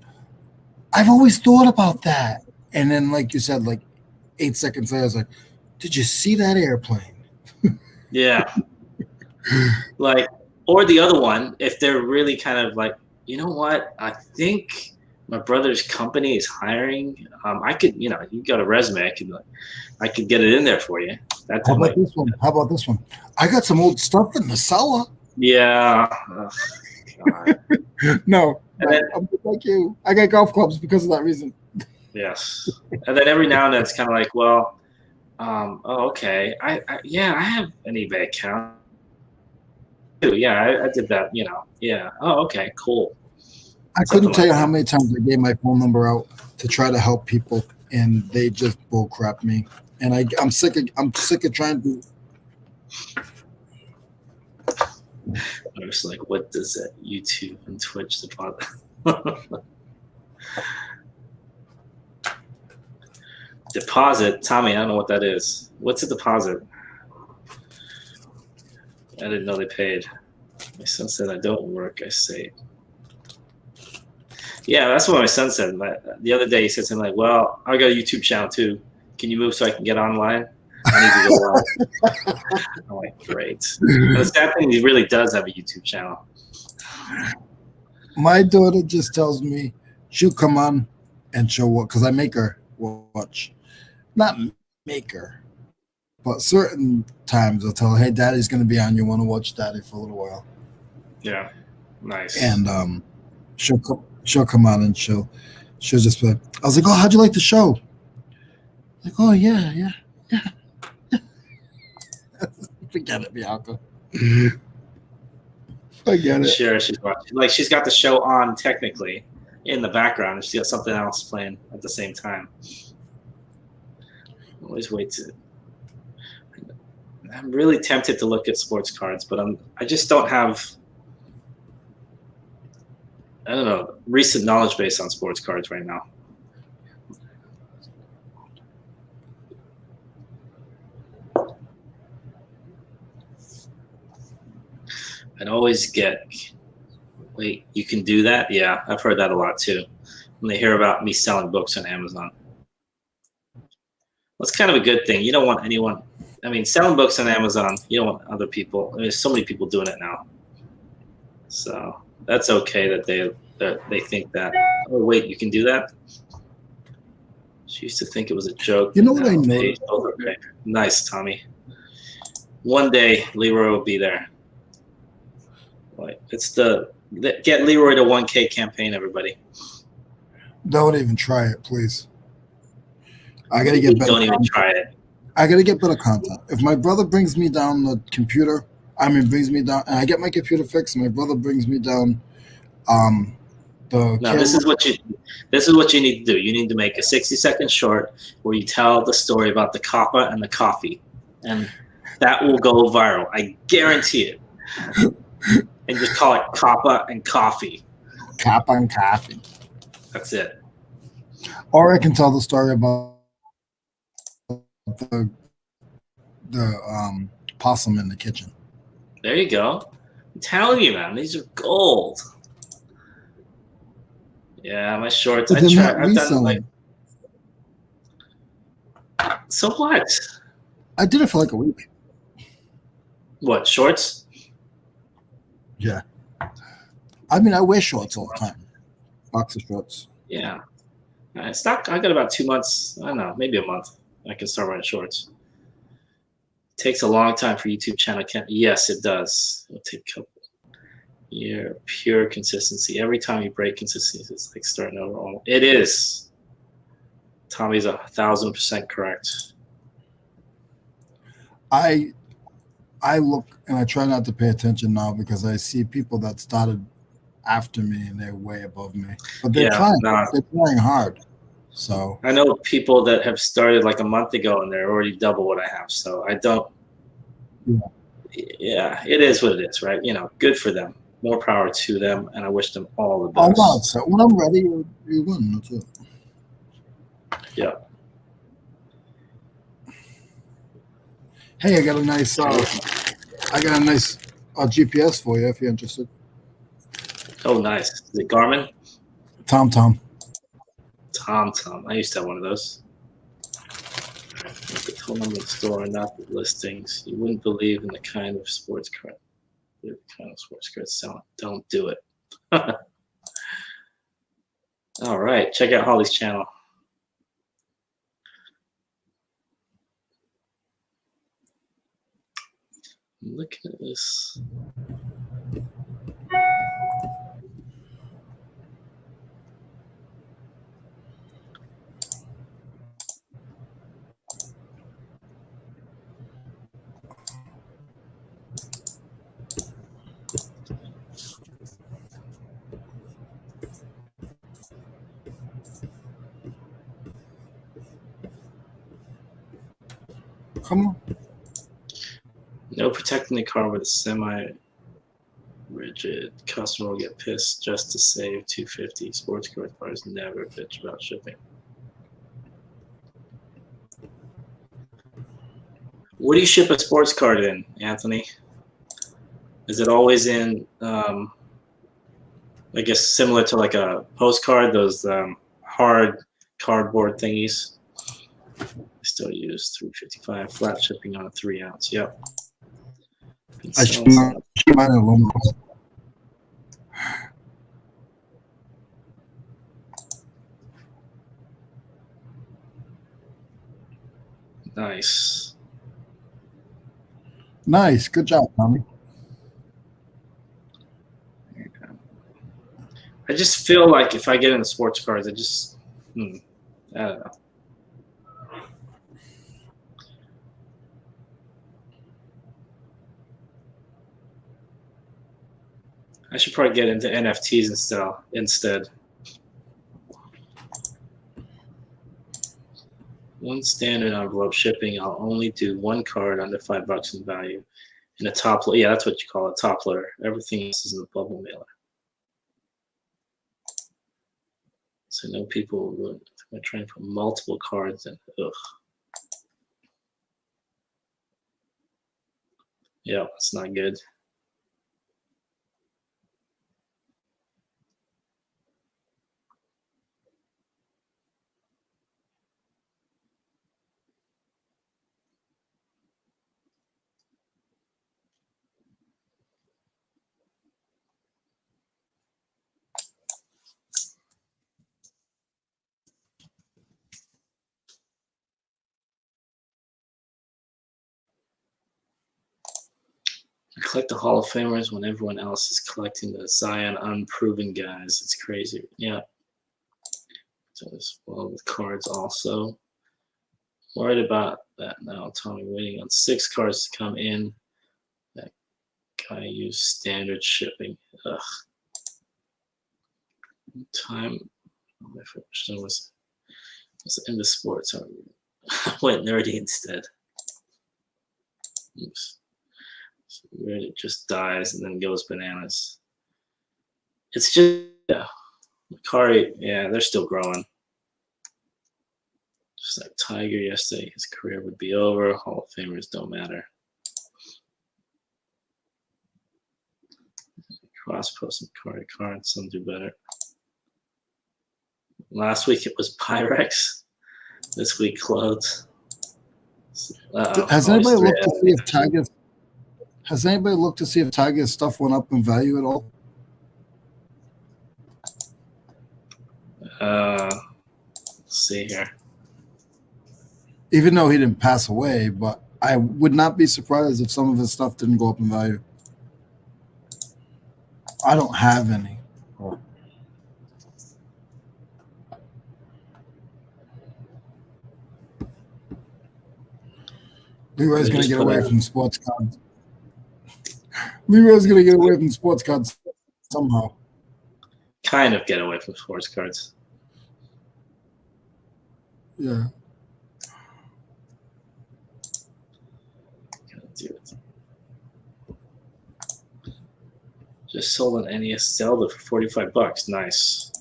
I've always thought about that. And then, like you said, like 8 seconds later, I was like, did you see that airplane? Yeah. Like, or the other one, if they're really kind of like, you know what, I think my brother's company is hiring. I could, you got a resume. I could get it in there for you. How about this one? How about this one? I got some old stuff in the cellar. Yeah. No, I'm like you. I got golf clubs because of that reason. Yes. And then every now and then it's kind of like, well, okay. I have an eBay account. Yeah, I did that, Yeah. Oh, okay, cool. I couldn't tell you how many times I gave my phone number out to try to help people, and they just bullcrap me. And I'm sick of trying to. I was like, what does that YouTube and Twitch deposit? Deposit, Tommy, I don't know what that is. What's a deposit? I didn't know they paid. My son said I don't work, I say. Yeah, that's what my son said. The other day he said something like, well, I got a YouTube channel too. Can you move so I can get online? I need to go live. I'm like, great. And the sad thing, he really does have a YouTube channel. My daughter just tells me she'll come on and she'll watch, because I make her watch. Not make her, but certain times I'll tell her, hey, Daddy's going to be on. You want to watch Daddy for a little while? Yeah, nice. And she'll come on and she'll just be like, I was like, oh, how'd you like the show? Like, oh, yeah. Forget it, Bianca. Forget it. Sure, she's watching. Like, she's got the show on technically in the background, and she's got something else playing at the same time. Always wait to. I'm really tempted to look at sports cards, but I just don't have. I don't know, recent knowledge base on sports cards right now. I'd always get, wait, you can do that? Yeah, I've heard that a lot too. When they hear about me selling books on Amazon. That's kind of a good thing. You don't want anyone, I mean, selling books on Amazon, you don't want other people. There's so many people doing it now. So that's okay that they think that, oh, wait, you can do that? She used to think it was a joke. You know what I noticed? Okay. Nice, Tommy. One day, Leroy will be there. Like, it's the get Leroy to 1K campaign, everybody. Don't even try it, please. I gotta get better. Don't even try it. I gotta get better content. If my brother brings me down the computer, brings me down, and I get my computer fixed, and my brother brings me down, No, this is what you need to do. You need to make a 60-second short where you tell the story about the kappa and the coffee, and that will go viral. I guarantee it. And just call it kappa and coffee. Kappa and coffee. That's it. Or I can tell the story about the possum in the kitchen. There you go. I'm telling you, man, these are gold. Yeah, my shorts. But I've reselling. done like. So what? I did it for like a week. What, shorts? Yeah. I mean, I wear shorts all the time. Boxer shorts. Yeah. I got about 2 months. I don't know, maybe a month. I can start wearing shorts. It takes a long time for YouTube channel. Yes, it does. It'll take a couple. Year, pure consistency. Every time you break consistency, it's like starting over. It is. Tommy's 1,000% correct. I look and I try not to pay attention now because I see people that started after me and they're way above me. But they're trying. They're trying hard. So I know people that have started like a month ago and they're already double what I have. So I don't. Yeah, it is what it is, right? You know, good for them. More power to them, and I wish them all the best. Oh, no, so when I'm ready, you win. That's it. Yeah. Hey, I got a nice GPS for you if you're interested. Oh, nice. Is it Garmin? TomTom. TomTom. I used to have one of those. The total number of the store, not the listings. You wouldn't believe in the kind of sports card. The kind of sports cards selling. Don't do it. All right, check out Holly's channel. Look at this. Come on. No protecting the car with a semi-rigid. Customer will get pissed just to save $250. Sports cars never bitch about shipping. What do you ship a sports card in, Anthony? Is it always in, I guess, similar to like a postcard, those hard cardboard thingies? I still use $3.55 flat shipping on a 3-ounce. Yep. I should mine aluminum. Nice. Nice. Good job, Tommy. I just feel like if I get into sports cards, I don't know. I should probably get into NFTs instead. One standard envelope shipping. I'll only do one card under $5 in value. In a top loader. Yeah, that's what you call a top loader. Everything else is in the bubble mailer. So I know people are trying to put multiple cards in. Ugh. Yeah, it's not good. Collect the Hall of Famers when everyone else is collecting the Zion unproven guys. It's crazy. Yeah. So this well with cards also. Worried about that now. Tommy waiting on 6 cards to come in. That guy used standard shipping. Ugh. Time. My first one was in the sports. I went nerdy instead. Oops. So weird, it just dies and then goes bananas. It's just yeah. Macari, yeah, they're still growing. Just like Tiger yesterday, his career would be over. Hall of Famers don't matter. Cross post and cards, some do better. Last week it was Pyrex. This week clothes. Has anybody looked to see if Tiger's? Has anybody looked to see if Tiger's stuff went up in value at all? Let's see here. Even though he didn't pass away, but I would not be surprised if some of his stuff didn't go up in value. I don't have any. Leroy's going to get away from sports cards. Leroy's going to get away from sports cards somehow. Kind of get away from sports cards. Yeah. Just sold an NES Zelda for $45. Nice.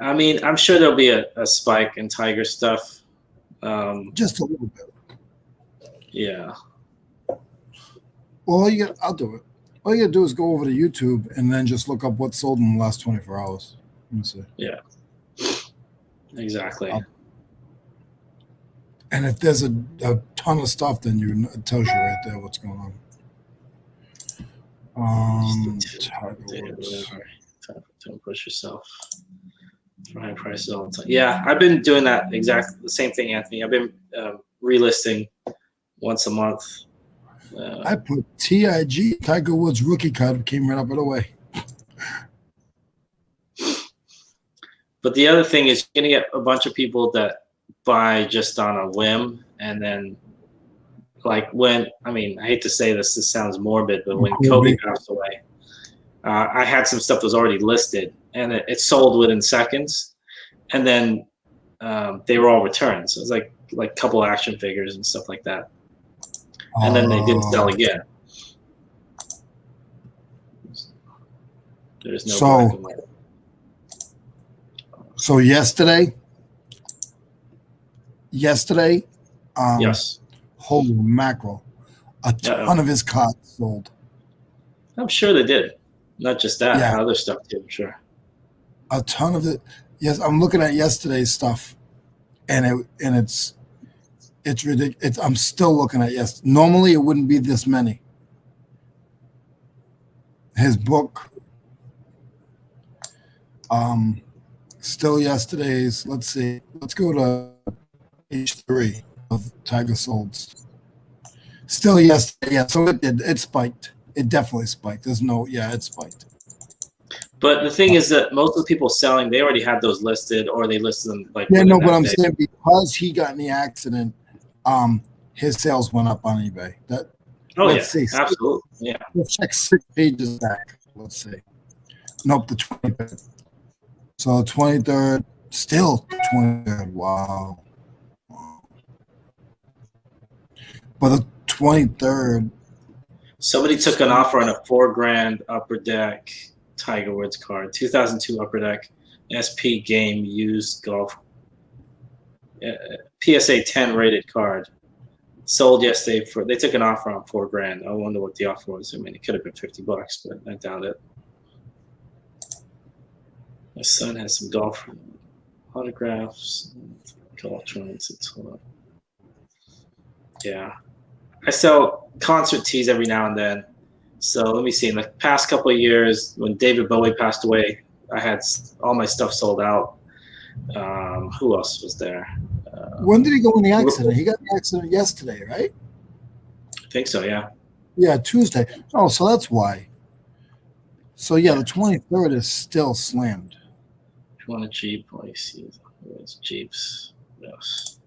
I mean, I'm sure there'll be a spike in Tiger stuff. Just a little bit. Yeah. Well, I'll do it. All you gotta do is go over to YouTube and then just look up what sold in the last 24 hours. Let me see. Yeah. Exactly. And if there's a ton of stuff, then it tells you right there what's going on. Don't push yourself. For high prices all the time. Yeah, I've been doing that exactly the same thing, Anthony. I've been relisting once a month. I put TIG, Tiger Woods rookie card, came right up and away. But the other thing is you're going to get a bunch of people that buy just on a whim. And then, like when, I mean, I hate to say this sounds morbid, but when Kobe passed away, I had some stuff that was already listed and it sold within seconds. And then they were all returned. So it was like a couple action figures and stuff like that. And then they didn't sell again. There's no black and white. So yesterday, yes. Holy mackerel, a ton of his cards sold. I'm sure they did. Not just that, other stuff too, I'm sure. A ton of it. Yes, I'm looking at yesterday's stuff, and it's ridiculous. I'm still looking at yesterday. Normally, it wouldn't be this many. His book, still yesterday's. Let's see. Let's go to page 3 of Tiger Solds. Still yesterday. Yeah, so it spiked. It definitely spiked. There's no. Yeah, it spiked. But the thing is that most of the people selling, they already had those listed, or they listed them like. Yeah, no, but I'm saying because he got in the accident, his sales went up on eBay. Let's see. Absolutely. Yeah. Let's check 6 pages back. Let's see. Nope, the 23rd. So 23rd, still 23rd. Wow. But the 23rd. Somebody took an offer on a $4,000 upper deck Tiger Woods card. 2002 Upper Deck SP Game used golf. PSA 10 rated card. Sold yesterday for. They took an offer on $4,000. I wonder what the offer was. I mean, it could have been $50, but I doubt it. My son has some golf autographs, golf tournaments. Yeah, I sell concert tees every now and then. So let me see. In the past couple of years, when David Bowie passed away, I had all my stuff sold out. Who else was there? When did he go in the accident? He got in the accident yesterday, right? I think so, yeah. Yeah, Tuesday. Oh, so that's why. So, yeah, the 23rd is still slammed. If you want a Jeep, let me see. There's Jeeps. Yes.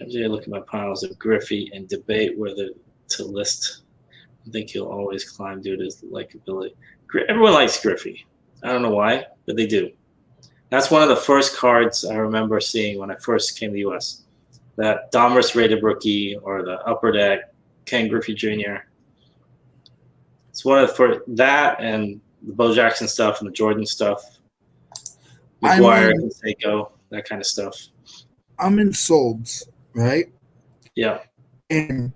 Every day I look at my piles of Griffey and debate whether to list. I think he'll always climb due to his likability. Everyone likes Griffey. I don't know why, but they do. That's one of the first cards I remember seeing when I first came to the U.S. That Donruss rated rookie or the Upper Deck Ken Griffey Jr. It's one of the first, that and the Bo Jackson stuff and the Jordan stuff. McGuire, Canseco, that kind of stuff. I'm in Solds, right? Yeah. And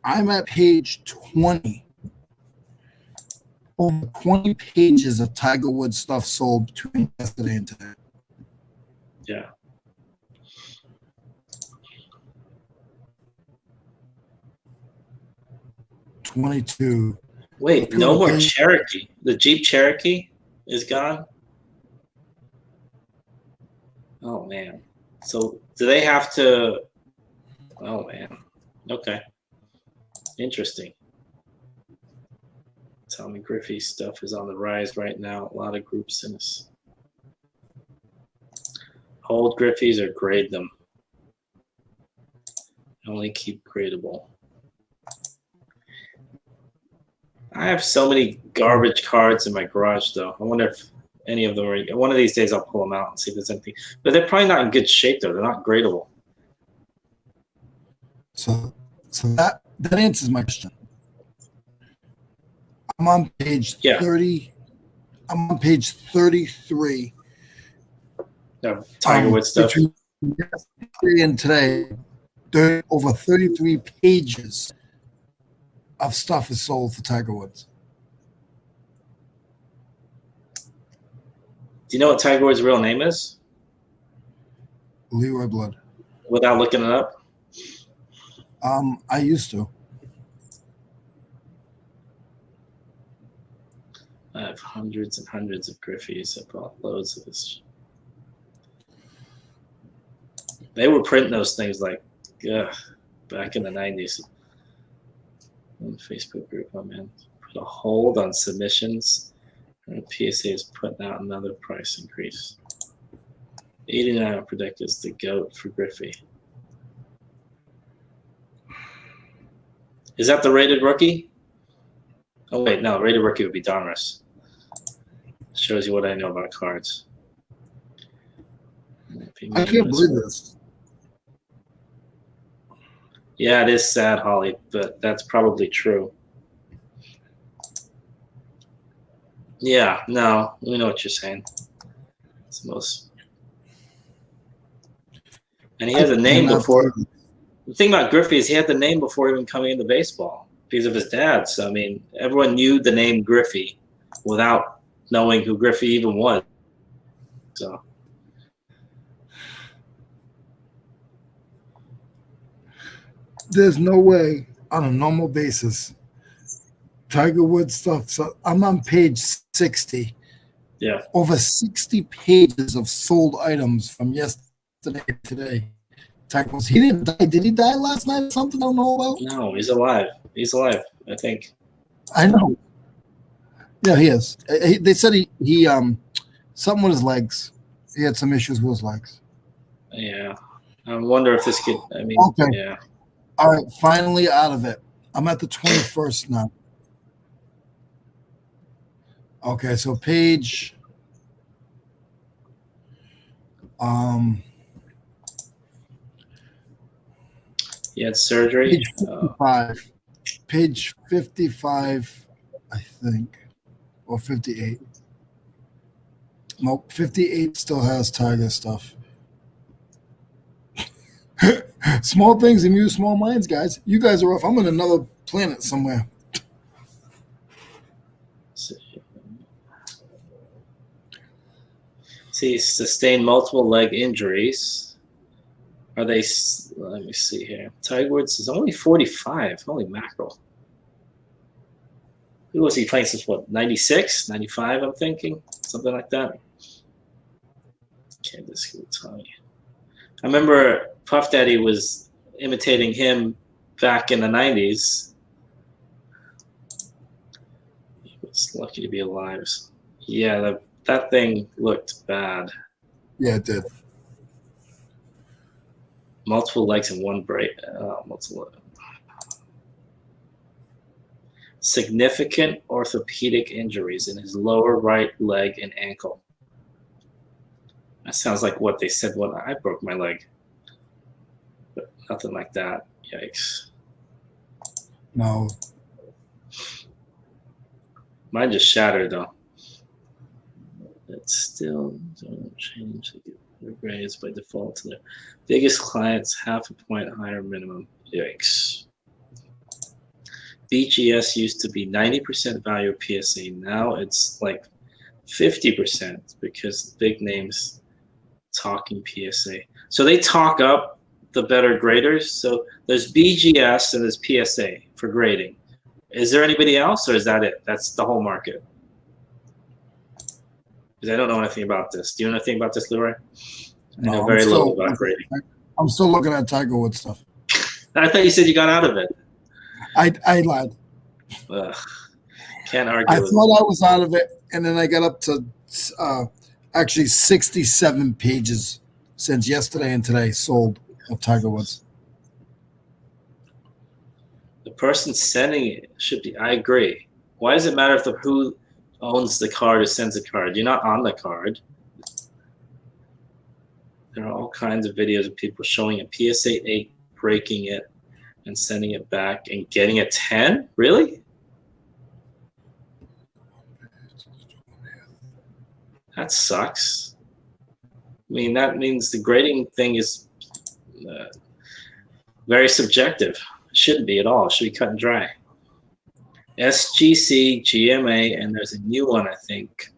I'm at page 20. Over 20 pages of Tiger Woods stuff sold between yesterday and today. Yeah. $22. Wait, no more Cherokee. The Jeep Cherokee is gone? Oh, man. So do they have to? Oh, man. Okay. Interesting. Tommy Griffey stuff is on the rise right now. A lot of groups in this. Hold Griffies or grade them. Only keep gradable. I have so many garbage cards in my garage, though. I wonder if any of them are. One of these days, I'll pull them out and see if there's anything. But they're probably not in good shape, though. They're not gradable. So that answers my question. I'm on page 30. I'm on page 33. Tiger Woods stuff. Yesterday and today, over 33 pages of stuff is sold for Tiger Woods. Do you know what Tiger Woods' real name is? Leroy Blood. Without looking it up? I used to. I have hundreds and hundreds of Griffies. I bought loads of this. They were printing those things like back in the 90s. On the Facebook group, oh man. Put a hold on submissions. And PSA is putting out another price increase. 89 Predict is the GOAT for Griffey. Is that the rated rookie? Oh wait, no, rated rookie would be Donruss. Shows you what I know about cards. I can't believe this. Yeah, it is sad, Holly, but that's probably true. Yeah, no, we know what you're saying. It's most. And he has a name before. The thing about Griffey is he had the name before even coming into baseball because of his dad. So, I mean, everyone knew the name Griffey without knowing who Griffey even was. So. There's no way on a normal basis. Tiger Woods stuff. So I'm on page 60. Yeah. Over 60 pages of sold items from yesterday to today. Tiger Woods. He didn't die. Did he die last night or something I don't know about? No, he's alive. He's alive, I think. I know. Yeah, he is. They said he something with his legs. He had some issues with his legs. Yeah. I wonder if this could, I mean, okay. Yeah. All right, finally out of it. I'm at the 21st now. Okay, so page He had surgery. Page 55. Page 55, I think. or 58. Nope, 58 still has Tiger stuff. Small things amuse small minds, guys. You guys are off. I'm on another planet somewhere. See, sustained multiple leg injuries. Are they? Let me see here. Tiger Woods is only 45. Holy mackerel. Who was he playing since what? 96, 95, I'm thinking. Something like that. Okay, this will tell me. I remember Puff Daddy was imitating him back in the 90s. He was lucky to be alive. Yeah, that thing looked bad. Yeah, it did. Multiple legs and one break. Significant orthopedic injuries in his lower right leg and ankle. That sounds like what they said when I broke my leg. But nothing like that. Yikes. No. Mine just shattered, though. It still don't change the grades by default to their biggest clients, half a point higher minimum. Yikes. BGS used to be 90% value of PSA. Now it's like 50% because big names talking PSA. So they talk up the better graders. So there's BGS and there's PSA for grading. Is there anybody else, or is that it? That's the whole market. Because I don't know anything about this. Do you know anything about this, Leroy? No, I know very little about grading. I'm still looking at Tiger Woods stuff. I thought you said you got out of it. I lied. Ugh, can't argue. I thought I was out of it, and then I got up to actually 67 pages since yesterday and today sold of Tiger Woods. The person sending it should be. I agree. Why does it matter if who owns the card or sends the card? You're not on the card. There are all kinds of videos of people showing a PSA 8, breaking it, and sending it back and getting a 10? Really? That sucks. I mean, that means the grading thing is very subjective. It shouldn't be at all. It should be cut and dry. SGC, GMA, and there's a new one, I think.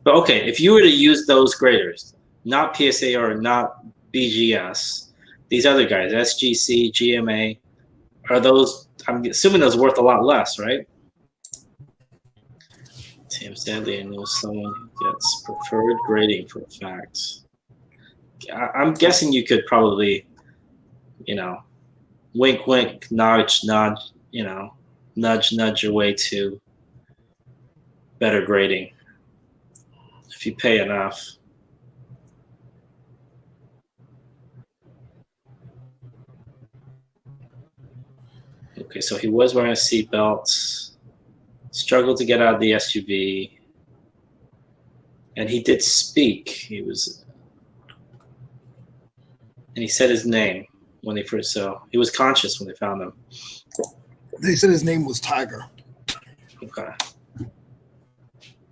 But okay, if you were to use those graders, not PSA or not BGS, these other guys, SGC, GMA, are those, I'm assuming those are worth a lot less, right? Tim Stanley, I know someone who gets preferred grading for a fact. I'm guessing you could probably, wink, wink, nudge, nudge, nudge your way to better grading if you pay enough. Okay, so he was wearing a seatbelt, struggled to get out of the SUV, and he did speak. And he said his name when they first saw. He was conscious when they found him. They said his name was Tiger. Okay.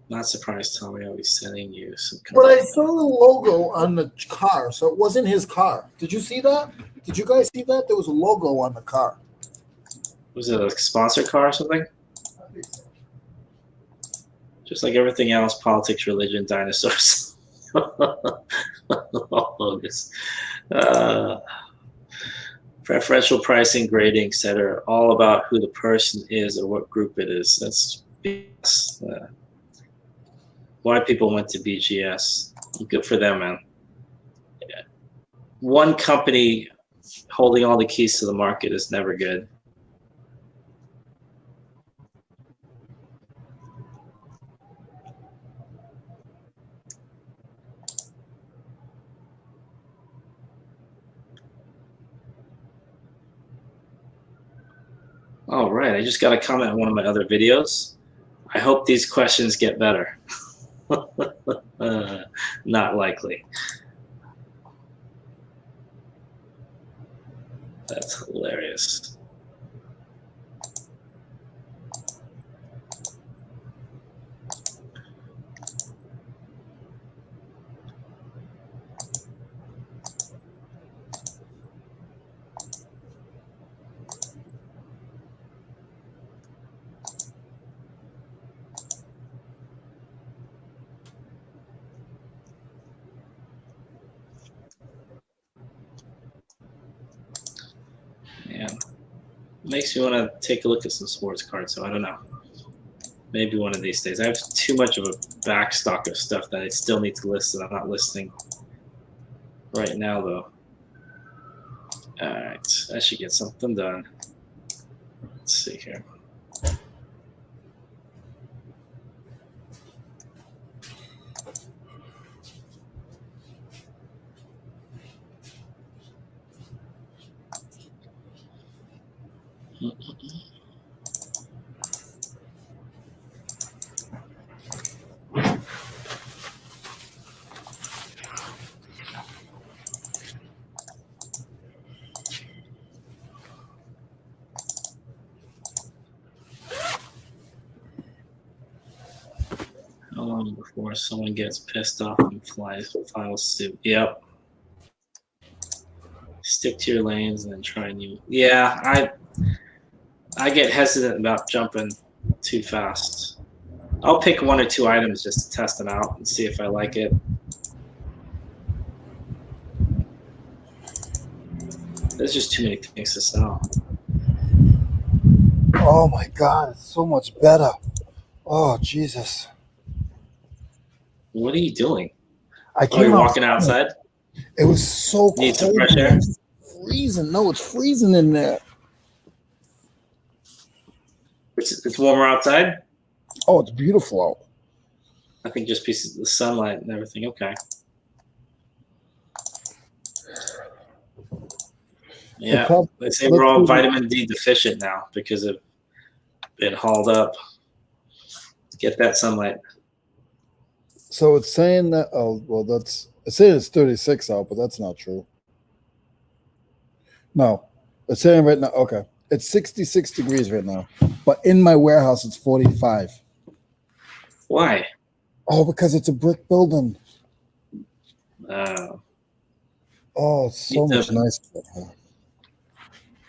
Not surprised, Tommy. I'll be sending you some. But I saw the logo on the car, so it wasn't his car. Did you see that? Did you guys see that? There was a logo on the car. Was it a sponsor car or something? Just like everything else, politics, religion, dinosaurs. Logos. Preferential pricing, grading, etc. All about who the person is or what group it is. That's BS. Why people went to BGS. Good for them, man. Yeah. One company holding all the keys to the market is never good. All right, I just got a comment on one of my other videos. I hope these questions get better. Not likely. That's hilarious. Makes me want to take a look at some sports cards. So I don't know. Maybe one of these days. I have too much of a back stock of stuff that I still need to list that I'm not listing right now, though. All right, I should get something done. Let's see here. How long before someone gets pissed off and files suit? Yep. Stick to your lanes and then try new. Yeah, I get hesitant about jumping too fast. I'll pick one or two items just to test them out and see if I like it. There's just too many things to sell. Oh my God, it's so much better. Oh Jesus. What are you doing? I Oh, came you're out. walking outside? It was so cold. Need some fresh air? It's freezing. No, it's freezing in there. It's warmer outside? Oh, it's beautiful out. I think just pieces of the sunlight and everything. Okay. Yeah, they say we're all vitamin D deficient now because of being hauled up. Get that sunlight. So it's saying that, oh, well, it's saying it's 36 out, but that's not true. No, it's saying right now, okay, it's 66 degrees right now, but in my warehouse, it's 45. Why? Oh, because it's a brick building. Oh, it's so much nicer.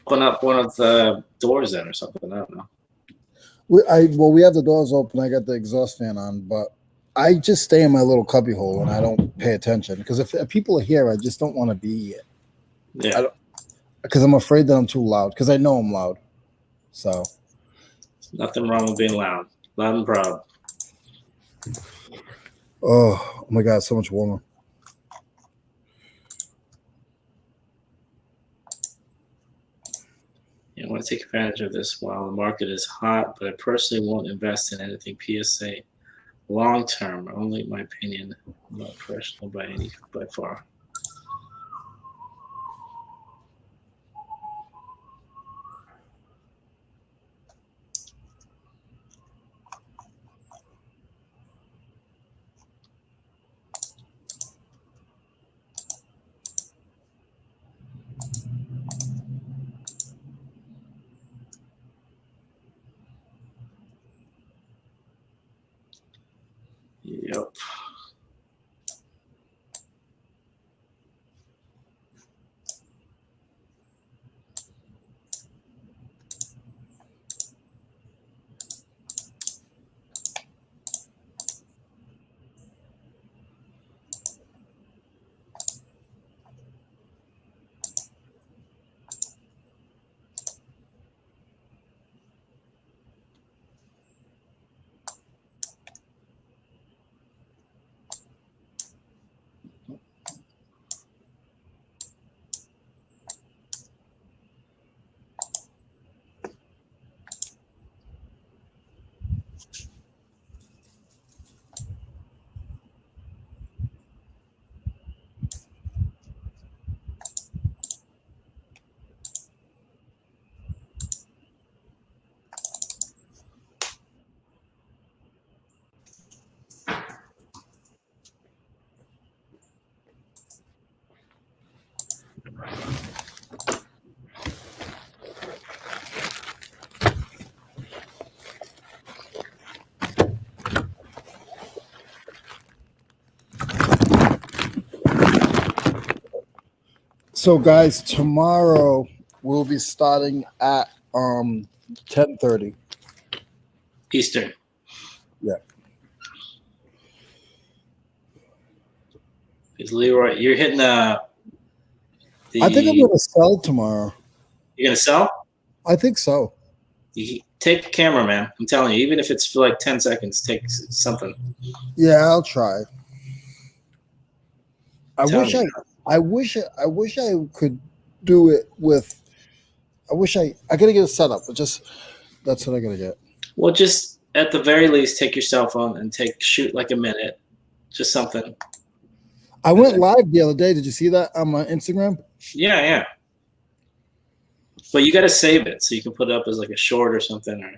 Open up one of the doors then or something. I don't know. We have the doors open. I got the exhaust fan on, but I just stay in my little cubby hole and I don't pay attention because if people are here, I just don't want to be here. Yeah. Because I'm afraid that I'm too loud because I know I'm loud. So. Nothing wrong with being loud. Loud and proud. Oh my God, so much warmer. I want to take advantage of this while the market is hot, but I personally won't invest in anything PSA long term. Only my opinion, not personal by far. Yep. So, guys, tomorrow we'll be starting at 10:30 Eastern. Yeah. Is Leroy? You're hitting the. I think I'm going to sell tomorrow. You're gonna sell? I think so. You take a camera, man. I'm telling you, even if it's for like 10 seconds, take something. Yeah, I'll try. I Tell wish me. I wish I could do it with. I gotta get a setup, but just that's what I gotta get. Well, just at the very least, take your cell phone and shoot like a minute, just something. I went live the other day. Did you see that on my Instagram? Yeah, yeah. But you got to save it so you can put it up as like a short or something, or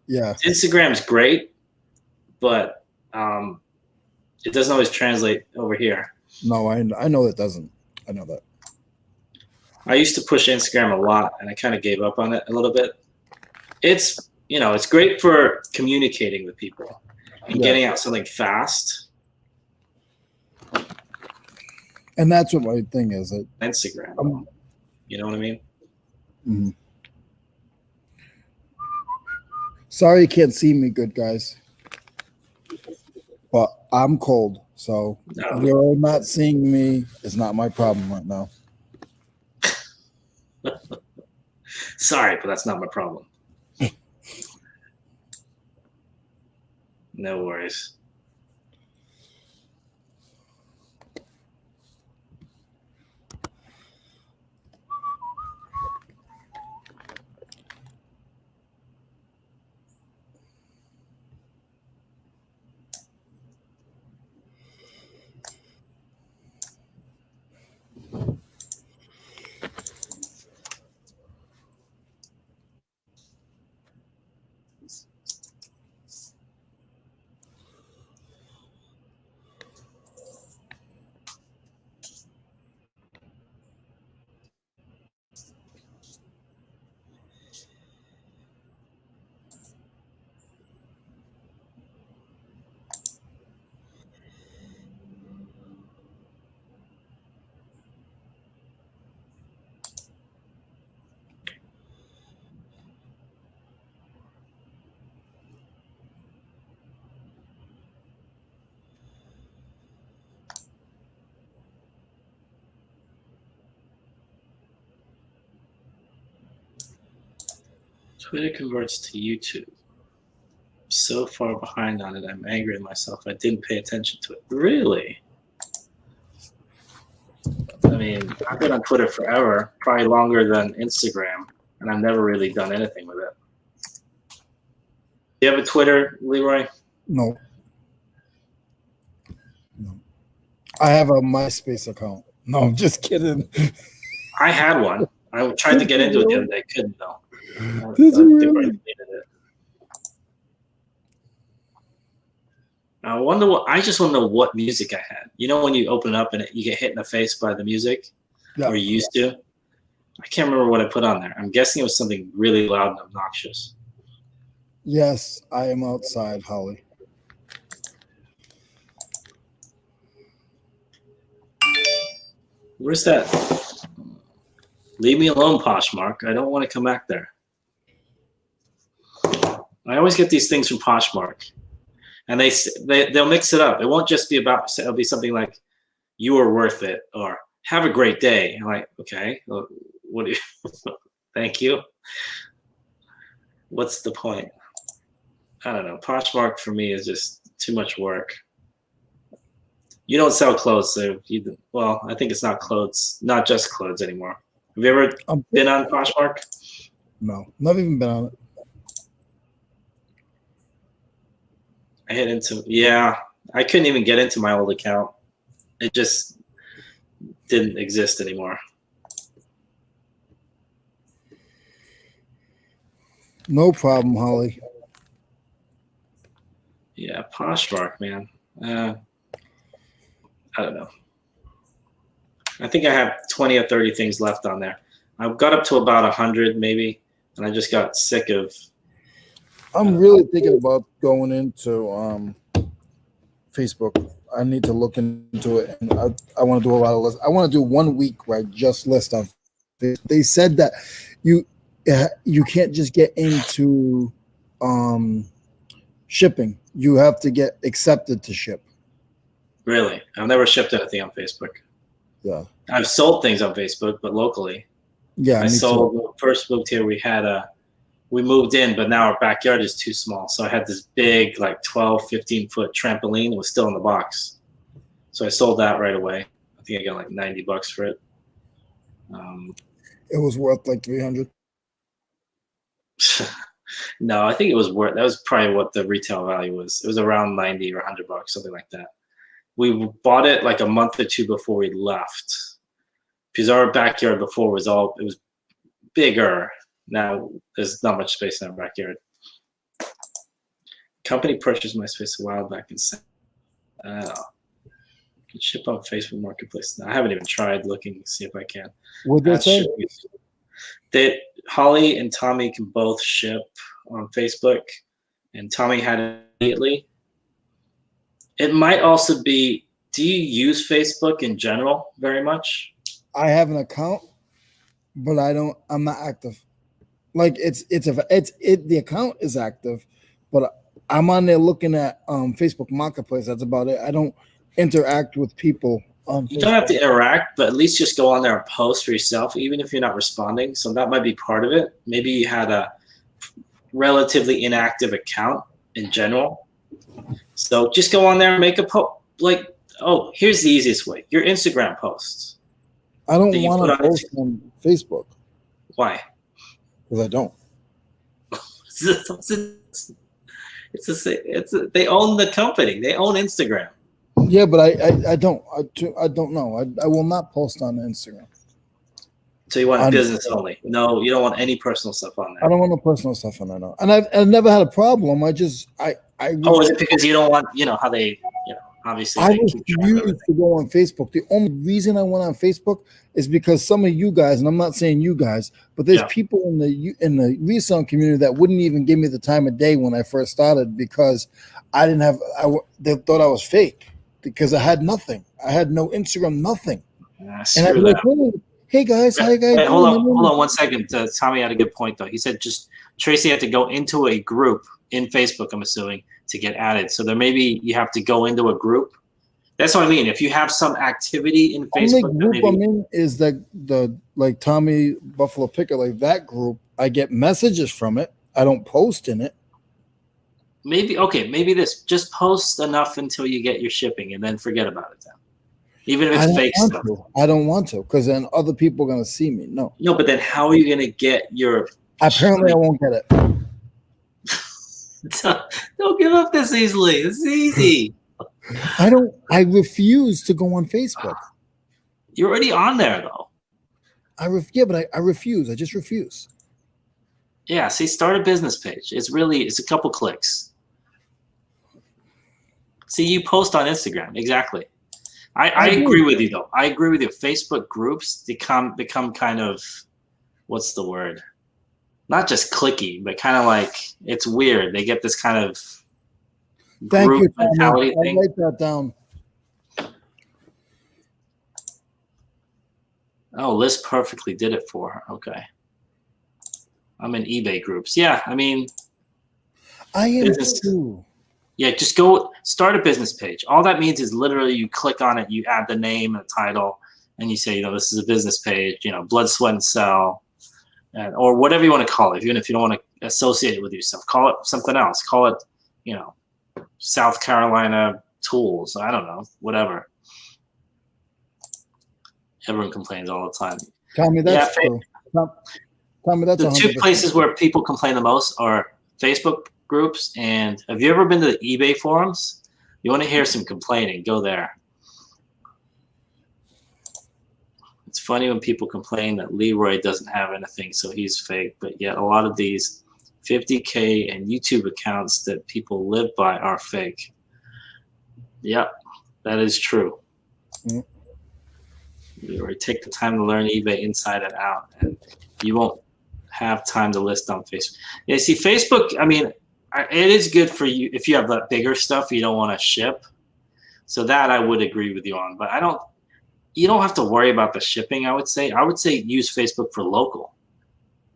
Yeah. Instagram's great, but it doesn't always translate over here. No, I know it doesn't. I know that. I used to push Instagram a lot, and I kind of gave up on it a little bit. It's it's great for communicating with people and getting out something fast. And that's what my thing is. Instagram. You know what I mean? Mm-hmm. Sorry you can't see me good, guys. But I'm cold. So if you're not seeing me, it's not my problem right now. Sorry, but that's not my problem. No worries. Twitter converts to YouTube. I'm so far behind on it. I'm angry at myself. I didn't pay attention to it. Really? I mean, I've been on Twitter forever, probably longer than Instagram, and I've never really done anything with it. Do you have a Twitter, Leroy? No. I have a MySpace account. No, I'm just kidding. I had one. I tried to get into it the other day. Couldn't, though. I just want to know what music I had. You know when you open it up and you get hit in the face by the music? Yeah. Or you used to? I can't remember what I put on there. I'm guessing it was something really loud and obnoxious. Yes, I am outside, Holly. Where's that? Leave me alone, Poshmark. I don't want to come back there. I always get these things from Poshmark, and they'll mix it up. It won't just be about. It'll be something like, "You are worth it," or "Have a great day." I'm like, okay, well, what do you? Thank you. What's the point? I don't know. Poshmark for me is just too much work. You don't sell clothes, so well, I think it's not clothes, not just clothes anymore. Have you ever been on Poshmark? No, never even been on it. I hit into I couldn't even get into my old account. It just didn't exist anymore. No problem, Holly. Yeah, Poshmark, man. I don't know. I think I have 20 or 30 things left on there. I've got up to about 100 maybe, and I just got sick of. I'm really thinking about going into Facebook. I need to look into it, and I want to do a lot of lists. I want to do 1 week where I just list on. They said that you can't just get into shipping. You have to get accepted to ship. Really? I've never shipped anything on Facebook. Yeah. I've sold things on Facebook, but locally. Yeah, I me sold too. when we first moved here. We moved in, but now our backyard is too small. So I had this big, like 12, 15-foot trampoline. It was still in the box. So I sold that right away. I think I got like $90 for it. It was worth like 300. No, I think it was worth. That was probably what the retail value was. It was around 90 or $100, something like that. We bought it like a month or two before we left, because our backyard before was it was bigger. Now there's not much space in our backyard. Company purchased my space a while back and said, can ship on Facebook Marketplace. I haven't even tried looking to see if I can. What did they say? Holly and Tommy can both ship on Facebook, and Tommy had it immediately. It might also be, do you use Facebook in general very much? I have an account, but I'm not active. Like the account is active, but I'm on there looking at Facebook Marketplace. That's about it. I don't interact with people on Facebook. You don't have to interact, but at least just go on there and post for yourself, even if you're not responding. So that might be part of it. Maybe you had a relatively inactive account in general. So just go on there and make a post. Like, oh, here's the easiest way. Your Instagram posts. I don't want to post on Facebook. Why? Because I don't. They own the company. They own Instagram. Yeah, but I don't. I don't know. I will not post on Instagram. So you want business only? No, you don't want any personal stuff on there. I don't want no personal stuff on there. No. And I've never had a problem. Is it because you don't want, how they, obviously I refuse to go on Facebook. The only reason I went on Facebook is because some of you guys, and I'm not saying you guys, but there's people in the reselling community that wouldn't even give me the time of day when I first started, because they thought I was fake because I had nothing. I had no Instagram, nothing. And I'd be like, hey guys, how you guys doing? Hold on 1 second. Tommy had a good point though. He said Tracy had to go into a group in Facebook, I'm assuming, to get added. So there maybe you have to go into a group. That's what I mean. If you have some activity in Facebook, the group I'm in is the like Tommy Buffalo Picker, like that group. I get messages from it. I don't post in it. Maybe this. Just post enough until you get your shipping, and then forget about it then. Even if it's fake stuff. I don't want to, because then other people are gonna see me. No, but then how are you gonna get your? Apparently, I won't get it. Don't give up this easily. It's easy. I refuse to go on Facebook. You're already on there though. But I refuse. I just refuse. Yeah. See, start a business page. It's a couple clicks. See, you post on Instagram. Exactly. I agree with you though. I agree with you. Facebook groups become kind of, what's the word? Not just clicky, but kind of like, it's weird. They get this kind of group mentality thing. I'll write that down. Oh, Liz perfectly did it for her. Okay. I'm in eBay groups. Yeah, I mean. I am too. Yeah, just go start a business page. All that means is literally you click on it, you add the name and the title, and you say, this is a business page, blood, sweat, and sell. Or whatever you want to call it, even if you don't want to associate it with yourself. Call it something else. Call it, South Carolina Tools. I don't know, whatever. Everyone complains all the time. Tell me that's true. Tell me that's the 100%. Two places where people complain the most are Facebook groups, and have you ever been to the eBay forums? You want to hear some complaining, go there. It's funny when people complain that Leroy doesn't have anything, so he's fake. But yet a lot of these 50K and YouTube accounts that people live by are fake. Yep, that is true. Leroy, take the time to learn eBay inside and out, and you won't have time to list on Facebook. Yeah, see, Facebook, I mean, it is good for you if you have that bigger stuff you don't want to ship. So that I would agree with you on, but you don't have to worry about the shipping, I would say. I would say use Facebook for local,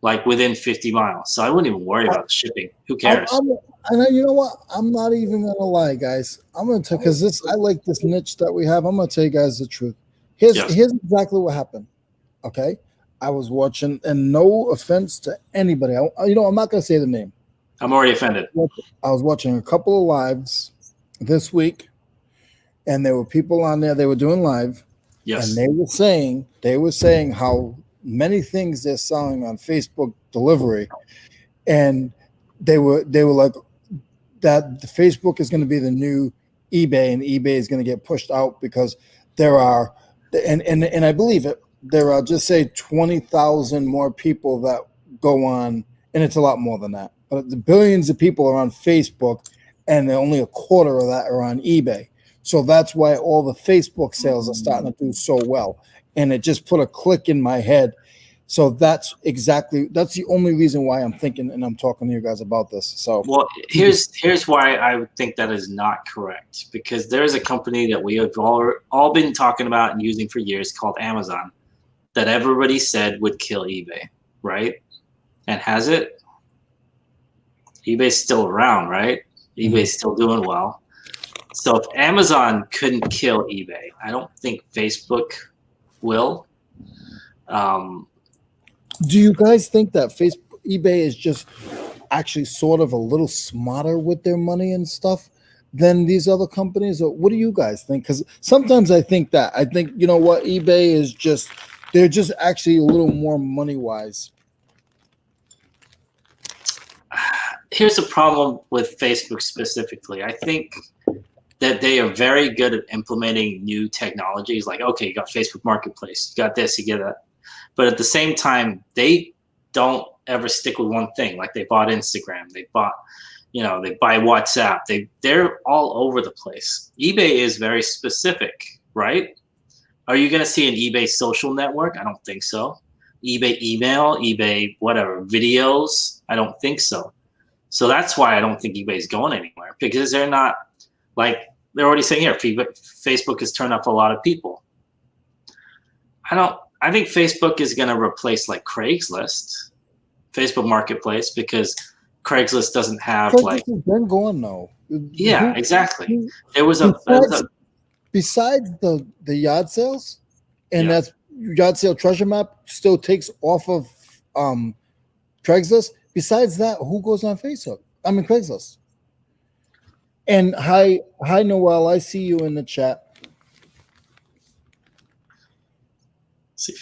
like within 50 miles. So I wouldn't even worry about the shipping. Who cares? And you know what? I'm not even going to lie, guys. I'm going to tell, because I like this niche that we have. I'm going to tell you guys the truth. Here's exactly what happened. Okay. I was watching, and no offense to anybody, I'm not going to say the name. I'm already offended. I was watching a couple of lives this week, and there were people on there. They were doing live, Yes. and they were saying how many things they're selling on Facebook delivery, and they were like that the Facebook is going to be the new eBay, and eBay is going to get pushed out because there are, and I believe it. There are, just say, 20,000 more people that go on, and it's a lot more than that. But the billions of people are on Facebook, and only a quarter of that are on eBay. So that's why all the Facebook sales are starting to do so well. And it just put a click in my head. So that's the only reason why I'm thinking and I'm talking to you guys about this. So, well, here's why I would think that is not correct, because there is a company that we have all been talking about and using for years called Amazon that everybody said would kill eBay, right? And has it? eBay's still around, right? eBay's still doing well. So if Amazon couldn't kill eBay, I don't think Facebook will. Do you guys think that eBay is just actually sort of a little smarter with their money and stuff than these other companies? Or what do you guys think? Because sometimes I think that. I think, you know what, eBay is just, they're just actually a little more money-wise. Here's the problem with Facebook specifically. I think that they are very good at implementing new technologies. Like, okay, you got Facebook Marketplace, you got this, you get that. But at the same time, they don't ever stick with one thing. Like they bought Instagram, they buy WhatsApp. They're all over the place. eBay is very specific, right? Are you going to see an eBay social network? I don't think so. eBay email, eBay whatever, videos? I don't think so. So that's why I don't think eBay is going anywhere, because they're not, like they're already saying here, Facebook has turned off a lot of people. I think Facebook is going to replace like Craigslist, Facebook Marketplace, because Craigslist doesn't have like. Craigslist has been gone though. Yeah, exactly. Besides the yard sales, and Yeah. that's yard sale treasure map still takes off of Craigslist. Besides that, who goes on Facebook? I mean Craigslist. And hi Noel, I see you in the chat. See,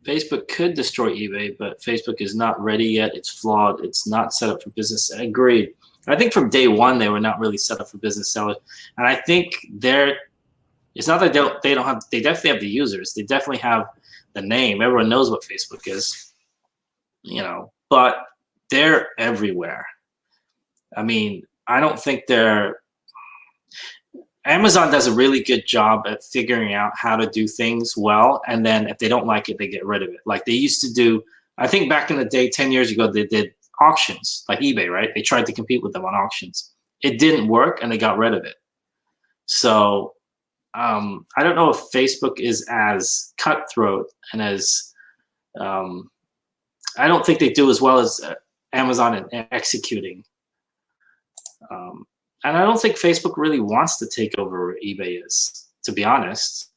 Facebook could destroy eBay, but Facebook is not ready yet. It's flawed. It's not set up for business. Agreed. I think from day one they were not really set up for business sellers, and I think it's not that they don't have. They definitely have the users. They definitely have the name. Everyone knows what Facebook is, but they're everywhere. I mean, I don't think Amazon does a really good job at figuring out how to do things well, and then if they don't like it, they get rid of it. Like they used to do, I think back in the day, 10 years ago, they did auctions, like eBay, right? They tried to compete with them on auctions. It didn't work, and they got rid of it. So I don't know if Facebook is as cutthroat and as I don't think they do as well as Amazon in executing. And I don't think Facebook really wants to take over where eBay is, to be honest.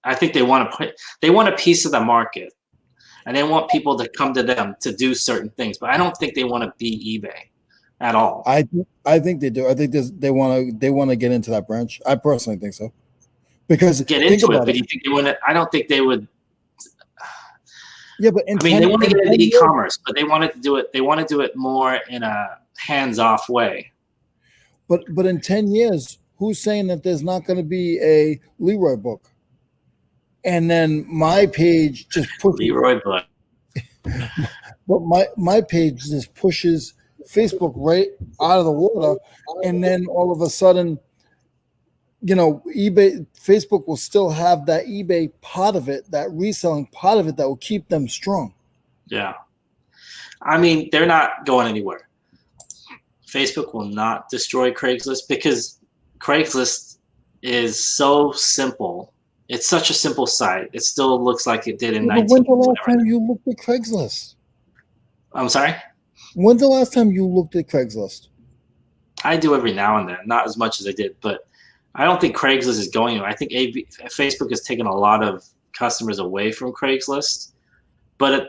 I think they want a piece of the market, and they want people to come to them to do certain things. But I don't think they want to be eBay at all. I think they do. I think they want to get into that branch. I personally think so. Because get into it, but you think they want to? I don't think they would. Yeah, but they want to get into e-commerce, but they want to do it. They want to do it more in a hands-off way. But in 10 years, who's saying that there's not going to be a Leroy book? And then my page just pushes Leroy book. But my page just pushes Facebook right out of the water, and then all of a sudden, eBay, Facebook will still have that eBay part of it, that reselling part of it that will keep them strong. Yeah. I mean, they're not going anywhere. Facebook will not destroy Craigslist because Craigslist is so simple. It's such a simple site. It still looks like it did in 19. When's the last time you looked at Craigslist? I'm sorry? When's the last time you looked at Craigslist? I do every now and then, not as much as I did, but I don't think Craigslist is going anywhere. I think Facebook has taken a lot of customers away from Craigslist. But at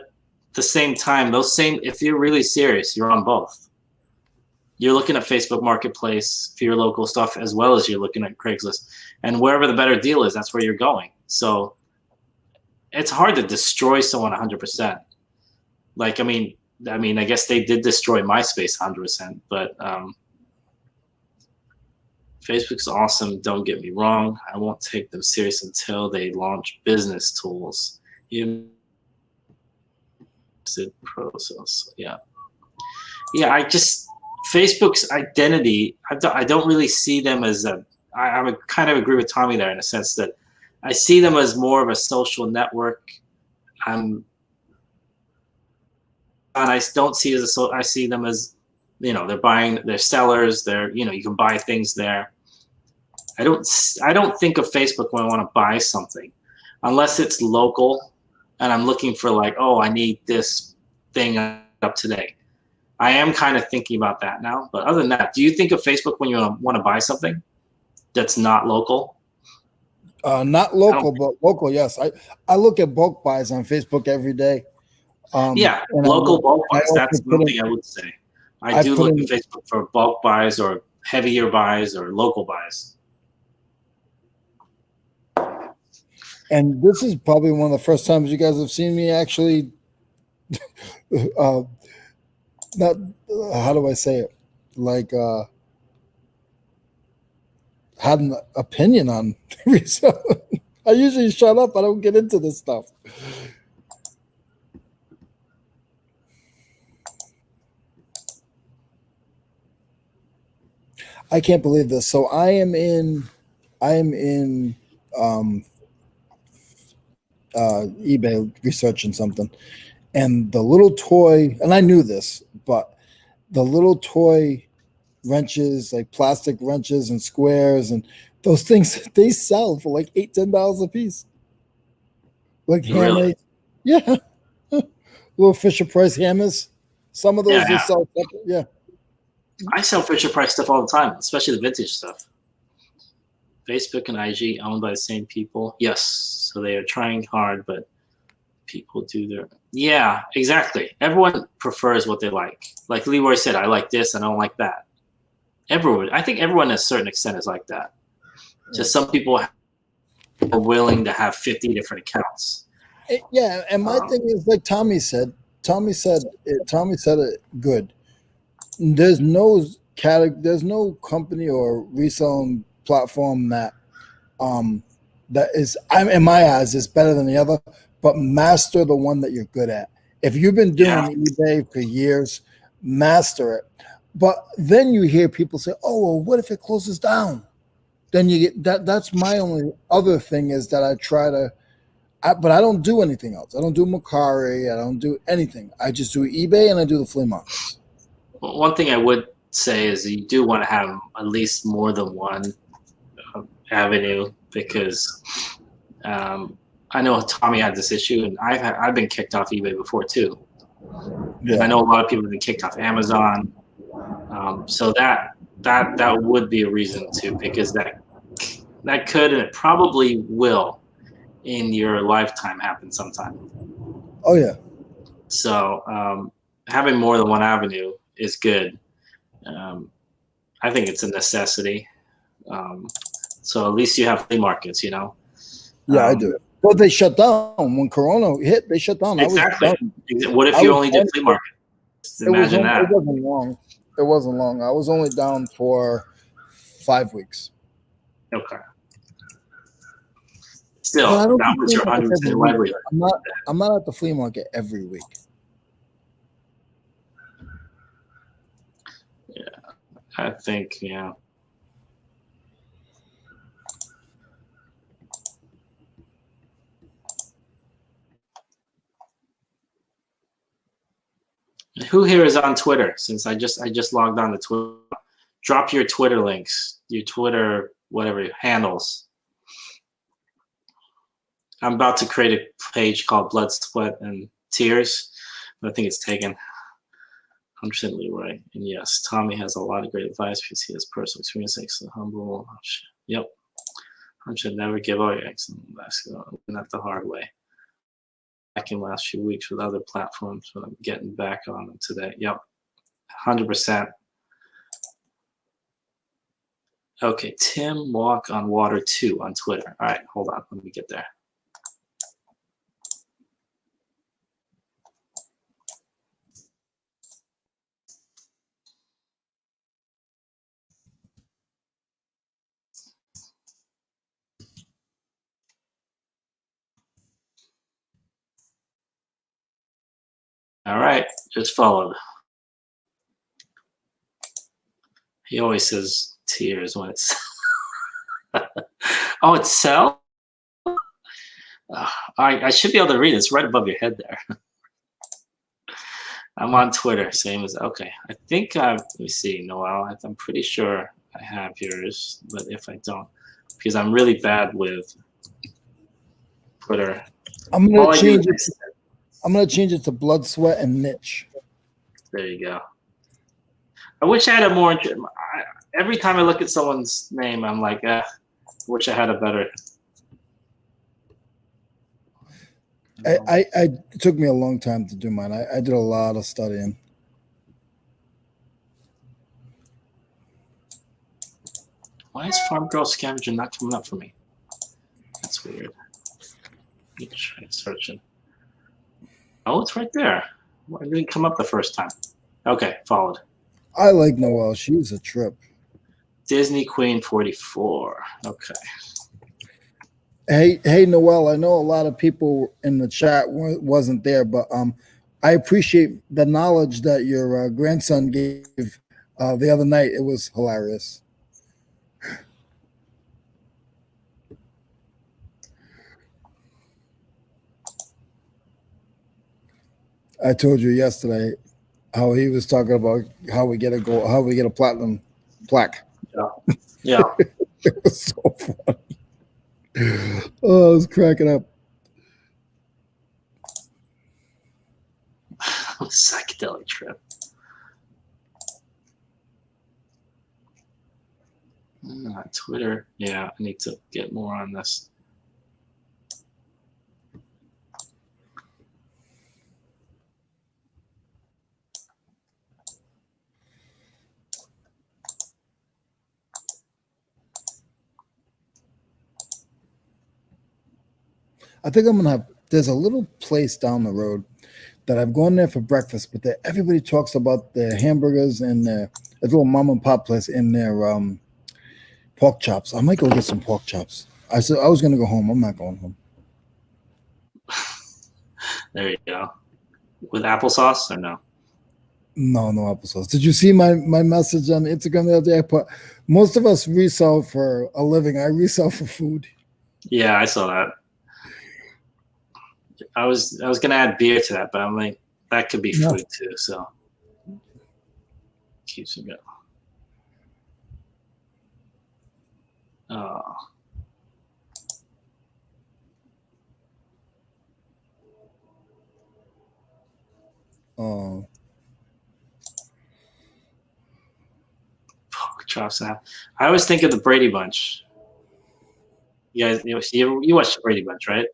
the same time, if you're really serious, you're on both. You're looking at Facebook Marketplace for your local stuff as well as you're looking at Craigslist. And wherever the better deal is, that's where you're going. So it's hard to destroy someone 100%. Like, I mean, I guess they did destroy MySpace 100%, but Facebook's awesome. Don't get me wrong. I won't take them serious until they launch business tools. Process, yeah. Facebook's identity. I don't really see them as I would kind of agree with Tommy there in a sense that I see them as more of a social network. And I don't see it as I see them as, they're sellers. You can buy things there. I don't think of Facebook when I want to buy something, unless it's local and I'm looking for like, oh, I need this thing up today. I am kind of thinking about that now. But other than that, do you think of Facebook when you want to buy something that's not local? Not local, but local, yes. I look at bulk buys on Facebook every day. Local bulk buys. That's one thing I would say. I do look at Facebook for bulk buys or heavier buys or local buys. And this is probably one of the first times you guys have seen me actually not how do I say it? Like had an opinion on Reseller. I usually shut up. I don't get into this stuff. I can't believe this. So I am in eBay researching something, and the little toy, and I knew this, but the little toy wrenches, like plastic wrenches and squares, and those things, they sell for like $8-10 a piece. Like really? Yeah. Little Fisher Price hammers. Some of those sell. Yeah. I sell Fisher Price stuff all the time, especially the vintage stuff. Facebook and IG owned by the same people. Yes, so they are trying hard, but people do their. Yeah, exactly. Everyone prefers what they like. Like Leroy said, I like this, I don't like that. I think everyone to a certain extent is like that. Just some people are willing to have 50 different accounts. Yeah, and my thing is like Tommy said it good. There's no company or reselling platform that is, in my eyes, is better than the other, but master the one that you're good at. If you've been doing eBay for years, master it. But then you hear people say, oh, well, what if it closes down? Then you get that's my only other thing is that I try to, but I don't do anything else. I don't do Mercari. I don't do anything. I just do eBay and I do the flea markets. Well, one thing I would say is you do want to have at least more than one avenue, because I know Tommy had this issue, and I've been kicked off eBay before too. Yeah. And I know a lot of people have been kicked off Amazon. So that would be a reason too, because that could, and it probably will in your lifetime happen sometime. Oh yeah. So having more than one avenue is good. I think it's a necessity. So at least you have flea markets, Yeah, I do. Well, they shut down when Corona hit. They shut down. Exactly. What if you only did flea markets? Imagine that. It wasn't long. It wasn't long. I was only down for 5 weeks. Okay. Still, that was your 100% livelihood. I'm not at the flea market every week. Yeah, I think, Who here is on Twitter? Since I just logged on to Twitter. Drop your Twitter links, your Twitter, whatever, handles. I'm about to create a page called Blood, Sweat, and Tears, but I think it's taken. 100% Leroy. And yes, Tommy has a lot of great advice because he has personal experience. So humble. Oh, shit. Yep. I should never give all your eggs in the basket. Not the hard way. Back in the last few weeks with other platforms, but I'm getting back on them today. Yep, 100%. Okay, Tim Walk on Water 2 on Twitter. All right, hold on. Let me get there. All right, just followed. He always says tears when it's. Oh, it's Cell? I should be able to read it. It's right above your head there. I'm on Twitter, same as, okay. I think, let me see, Noel, I'm pretty sure I have yours, but if I don't, because I'm really bad with Twitter. I'm gonna change it. I'm gonna change it to Blood, Sweat, and Niche. There you go. I wish I had a more. Every time I look at someone's name, I'm like, I wish I had a better. It took me a long time to do mine. I did a lot of studying. Why is Farm Girl Scavenger not coming up for me? That's weird. Let me try searching. Oh, it's right there. Why didn't it come up the first time? Okay, followed. I like Noelle. She's a trip. Disney Queen 44. Okay. Hey, Noelle. I know a lot of people in the chat wasn't there, but I appreciate the knowledge that your grandson gave the other night. It was hilarious. I told you yesterday how he was talking about how we get a platinum plaque. Yeah. It was so funny. Oh, I was cracking up. Psychedelic trip. Twitter. Yeah, I need to get more on this. I think I'm gonna have. There's a little place down the road that I've gone there for breakfast, but everybody talks about their hamburgers and a little mom and pop place in their pork chops. I might go get some pork chops. I said I was gonna go home. I'm not going home. There you go. With applesauce or no? No applesauce. Did you see my message on Instagram the other day? I put most of us resell for a living. I resell for food. Yeah, I saw that. I was gonna add beer to that, but I'm like, that could be food too. So keeps me going. Oh. Pork chops. I always think of the Brady Bunch. You guys, you watched the Brady Bunch, right?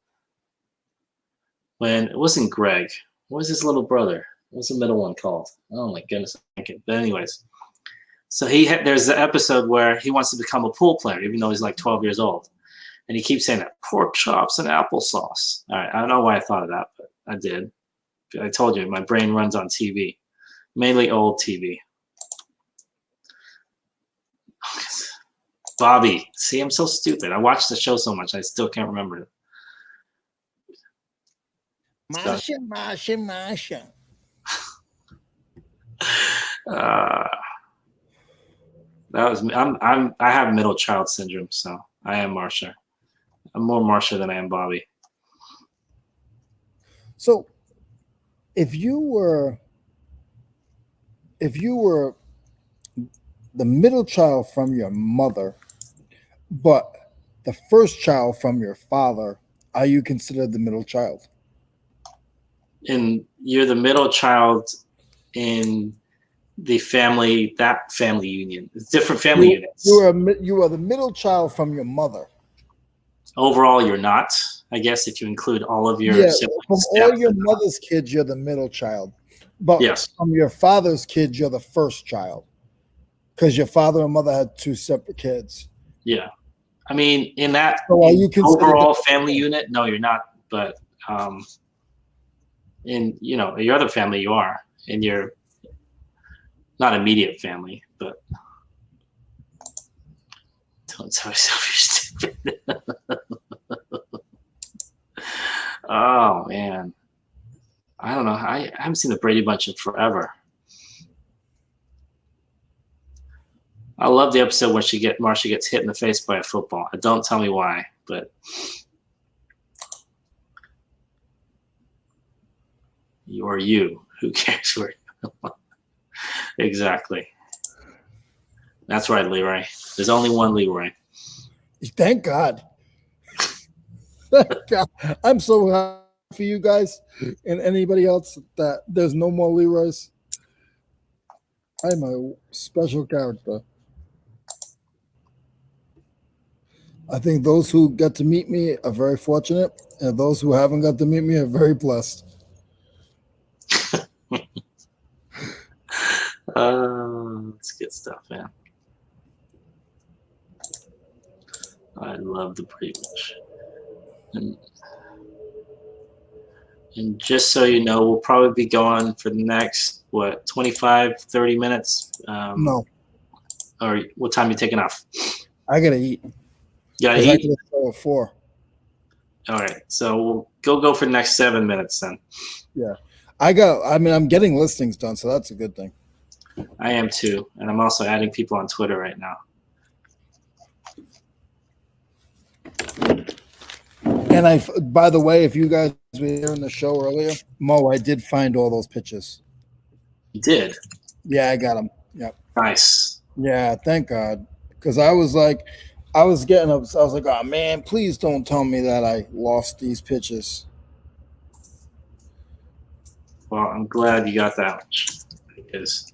When it wasn't Greg, what was his little brother? What's the middle one called? Oh my goodness, I can't. But anyways, so there's the episode where he wants to become a pool player, even though he's like 12 years old, and he keeps saying that pork chops and applesauce. All right, I don't know why I thought of that, but I did. I told you, my brain runs on TV, mainly old TV. Bobby, see, I'm so stupid. I watched the show so much, I still can't remember it. Marsha. That was I have middle child syndrome, so I am Marsha. I'm more Marsha than I am Bobby. So, if you were the middle child from your mother, but the first child from your father, are you considered the middle child? And you're the middle child in the family union. It's different family units. You are the middle child from your mother. overall, you're not. I guess if you include all of your Yeah, siblings. from all your mother's kids, you're the middle child. But Yes. from your father's kids, you're the first child. Because your father and mother had 2 separate kids. Yeah. I mean, in that So are you considered overall family unit, no, you're not. But in your other family, you are, and you're not immediate family. But don't tell yourself you're stupid. Oh man, I don't know. I haven't seen the Brady Bunch in forever. I love the episode when Marcia gets hit in the face by a football. Don't tell me why, but you are you. Who cares where? Exactly. That's right, Leroy. There's only one Leroy. Thank God. Thank God. I'm so happy for you guys and anybody else that there's no more Leroys. I'm a special character. I think those who got to meet me are very fortunate, and those who haven't got to meet me are very blessed. That's good stuff, man. I love the Brady Bunch. And just so you know, we'll probably be going for the next, 25, 30 minutes? No. Or what time are you taking off? I got to eat. You gotta eat? I got to start at 4. All right. So we'll go for the next 7 minutes then. Yeah. I'm getting listings done, so that's a good thing. I am too. And I'm also adding people on Twitter right now. And by the way, if you guys were here in the show earlier, Mo, I did find all those pictures. You did? Yeah, I got them. Yep. Nice. Yeah, thank God. Because I was like, I was like, oh man, please don't tell me that I lost these pictures. Well, I'm glad you got that much because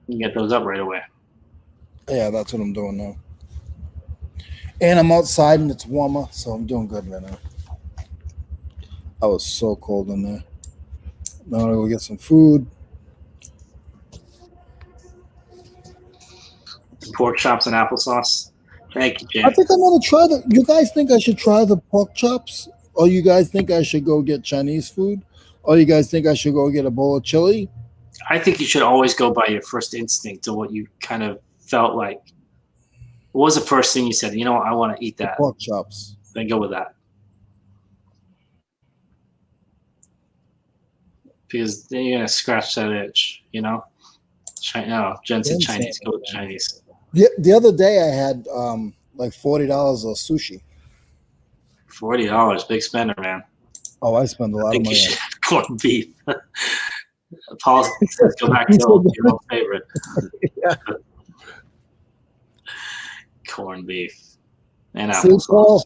you can get those up right away. Yeah, that's what I'm doing now. And I'm outside and it's warmer, so I'm doing good right now. I was so cold in there. Now I'm gonna go get some food. Pork chops and applesauce. Thank you, Jay. I think I'm gonna try you guys think I should try the pork chops? Or you guys think I should go get Chinese food? Or you guys think I should go get a bowl of chili? I think you should always go by your first instinct to what you kind of felt like. What was the first thing you said? You know what? I want to eat that. Pork chops. Then go with that. Because then you're going to scratch that itch, No, Jen said Chinese. Go with Chinese. The other day I had like $40 of sushi. $40, big spender, man. Oh, I spend a lot of money. You should have corned beef. Paul says go back to your old favorite. Yeah. Corned beef and See, applesauce. Paul,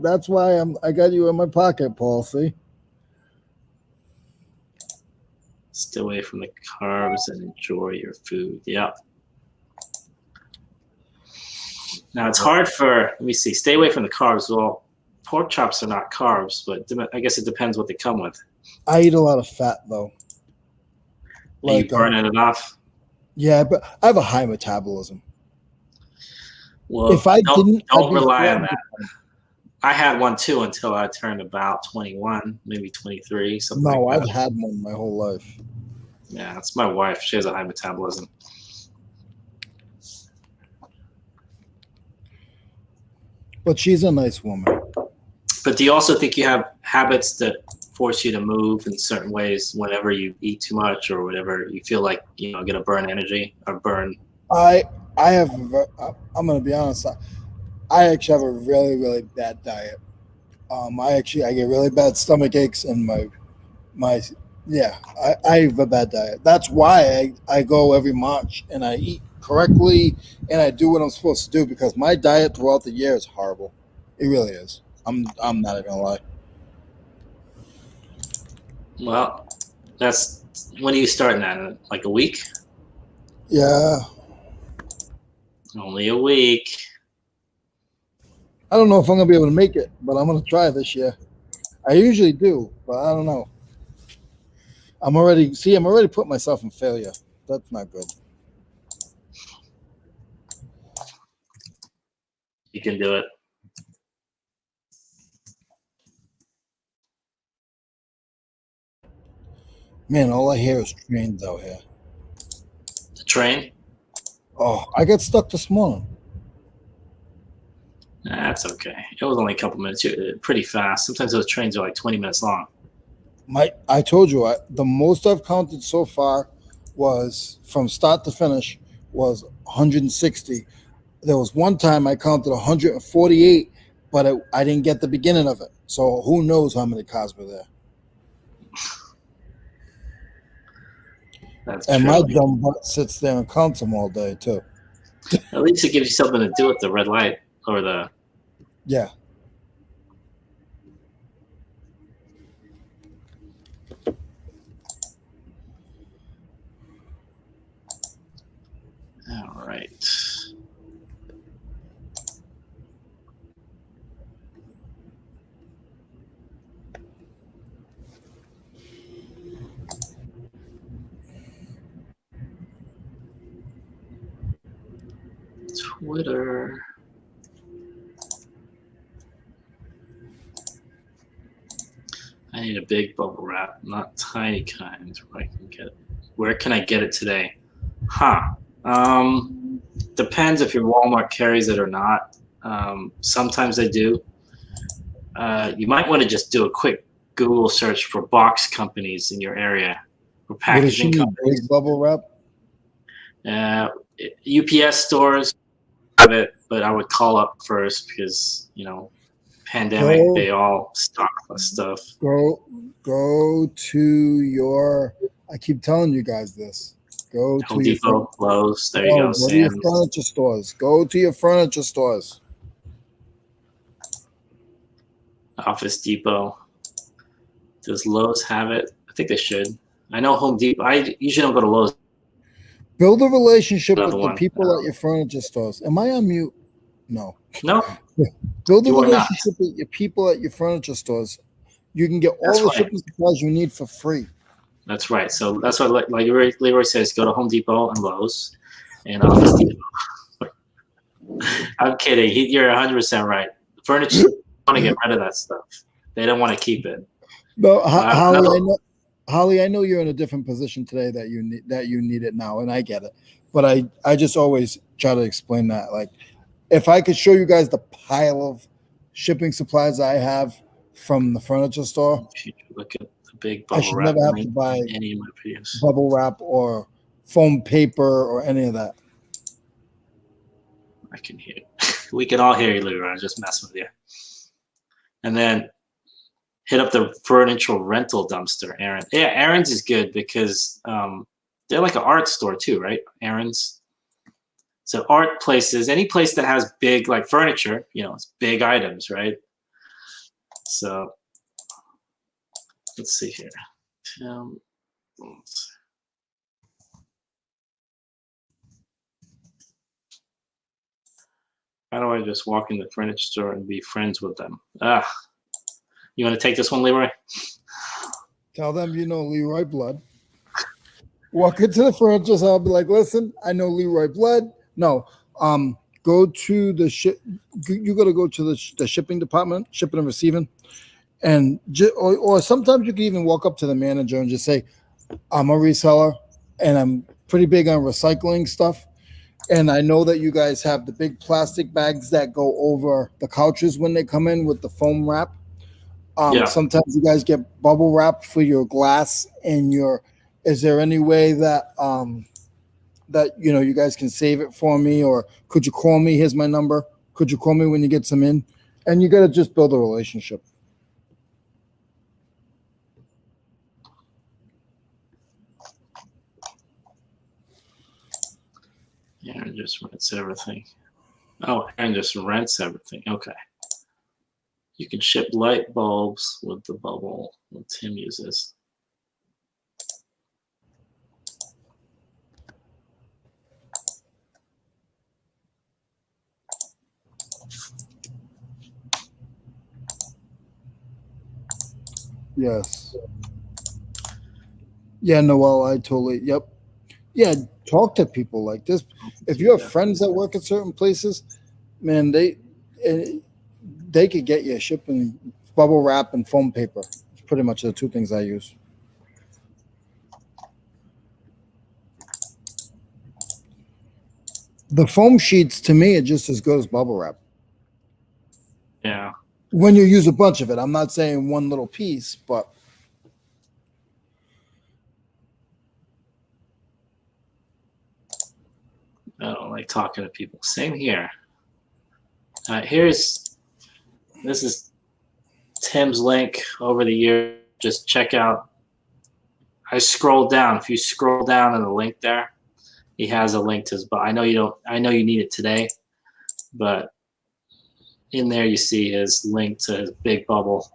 that's why I got you in my pocket, Paul. See. Stay away from the carbs and enjoy your food. Yep. Now it's hard let me see, stay away from the carbs. Well, pork chops are not carbs, but I guess it depends what they come with. I eat a lot of fat though. Are you burning it off? Yeah, but I have a high metabolism. Well, if I don't rely on that. I had one too until I turned about 21, maybe 23, something like that. No, I've had one my whole life. Yeah, that's my wife. She has a high metabolism. But she's a nice woman. But do you also think you have habits that force you to move in certain ways whenever you eat too much or whatever you feel like, going to burn energy or burn? I'm going to be honest. I actually have a really, really bad diet. I get really bad stomach aches and I have a bad diet. That's why I go every March and I eat correctly and I do what I'm supposed to do because my diet throughout the year is horrible. It really is. I'm not even gonna lie. Well, when are you starting that? Like a week? Yeah. Only a week. I don't know if I'm gonna be able to make it, but I'm gonna try this year. I usually do, but I don't know. I'm already putting myself in failure. That's not good. You can do it. Man, all I hear is trains out here. The train? Oh, I got stuck this morning. That's okay. It was only a couple minutes. Pretty fast. Sometimes those trains are like 20 minutes long. I told you the most I've counted so far was from start to finish was 160. There was one time I counted 148, but I didn't get the beginning of it. So who knows how many cars were there? That's And true. my dumb butt sits there and counts them all day too. At least it gives you something to do with the red light or the. Yeah. All right. Twitter. I need a big bubble wrap, not tiny kind. Where I can get it. Where can I get it today? Huh. Depends if your Walmart carries it or not. Sometimes they do. You might want to just do a quick Google search for box companies in your area or What does she packaging need? companies. Big bubble wrap? UPS stores have it, but I would call up first because, pandemic, they all stock the stuff. Go to your. I keep telling you guys this. Go Home to Depot, Lowe's, there you go, go to your Sam's. furniture stores. Go to your furniture stores. Office Depot. Does Lowe's have it? I think they should. I know Home Depot. I usually don't go to Lowe's. Build a relationship Another with the one. people at your furniture stores. Am I on mute? No. No, Build a You are not. relationship with your people at your furniture stores. You can get all That's the right. shipping supplies you need for free. That's right. So that's what like Leroy says, go to Home Depot and Lowe's and Office Depot. I'm kidding. You're 100% right. Furniture want to get rid of that stuff. They don't want to keep it. No, Holly, I No. know you're in a different position today that you need it now, and I get it. But I just always try to explain that. Like, if I could show you guys the pile of shipping supplies I have from the furniture store, If you look at the big I bubble should wrap never have to link buy in any of my videos. bubble wrap or foam paper or any of that. I can hear you. We can all hear you, Leroy. I'm just messing with you. And then hit up the furniture rental dumpster, Aaron. Yeah, Aaron's is good because they're like an art store too, right? Aaron's. So art places, any place that has big like furniture, it's big items, right? So let's see here. How do I just walk in the furniture store and be friends with them? You want to take this one, Leroy? Tell them you know Leroy Blood. Walk into the furniture store. I'll be like, listen, I know Leroy Blood. No, go to the ship. You got to go to the shipping department, shipping and receiving, and or sometimes you can even walk up to the manager and just say, I'm a reseller, and I'm pretty big on recycling stuff. And I know that you guys have the big plastic bags that go over the couches when they come in with the foam wrap. Yeah. Sometimes you guys get bubble wrap for your glass and your. Is there any way that that you guys can save it for me, or could you call me? Here's my number. Could you call me when you get some in? And you got to just build a relationship. Aaron just rents everything. Oh, Aaron just rents everything. Okay. You can ship light bulbs with the bubble that Tim uses. Yes. Yeah, Noel, I totally, yep. Yeah, talk to people like this. If you have friends that work at certain places, man, they could get you shipping bubble wrap and foam paper. It's pretty much the two things I use. The foam sheets to me are just as good as bubble wrap. Yeah. When you use a bunch of it, I'm not saying one little piece, but I don't like talking to people. Same here. This is Tim's link over the year. Just check out. I scrolled down. If you scroll down in the link there, he has a link to his. But I know you don't. I know you need it today, but in there you see his link to his big bubble.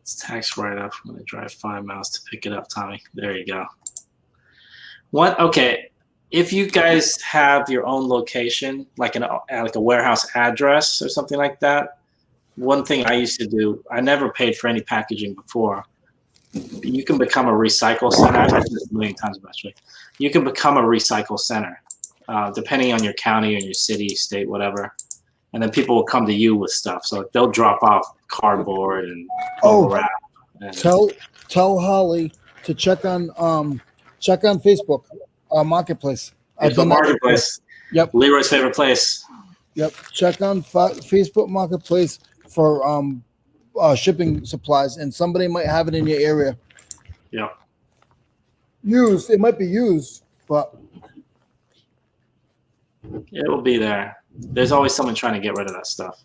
It's tax write-off. I'm gonna drive 5 miles to pick it up, Tommy. There you go. What? Okay. If you guys have your own location, like a warehouse address or something like that, one thing I used to do, I never paid for any packaging before. You can become a recycle center. I've done this a million times, actually. You can become a recycle center, depending on your county or your city, state, whatever. And then people will come to you with stuff. So they'll drop off cardboard and wrap. And tell Holly to check on Facebook Marketplace. I've done that Marketplace. Yep. Leroy's favorite place. Yep. Check on Facebook Marketplace for shipping supplies, and somebody might have it in your area. Yeah. Used. It might be used, but it will be there. There's always someone trying to get rid of that stuff.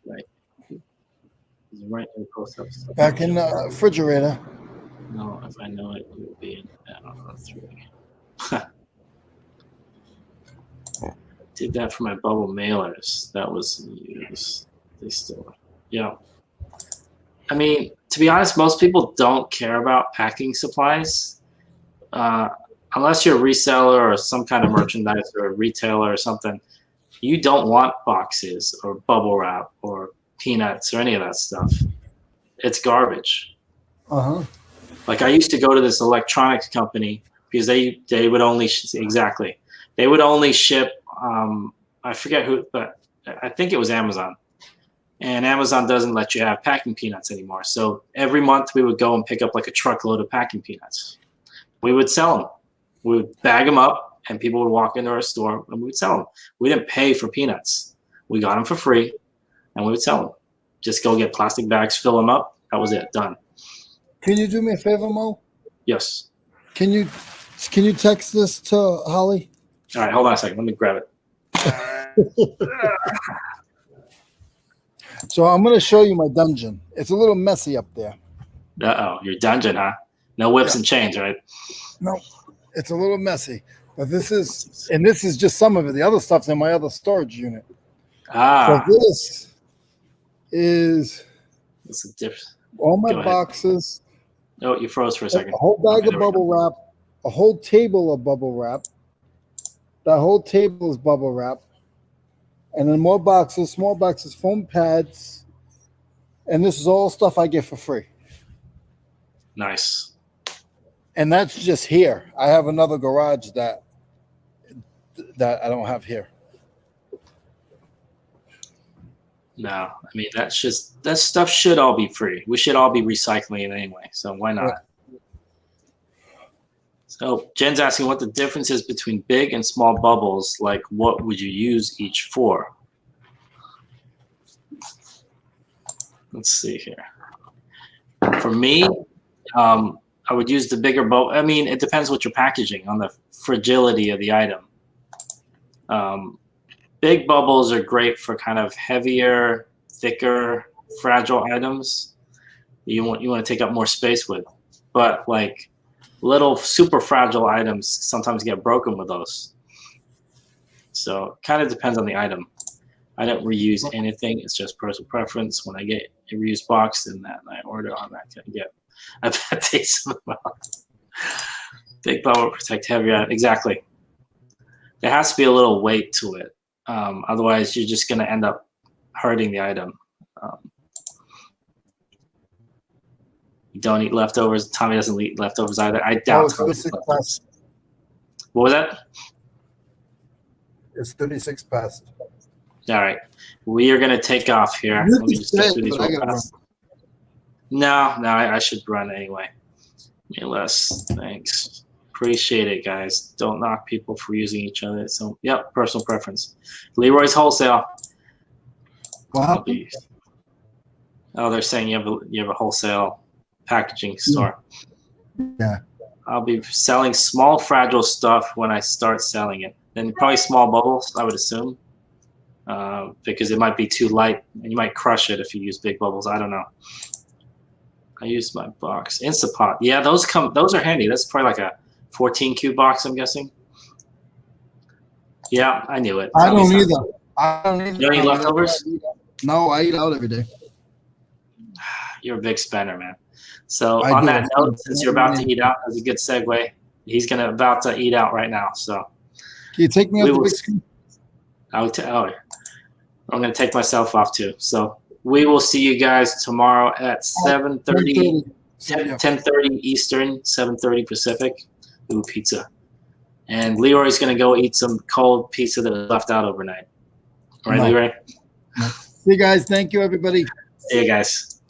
Right. Right in the post office. Back in the refrigerator. No, if I know it would be in that 3. Did that for my bubble mailers. That was used. They still, yeah. I mean, to be honest, most people don't care about packing supplies, unless you're a reseller or some kind of merchandise or a retailer or something. You don't want boxes or bubble wrap or peanuts or any of that stuff. It's garbage. Like I used to go to this electronics company because they would only they would only ship. I forget who, but I think it was Amazon. And Amazon doesn't let you have packing peanuts anymore. So every month we would go and pick up like a truckload of packing peanuts. We would sell them. We would bag them up, and people would walk into our store and we would sell them. We didn't pay for peanuts. We got them for free, and we would sell them. Just go get plastic bags, fill them up. That was it. Done. Can you do me a favor, Mo? Yes. Can you text this to Holly? All right, hold on a second. Let me grab it. So I'm going to show you my dungeon. It's a little messy up there. Uh-oh, your dungeon, huh? No whips and chains, right? No, it's a little messy. But this is just some of it. The other stuff's in my other storage unit. Ah. So this is That's a different. all my boxes. Oh, you froze for a second. A whole bag of bubble wrap, a whole table of bubble wrap. That whole table is bubble wrap. And then more boxes, small boxes, foam pads. And this is all stuff I get for free. Nice. And that's just here. I have another garage that I don't have here. No, I mean that stuff should all be free. We should all be recycling it anyway. So why not? Yeah. So Jen's asking what the difference is between big and small bubbles. Like, what would you use each for? Let's see here. For me, I would use the bigger bubble. I mean, it depends what you're packaging on the fragility of the item. Big bubbles are great for kind of heavier, thicker, fragile items. You want to take up more space with, but like little super fragile items sometimes get broken with those. So kind of depends on the item. I don't reuse anything. It's just personal preference. When I get a reused box, then that I order on that. I bet they some big bubble protect heavier. Exactly. There has to be a little weight to it. Otherwise, you're just going to end up hurting the item. You don't eat leftovers. Tommy doesn't eat leftovers either. I doubt it's Tommy 36 eats leftovers. past. What was that? It's 36 past. All right. We are going to take off here. You Let me can just go say through it, these but I real gotta fast. No, I should run anyway. Les, thanks. Appreciate it, guys. Don't knock people for using each other. So, yep, personal preference. Leroy's Wholesale. What happened? Oh, they're saying you have a wholesale packaging store. Yeah. I'll be selling small fragile stuff when I start selling it. Then probably small bubbles, I would assume, because it might be too light and you might crush it if you use big bubbles. I don't know. I use my box. Instapot. Yeah, those are handy. That's probably like a 14 cube box, I'm guessing. Yeah, I knew it. I don't either. I don't either. You don't eat leftovers? No, I eat out every day. You're a big spender, man. So I on do. that note, since you're about to eat out, that's a good segue. He's about to eat out right now. So Can you take me off the big screen? I'm going to take myself off too. So we will see you guys tomorrow at 7:30, 10:30 Eastern, 7:30 Pacific. Ooh, pizza. And Leroy's going to go eat some cold pizza that was left out overnight. All right, Leroy? See you guys. Thank you, everybody. See you guys.